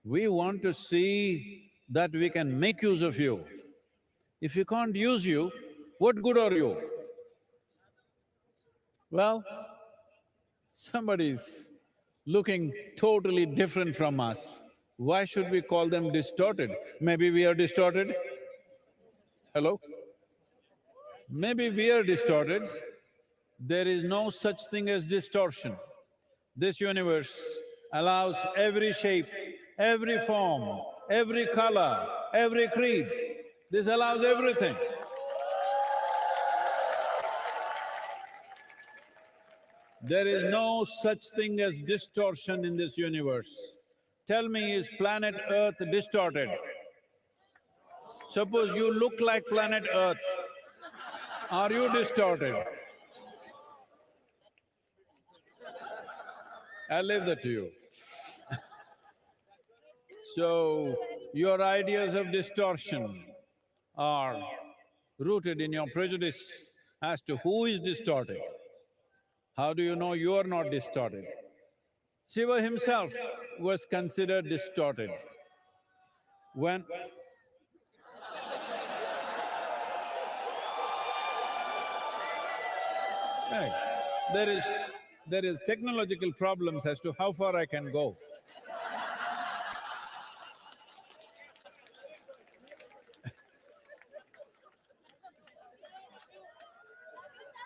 [SPEAKER 6] We want to see that we can make use of you. If we can't use you, what good are you? Well, somebody's looking totally different from us. Why should we call them distorted? Maybe we are distorted? Hello? Maybe we are distorted. There is no such thing as distortion. This universe allows every shape, every form, every color, every creed. This allows everything. There is no such thing as distortion in this universe. Tell me, is planet Earth distorted? Suppose you look like planet Earth, are you distorted? I'll leave that to you. So, your ideas of distortion are rooted in your prejudice as to who is distorted. How do you know you are not distorted? Shiva himself was considered distorted. When… Right. There is technological problems as to how far I can go.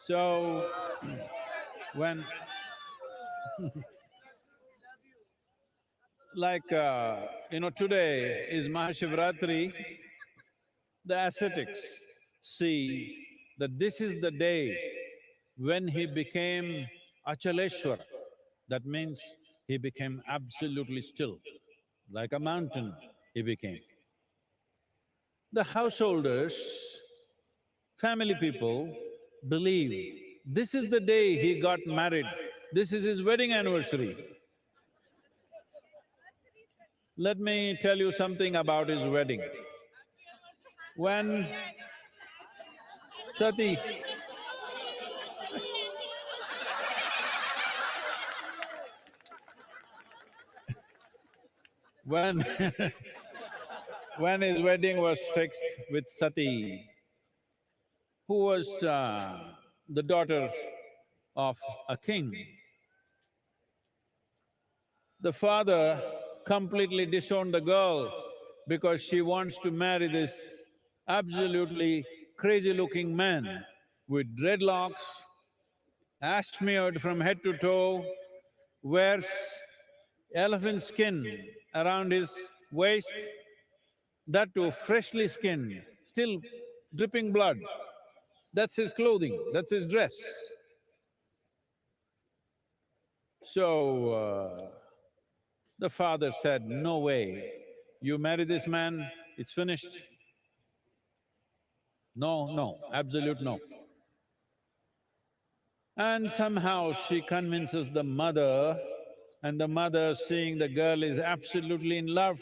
[SPEAKER 6] So, when today is MahaShivRatri, the ascetics see that this is the day when he became Achaleshwar. That means he became absolutely still, like a mountain he became. The householders, family people believe this is the day he got married, this is his wedding anniversary. Let me tell you something about his wedding. When Sati… when when his wedding was fixed with Sati, who was the daughter of a king, the father completely disowned the girl because she wants to marry this absolutely crazy-looking man with dreadlocks, ash-smeared from head to toe, wears elephant skin around his waist, that too freshly skinned, still dripping blood. That's his clothing, that's his dress. So, the father said, "No way, you marry this man, it's finished." No, no, absolute no. And somehow she convinces the mother, and the mother, seeing the girl is absolutely in love,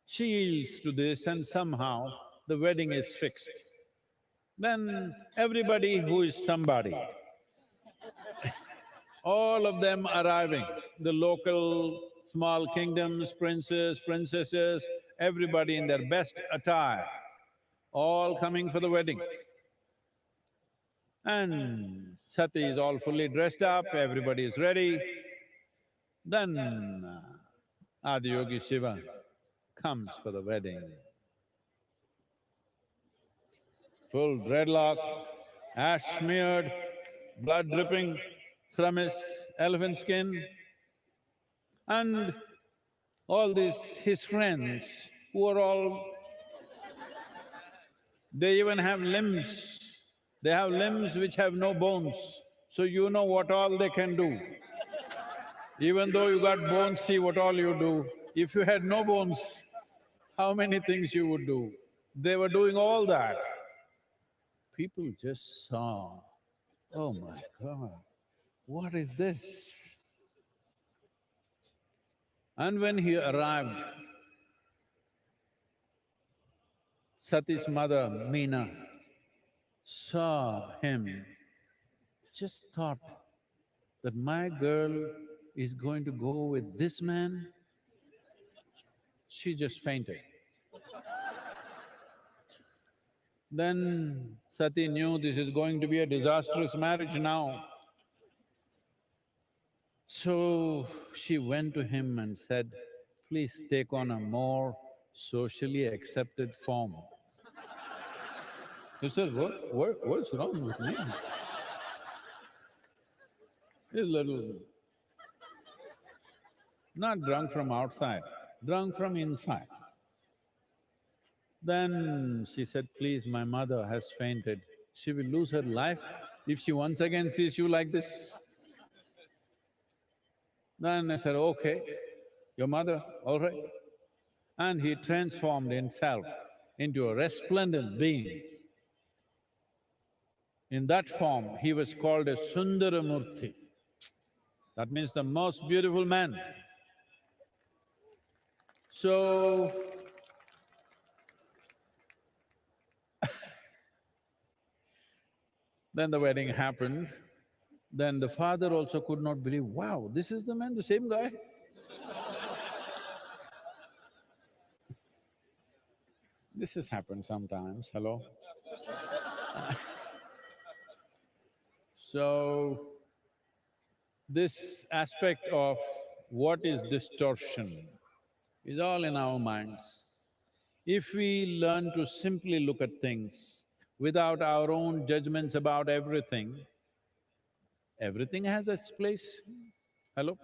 [SPEAKER 6] she yields to this and somehow the wedding is fixed. Then everybody who is somebody, all of them arriving, the local small kingdoms, princes, princesses, everybody in their best attire, all coming for the wedding. And Sati is all fully dressed up, everybody is ready. Then Adiyogi Shiva comes for the wedding. Full dreadlock, ash smeared, blood dripping from his elephant skin. And all these his friends who are all… they even have limbs. They have limbs which have no bones, so you know what all they can do. Even though you got bones, see what all you do. If you had no bones, how many things you would do? They were doing all that. People just saw, oh my God, what is this? And when he arrived, Sati's mother, Meena, saw him, just thought that my girl is going to go with this man. She just fainted. Then Sati knew this is going to be a disastrous marriage now. So she went to him and said, "Please take on a more socially accepted form." He says, what's wrong with me? He's a little… not drunk from outside, drunk from inside. Then she said, please, my mother has fainted. She will lose her life if she once again sees you like this. Then I said, okay, your mother, all right. And he transformed himself into a resplendent being. In that form, he was called a Sundaramurti. That means the most beautiful man. So, then the wedding happened. Then the father also could not believe, wow, this is the man, the same guy. This has happened sometimes, hello? So, this aspect of what is distortion is all in our minds. If we learn to simply look at things without our own judgments about everything, everything has its place. Hello?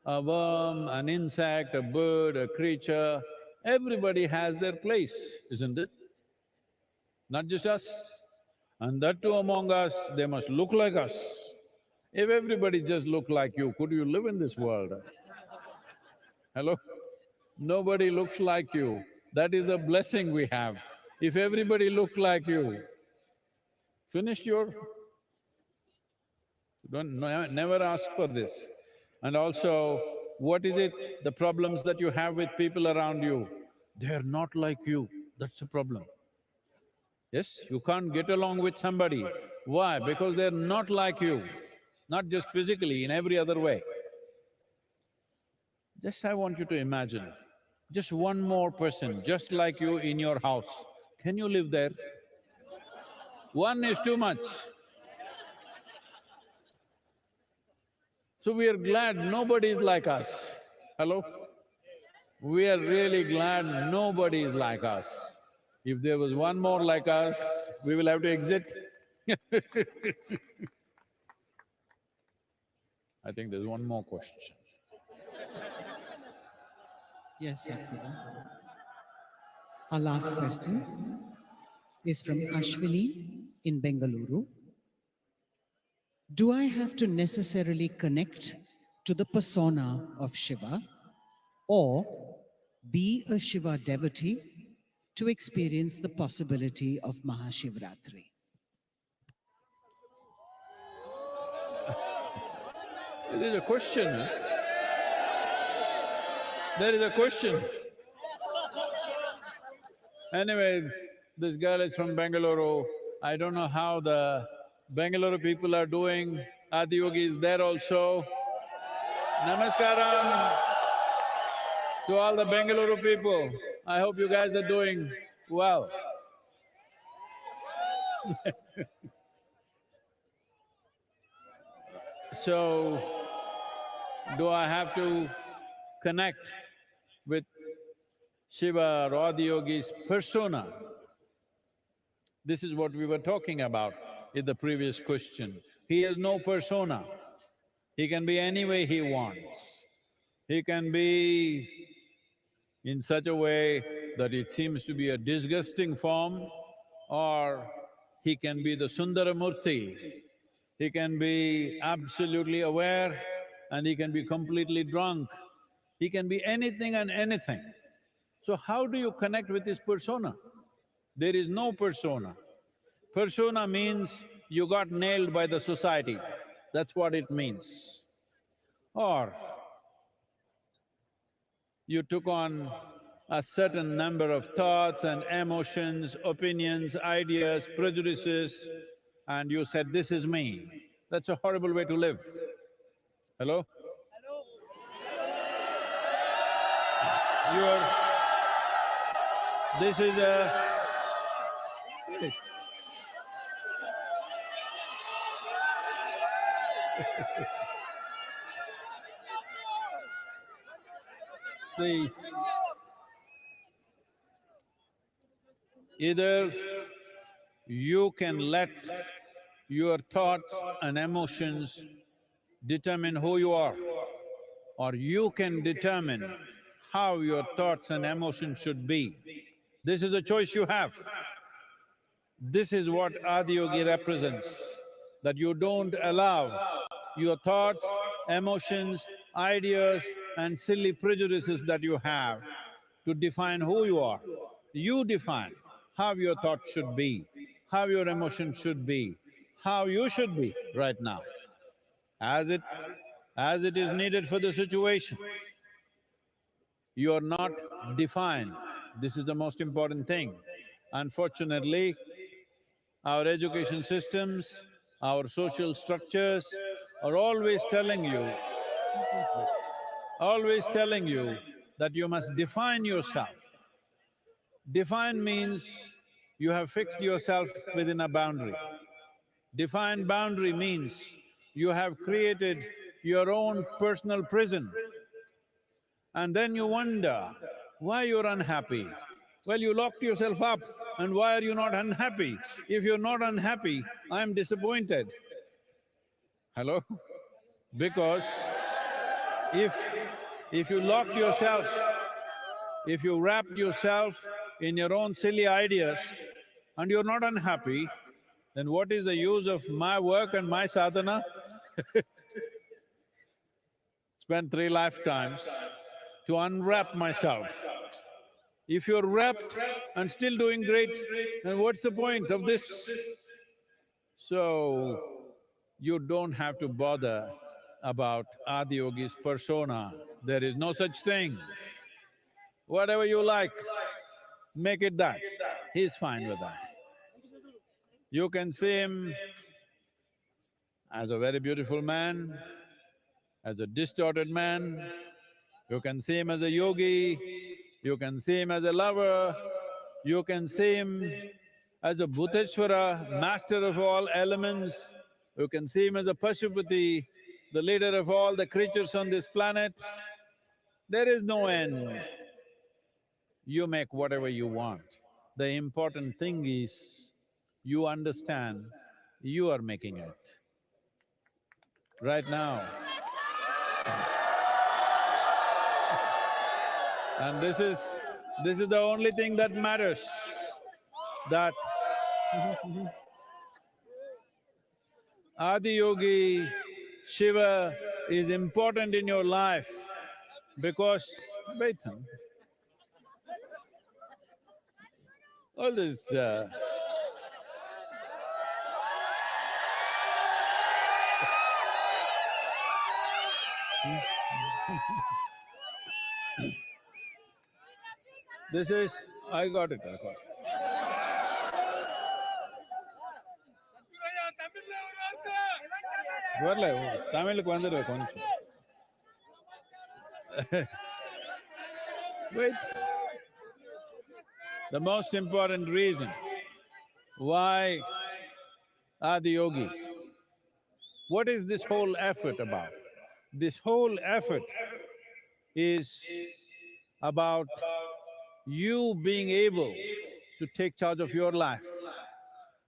[SPEAKER 6] A worm, an insect, a bird, a creature, everybody has their place, isn't it? Not just us. And that too among us, they must look like us. If everybody just looked like you, could you live in this world? Hello? Nobody looks like you. That is the blessing we have. If everybody looked like you, finished your… never ask for this. And also, what is it, the problems that you have with people around you? They're not like you, that's the problem. Yes, you can't get along with somebody. Why? Because they're not like you, not just physically, in every other way. Just I want you to imagine, just one more person just like you in your house. Can you live there? One is too much. So we are glad nobody is like us. Hello? We are really glad nobody is like us. If there was one more like us, we will have to exit. I think there's one more question.
[SPEAKER 1] Yes, Sadhguru. Our last question is from Ashwini in Bengaluru. Do I have to necessarily connect to the persona of Shiva or be a Shiva devotee to experience the possibility of MahaShivRatri?
[SPEAKER 6] There is a question, huh? There is a question. Anyways, this girl is from Bengaluru. I don't know how the Bengaluru people are doing. Adiyogi is there also. Namaskaram to all the Bengaluru people. I hope you guys are doing well. So, do I have to connect with Shiva or Adiyogi's persona? This is what we were talking about in the previous question. He has no persona. He can be any way he wants. He can be in such a way that it seems to be a disgusting form, or he can be the Sundaramurti. He can be absolutely aware and he can be completely drunk. He can be anything and anything. So how do you connect with his persona? There is no persona. Persona means you got nailed by the society, that's what it means. Or you took on a certain number of thoughts and emotions, opinions, ideas, prejudices, and you said, this is me. That's a horrible way to live. Hello? This is a… See, either you can let your thoughts and emotions determine who you are, or you can determine how your thoughts and emotions should be. This is a choice you have. This is what Adiyogi represents, that you don't allow your thoughts, emotions, ideas and silly prejudices that you have to define who you are. You define how your thoughts should be, how your emotions should be, how you should be right now, as it is needed for the situation. You are not defined. This is the most important thing. Unfortunately, our education systems, our social structures are always telling you that you must define yourself. Define means you have fixed yourself within a boundary. Defined boundary means you have created your own personal prison. And then you wonder why you're unhappy. Well, you locked yourself up, and why are you not unhappy? If you're not unhappy, I'm disappointed. Hello? Because if… if you locked yourself, if you wrapped yourself in your own silly ideas and you're not unhappy, then what is the use of my work and my sadhana? Spent 3 lifetimes to unwrap myself. If you're wrapped and still doing great, then what's the point of this? So, you don't have to bother about Adiyogi's persona. There is no such thing. Whatever you like, make it that. He's fine with that. You can see him as a very beautiful man, as a distorted man, you can see him as a yogi, you can see him as a lover, you can see him as a Bhuteshwara, master of all elements, you can see him as a Pashupati, the leader of all the creatures on this planet. There is no end. You make whatever you want. The important thing is, you understand you are making it. Right now. And this is the only thing that matters, that Adiyogi, Shiva is important in your life because… wait, all this this is… I got it. வரல, தமிழுக்கு வந்துடுற கொஞ்சம். Wait. The most important reason why Adiyogi, what is this whole effort about? This whole effort is about you being able to take charge of your life,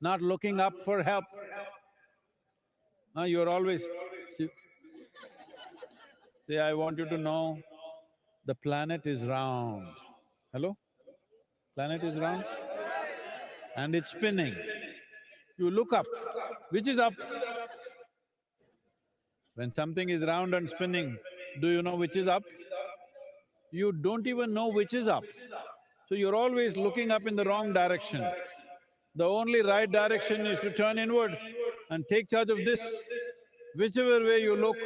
[SPEAKER 6] not looking up for help. You're always… see, I want you to know, the planet is round. Hello? Planet is round and it's spinning. You look up, which is up? When something is round and spinning, do you know which is up? You don't even know which is up. So you're always looking up in the wrong direction. The only right direction is to turn inward and take charge of this. Whichever way you look,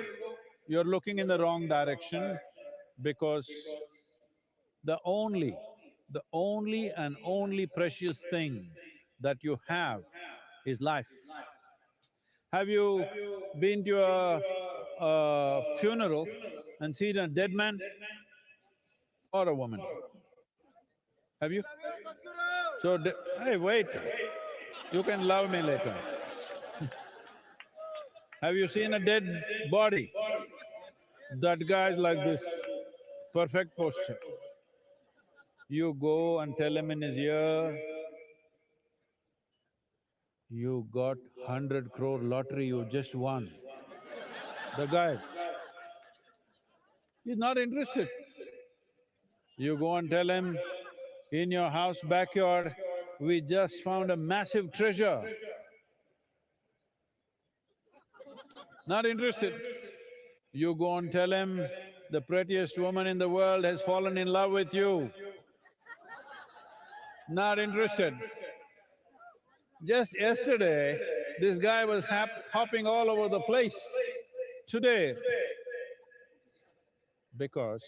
[SPEAKER 6] you're looking in the wrong direction, because the only and only precious thing that you have is life. Have you been to a funeral and seen a dead man or a woman? Have you? So, hey, wait, you can love me later. Have you seen a dead body? That guy's like this, perfect posture. You go and tell him in his ear, You got 100 crore lottery, you just won. The guy, he's not interested. You go and tell him, in your house backyard, we just found a massive treasure. Not interested. You go and tell him, the prettiest woman in the world has fallen in love with you. Not interested. Just yesterday, this guy was hopping all over the place. Today, because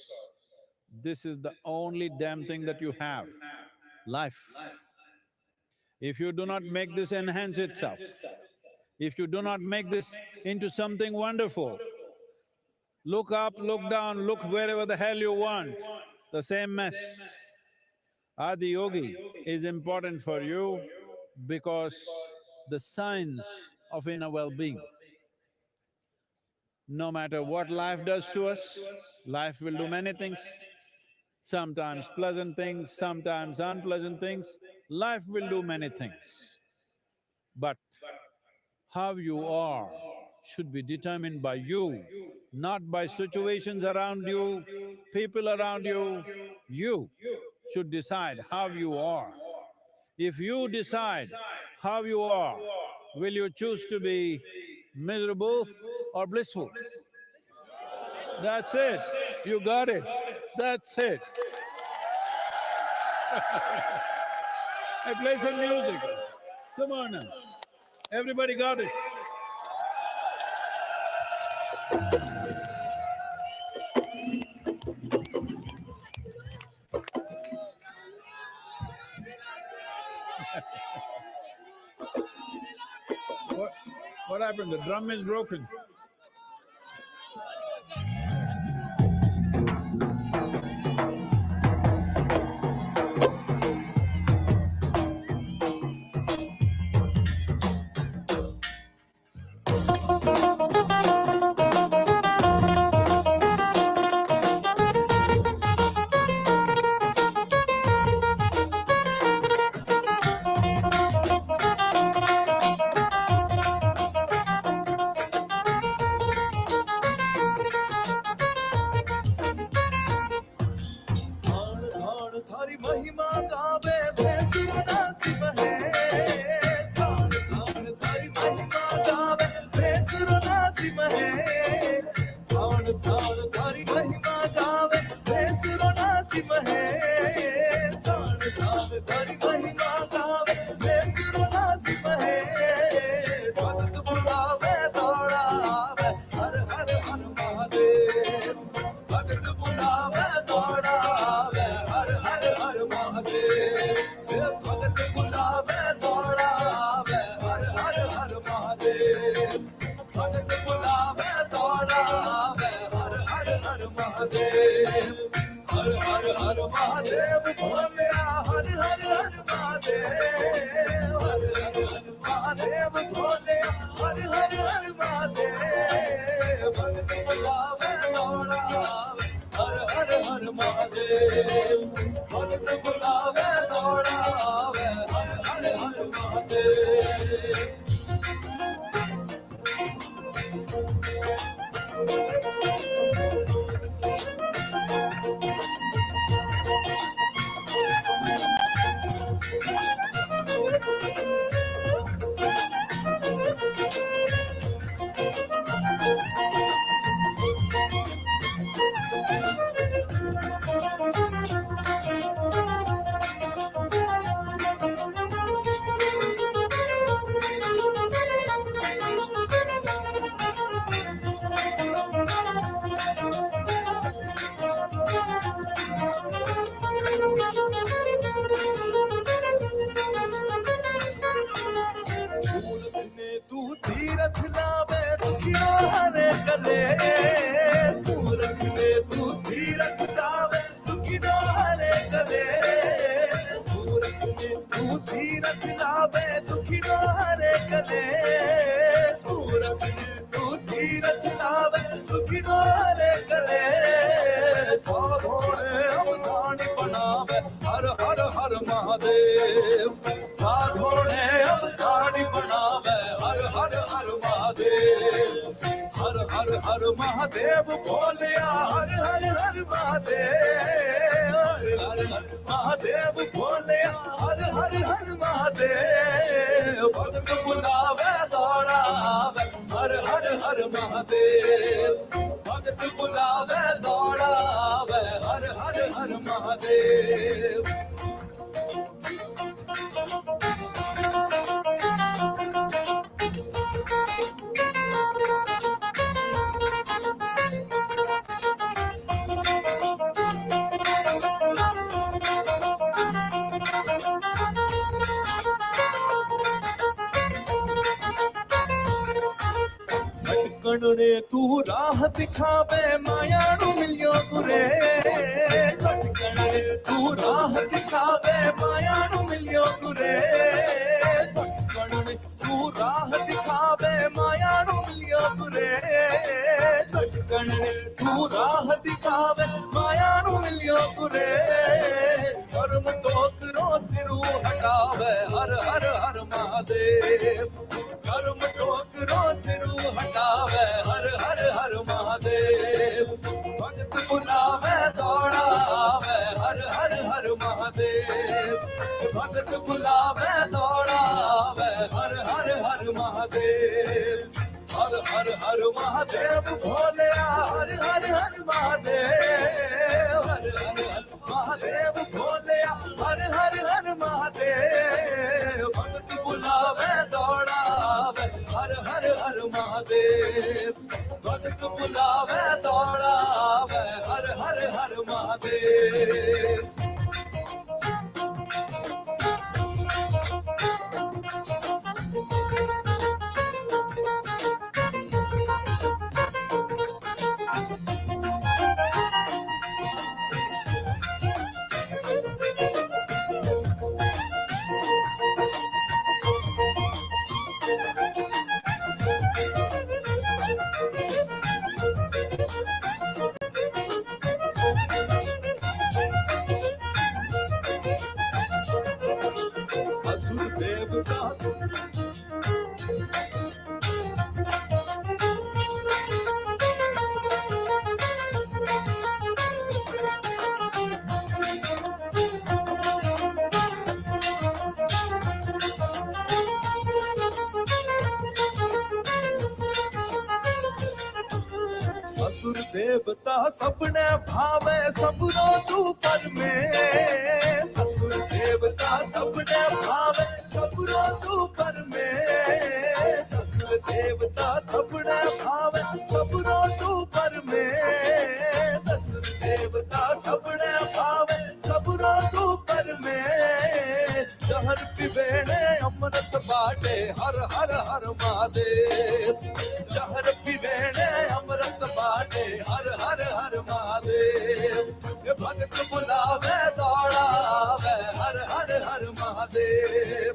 [SPEAKER 6] this is the only damn thing that you have, life. If you do not make this enhance itself, if you do not make this into something wonderful, look up, look down, look wherever the hell you want, the same mess. Adiyogi is important for you because the science of inner well-being. No matter what life does to us, life will do many things. Sometimes pleasant things, sometimes unpleasant things, life will do many things. But how you are should be determined by you, not by situations around you, people around you. You should decide how you are. If you decide how you are, will you choose to be miserable or blissful? That's it. You got it. That's it. I play some music. Come on now. Everybody got it. What happened? The drum is broken.
[SPEAKER 5] थारी महिमा गावे भैंसुर नासिम है तान तान थारी महिमा गावे भैंसुर नासिम है तान तान थारी महिमा गावे भैंसुर नासिम है तान तान थारी महिमा गावे भैंसुर नासिम है भगत बुलावे दौड़ावे हर हर हर महादेव भगत बुलावे दौड़ावे हर हर हर महादेव भगत बुलावे दौड़ावे हर हर हर महादेव भगत बुलावे दौड़ावे हर हर हर महादेव हर हर हर महादेव भोलिया हर हर हर महादेव हर हर हर महादेव भोलिया हर हर हर महादेव भगत बुलावे दौड़ावे हर हर हर महादेव भगत बुलावे दौड़ावे हर हर हर महादेव तू तीरथ लावे दुखियो हरे कले मूरख ने तू तीरथ लावे दुखियो हरे कले मूरख ने तू तीरथ लावे दुखियो हरे कले मूरख ने तू तीरथ लावे दुखियो हरे कले साधोने अवधानी बनावे हर हर हर महादेव साधोने अवधानी बना महादेव हर हर हर महादेव बोलिया हर हर हर महादेव हर हर हर महादेव बोलिया हर हर हर महादेव भक्त बुलावे दौड़ावे हर हर हर महादेव भक्त बुलावे दौड़ावे हर हर हर महादेव खटकण तू राह दिखावे माया नु मिलियो गुरे खटकण तू राह दिखावे माया नु मिलियो गुरे खटकण तू राह दिखावे माया नु मिलियो गुरे खटकण तू राह दिखावे माया नु मिलियो गुरे कर्म टोकरो सिरू हटावे हर हर हर महादेव कर्म टोकरो सिरू हटावे हर हर हर महादेव भक्त बुलावे दौड़ावे हर हर हर महादेव भक्त बुलावे दौड़ावे हर हर हर महादेव हर हर हर महादेव भोलिया हर हर हर महादेव हर हर हर महादेव भोलिया हर हर हर महादेव भक्त बुलावे दौड़ावे हर हर हर महादेव भक्त बुलावे दौड़ावे हर हर हर महादेव असुर देवता असुर देवता सबने भावे सबरो तू पर में असुर देवता सबने भावे सबरो तू पर में असुर देवता सबने भावे सबरो तू पर में असुर देवता सबने भावे सबरो तू पर में जहर पिवेणे अमृत बाटे हर हर हर महादेव जहर पिवेणे अमृत बाटे हर हर हर महादेव ये भक्त बुलावे दौड़ावे हर हर हर महादेव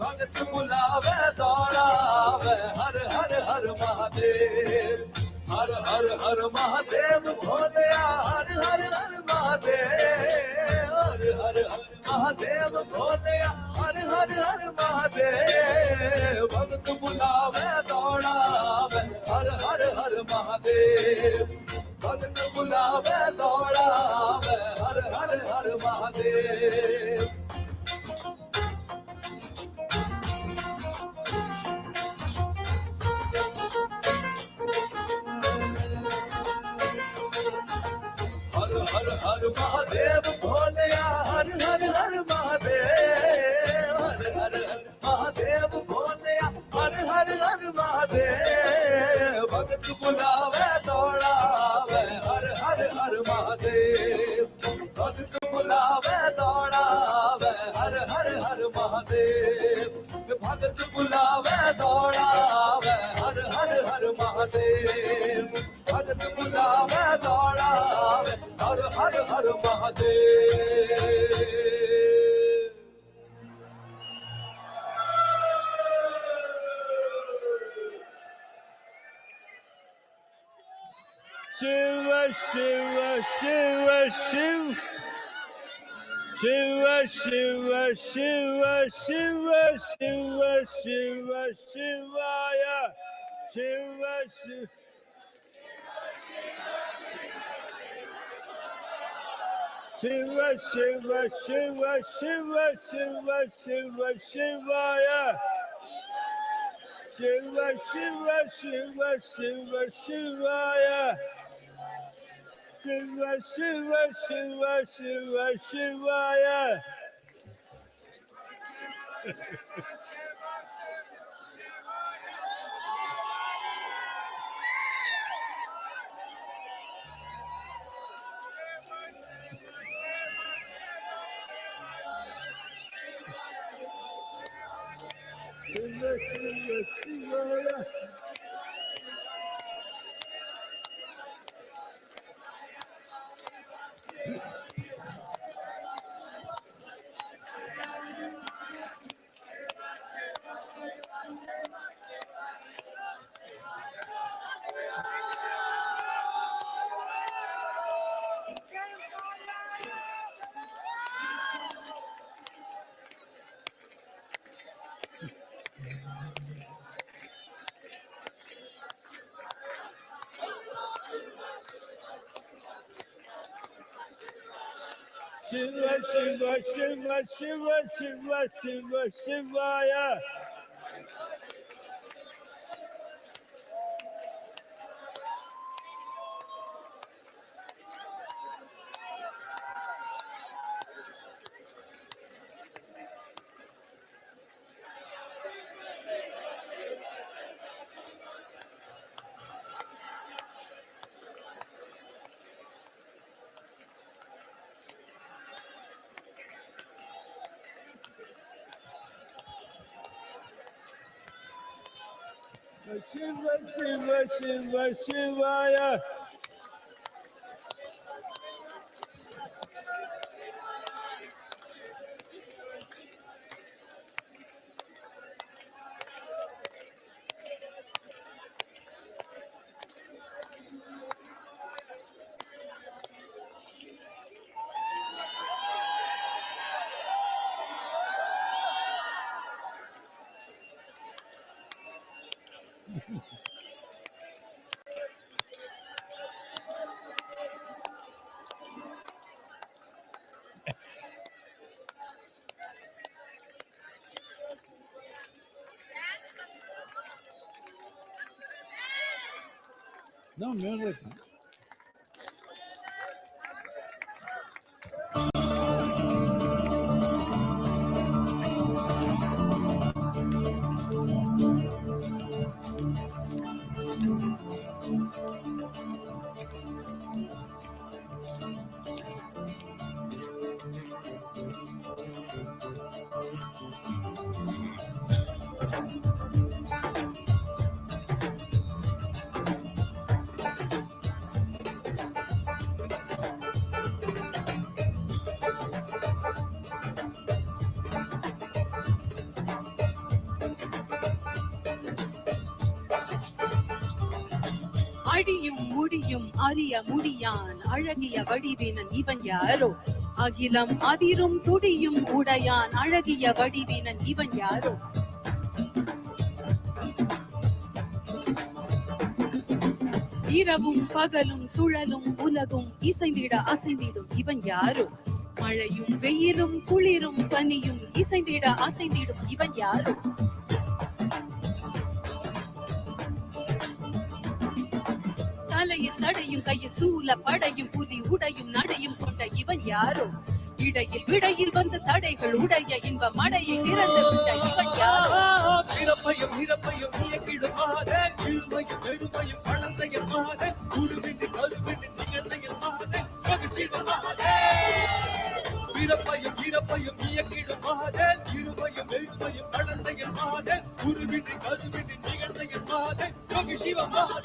[SPEAKER 5] भक्त बुलावे दौड़ावे हर हर हर महादेव हर हर हर महादेव भोलिया हर हर हर महादेव हर हर हर महादेव भोलिया हर हर हर महादेव भक्त बुलावे दौड़ावे हर हर हर महादेव भक्त बुलावे दौड़ावे हर हर हर महादेव हर हर हर महादेव भोलिया हर हर हर महादेव हर हर हर महादेव भोलिया हर हर हर महादेव भक्त बुलावे दौड़ावे हर हर हर महादेव भक्त बुलावे दौड़ावे हर हर हर महादेव भक्त बुलावे दौड़ावे हर हर हर महादेव भक्त बुलावे दौड़ावे हर हर हर महादेव
[SPEAKER 6] शिव शिव शिव शिव शिव शिव शिव शिव शिव शिव शिवाय Shiva Shiva. Shiva Shiva Shiva Shiva Shiva Shiva Shivaya. Shiva Shiva Shiva Shiva Shivaya. Shiva Shiva Shiva Shiva Shivaya. Shiva Shiva Shivaya. Shiva Shiva Shiva Shiva Shiva Shiva Shivaya. Shiva Shiva Shiva Shivaya. No music.
[SPEAKER 8] அடியும் முடியும் அறிய முடியான் அழகிய வடிவினன் இவன் யாரோ அகிலம் அதிரும் துடியும் உடையான் அழகிய வடிவினன் இவன் யாரோ இரவும் பகலும் சுழலும் உலகும் இசைந்திட அசைந்திடும் இவன் யாரோ மழையும் வெயிலும் குளிரும் பனியும் இசைந்திட அசைந்திடும் இவன் யாரோ தலையில் சடையும் கையில் சூல படையும் புலி உடையும் நடையும் கொண்ட இவன் யாரோ இடையில் விடையில் வந்து தடைகள் உடைய இன்ப மடையை திறந்து விட்ட இவன் யாரோ
[SPEAKER 5] பிறப்பையும் இறப்பையும் இயக்கிடுமாத இருமையும் பெருமையும் பழந்தையமாத குருவிட்டு கருவிட்டு நிகழ்ந்தையமாத மகிழ்ச்சிடமாத பிறப்பையும் இறப்பையும் இயக்கிடுமாத இருமையும் பெருமையும் பழந்தையமாத குருவிட்டு கருவிட்டு நிகழ்ந்தையமாத மகிழ்ச்சிவமாத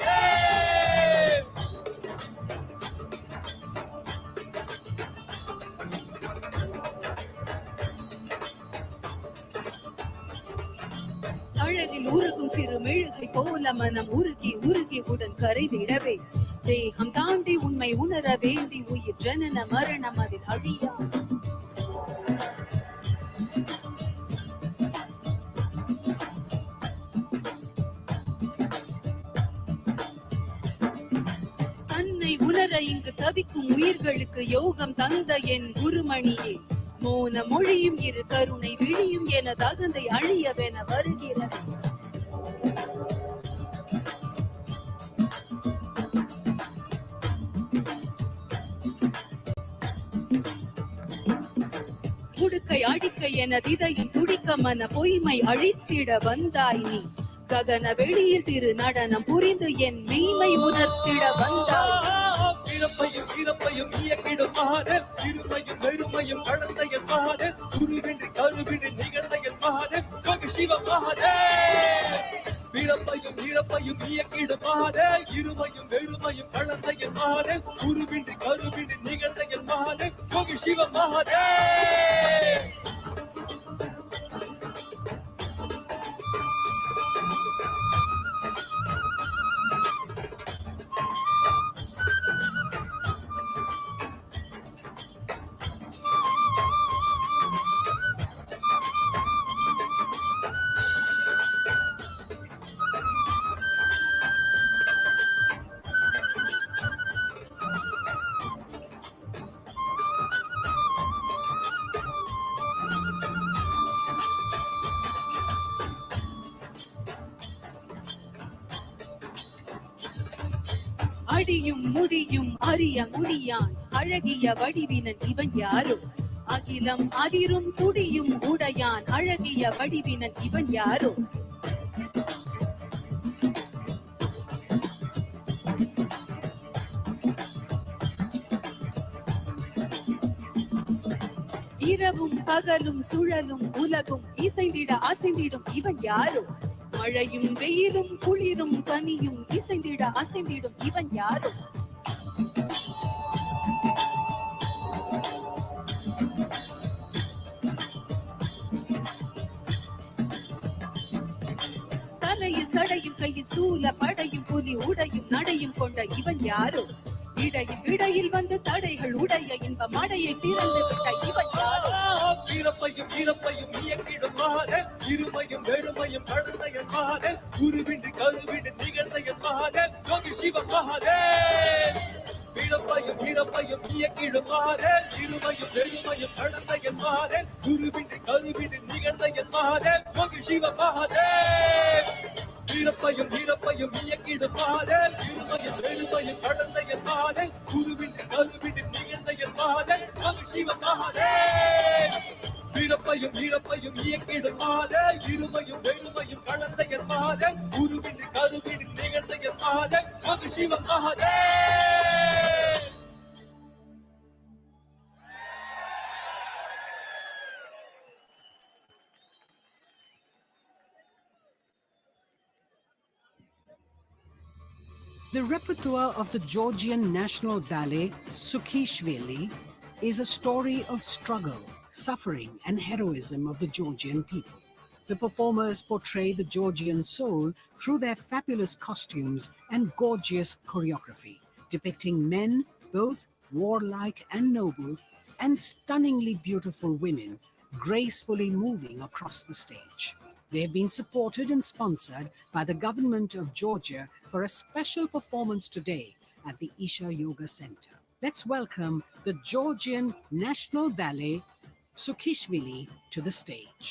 [SPEAKER 8] அழகில் உருகும் சிறு மெழுகை போல மனம் உருகி உருகி உடன் கரைதிடவே தேகம் தாண்டி உண்மை உணர வேண்டி உயிர் ஜனன மரணம் அதில் அழியா இங்கு தவிக்கும் உயிர்களுக்கு யோகம் தந்த என் குருமணியே, மோன மொழியும் இரு கருணை விழியும் என தகுந்தை அழியவென வருகிறது. குடுக்கை அடிக்கை என இதயம் துடிக்க மன பொய்மை அழித்திட வந்தாய் நீ. ககன வெளியில் திரு நடனம் புரிந்து என் மெய்மை உணர்த்திட வந்தாய்.
[SPEAKER 5] பிறப்பையும் சிறப்பையும் இயக்கிடும் மகாதேவ், இருமையும் வெறுமையும் கடந்த என் மகாதேவ், குருவின்றி கருவின்றி நிகழ்ந்த என் மகாதேவ், யோகி சிவ மகாதேவ். பிறப்பையும் இறப்பையும் இயக்கிடும் மகாதேவ், இருமையும் வெறுமையும் கடந்த என் மகாதேவ், குருவின்றி கருவின்றி நிகழ்ந்த என் மகாதேவ், யோகி சிவ மகாதேவ்.
[SPEAKER 8] அடியும் முடியும் அறிய முடியான் அழகிய வடிவினன் இவன் யாரோ, அகிலம் அதிரும் துடியும் உடையான் அழகிய வடிவினன் இவன் யாரோ. இரவும் பகலும் சுழலும் உலகும் இசைந்திட அசைந்திடும் இவன் யாரோ, மழையும் வெயிலும் குளிரும் பனியும் இசைந்திட அசைந்திடும் இவன் யாரோ. தலையில் சடையும் கையில் சூல படையும் புலி உடையும் நடையும் கொண்ட இவன் யாரோ, இடையில் இடையில் வந்து தடைகள் உடைய இன்ப மடையை திறந்து விட்ட இவன் யாரோ.
[SPEAKER 5] பிறப்பையும் இறப்பையும் இயக்கிடும் மகாதேவ், இருமையும் வெறுமையும் கடந்த என் மகாதேவ், குருவின்றி கருவின்றி நிகழ்ந்த என் மகாதேவ், யோகி சிவ மகாதேவ். பிறப்பையும் இறப்பையும் இயக்கிடும் மகாதேவ், இருமையும் வெறுமையும் கடந்த என் மகாதேவ், குருவின்றி கருவின்றி நிகழ்ந்த என் மகாதேவ், யோகி சிவ மகாதேவ். பிறப்பையும் இறப்பையும் இயக்கிடும் மகாதேவ், இருமையும் வெறுமையும் கடந்த என் மகாதேவ், குருவின்றி கருவின்றி நிகழ்ந்த என் மகாதேவ், யோகி சிவ மகாதேவ். பிறப்பையும் இறப்பையும் இயக்கிடும் மகாதேவ், இருமையும் வெறுமையும் கடந்த என் மகாதேவ், குருவின்றி கருவின்றி நிகழ்ந்த என் மகாதேவ், யோகி சிவ Mahadev.
[SPEAKER 1] The repertoire of the Georgian National Ballet Sukhishvili is a story of struggle, suffering and heroism of the Georgian people. The performers portray the Georgian soul through their fabulous costumes and gorgeous choreography, depicting men, both warlike and noble, and stunningly beautiful women, gracefully moving across the stage. They have been supported and sponsored by the government of Georgia for a special performance today at the Isha Yoga Center. Let's welcome the Georgian National Ballet Sukhishvili to the stage.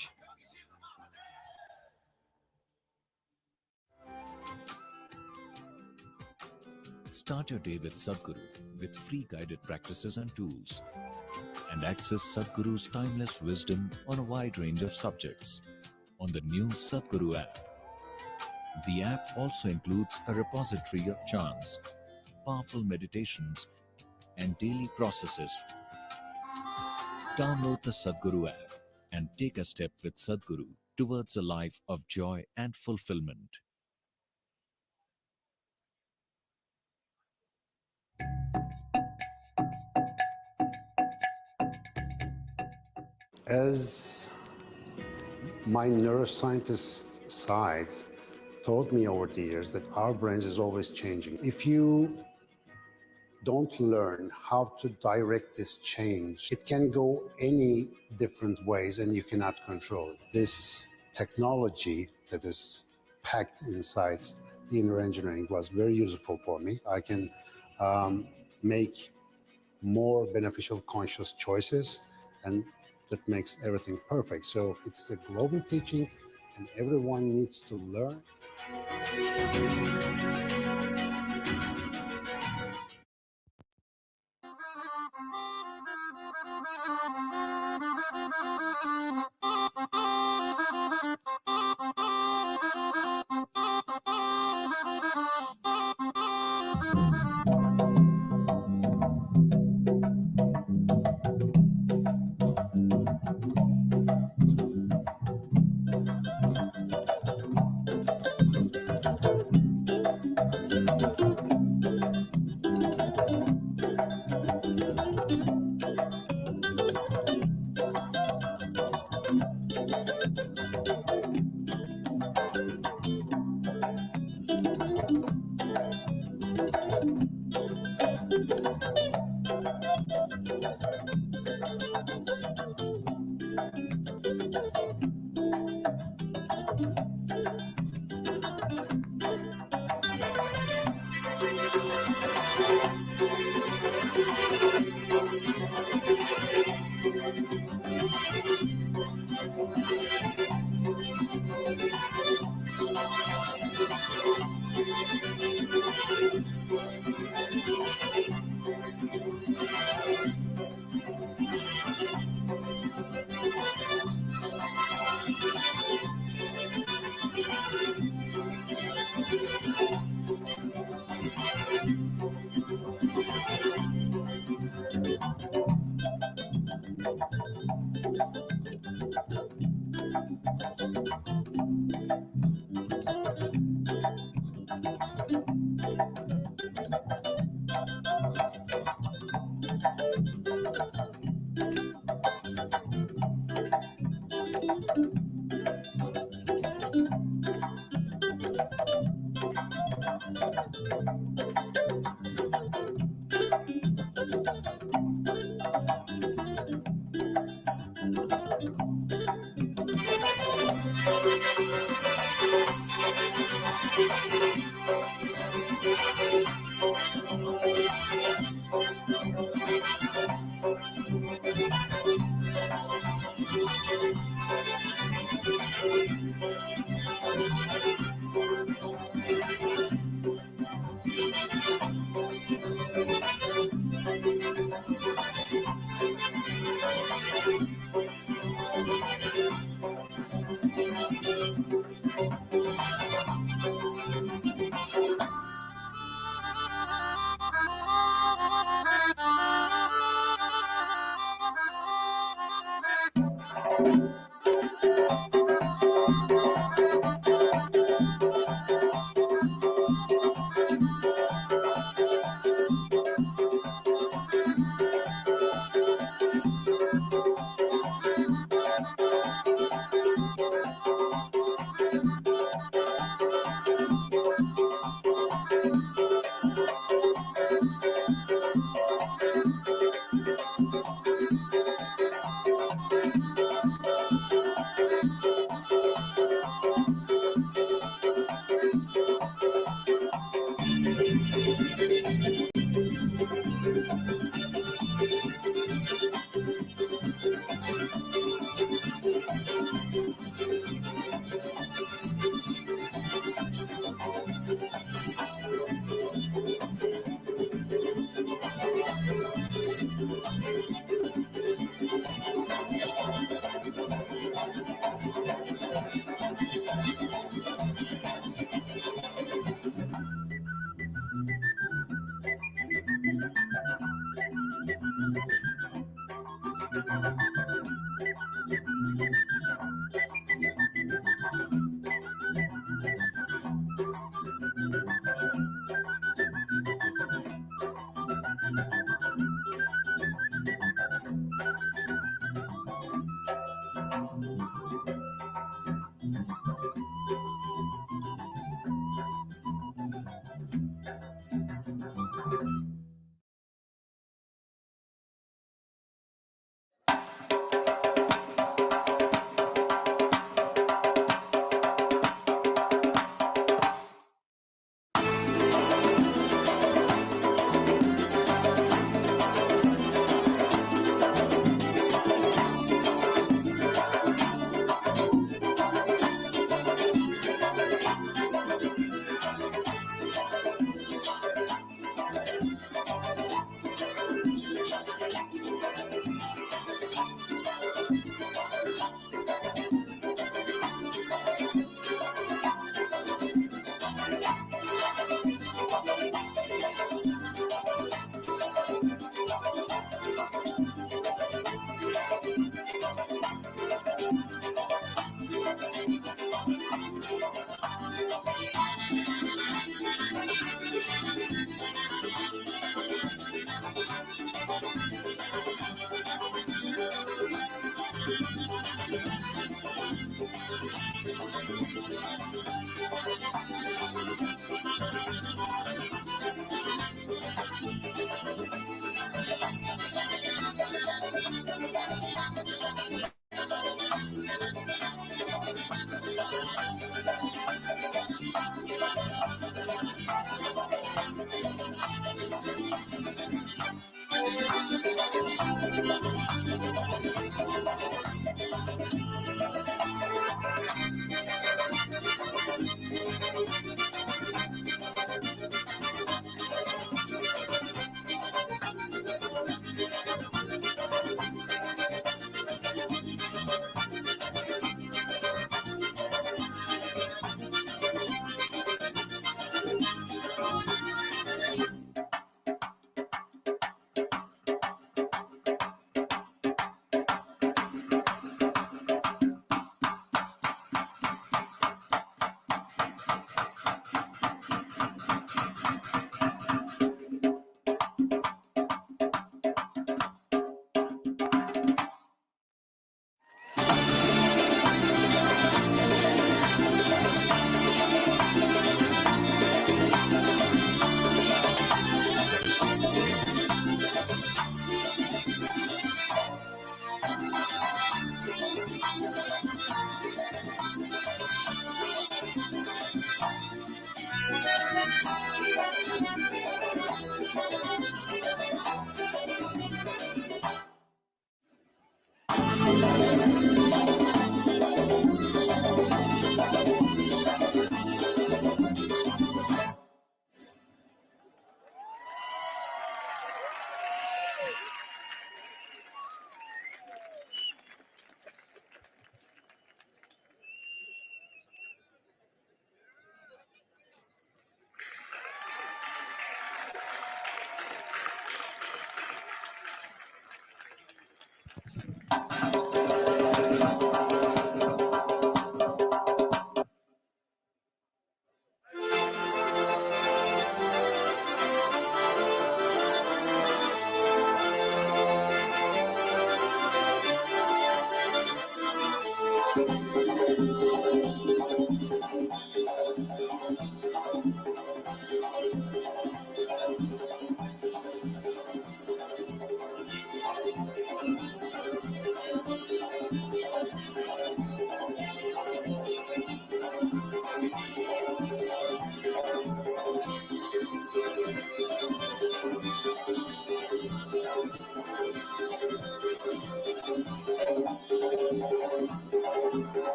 [SPEAKER 3] Start your day with Sadhguru with free guided practices and tools, and access Sadhguru's timeless wisdom on a wide range of subjects on the new Sadhguru app. The app also includes a repository of chants, powerful meditations, and daily processes. Download the Sadhguru app and take a step with Sadhguru towards a life of joy and fulfillment.
[SPEAKER 10] As my neuroscientist side taught me over the years that our brains is always changing. If you don't learn how to direct this change, it can go any different ways and you cannot control it. This technology that is packed inside the inner engineering was very useful for me. I can make more beneficial conscious choices, and that makes everything perfect. So it's a global teaching and everyone needs to learn.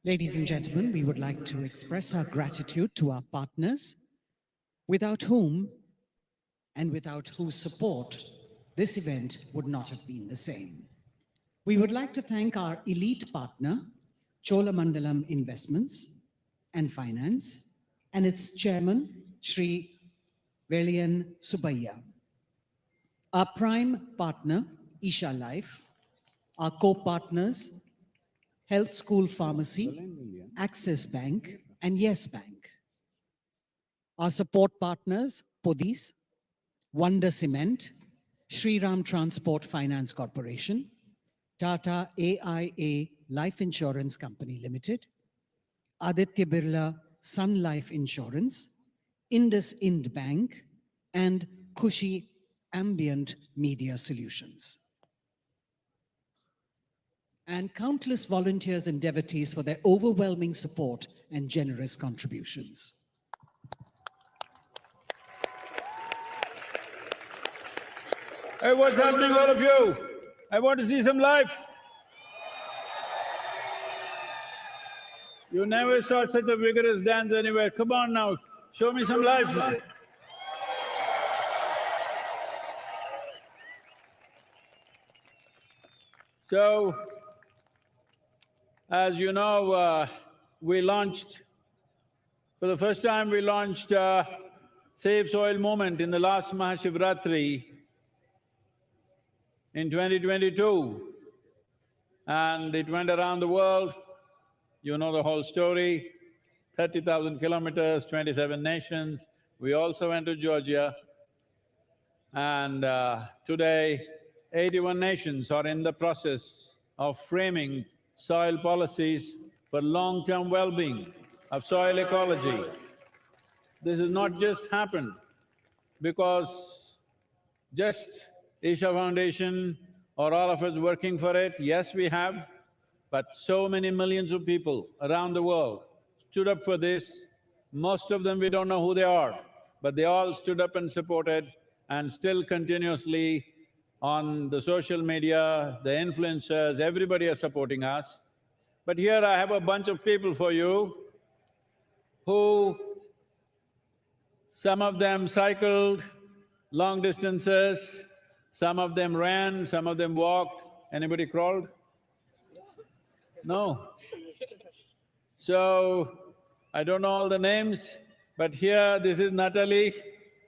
[SPEAKER 1] Ladies and gentlemen, we would like to express our gratitude to our partners, without whom and without whose support this event would not have been the same. We would like to thank our elite partner, Cholamandalam Investments and Finance, and its chairman, Sri Velian Subbayya. Our prime partner, Isha Life, our co-partners, Health School Pharmacy, Axis Bank, and Yes Bank. Our support partners, Podis, Wonder Cement, Shriram Transport Finance Corporation, Tata AIA Life Insurance Company Limited, Aditya Birla Sun Life Insurance, Indus Ind Bank, and Kushi Ambient Media Solutions. And countless volunteers and devotees for their overwhelming support and generous contributions.
[SPEAKER 6] Hey, what's happening, all of you? I want to see some life. You never saw such a vigorous dance anywhere. Come on now, show me some life. So, as you know, for the first time we launched Save Soil Movement in the last MahaShivRatri in 2022. And it went around the world. You know the whole story, 30,000 kilometers, 27 nations. We also went to Georgia. And today, 81 nations are in the process of framing soil policies for long-term well-being of soil ecology. This has not just happened because just Isha Foundation or all of us working for it. Yes, we have, but so many millions of people around the world stood up for this. Most of them we don't know who they are, but they all stood up and supported, and still continuously on the social media, the influencers, everybody are supporting us. But here I have a bunch of people for you who… some of them cycled long distances, some of them ran, some of them walked. Anybody crawled? No. So, I don't know all the names, but here this is Natalie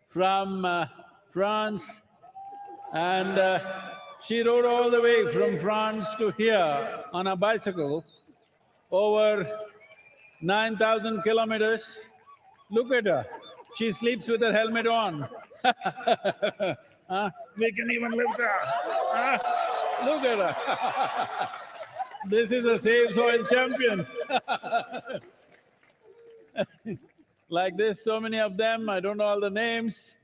[SPEAKER 6] from France, and she rode all the way from France to here on a bicycle, over 9,000 kilometers. Look at her, she sleeps with her helmet on. We can even lift her. Look at her. This is a Save Soil champion. Like this, so many of them, I don't know all the names.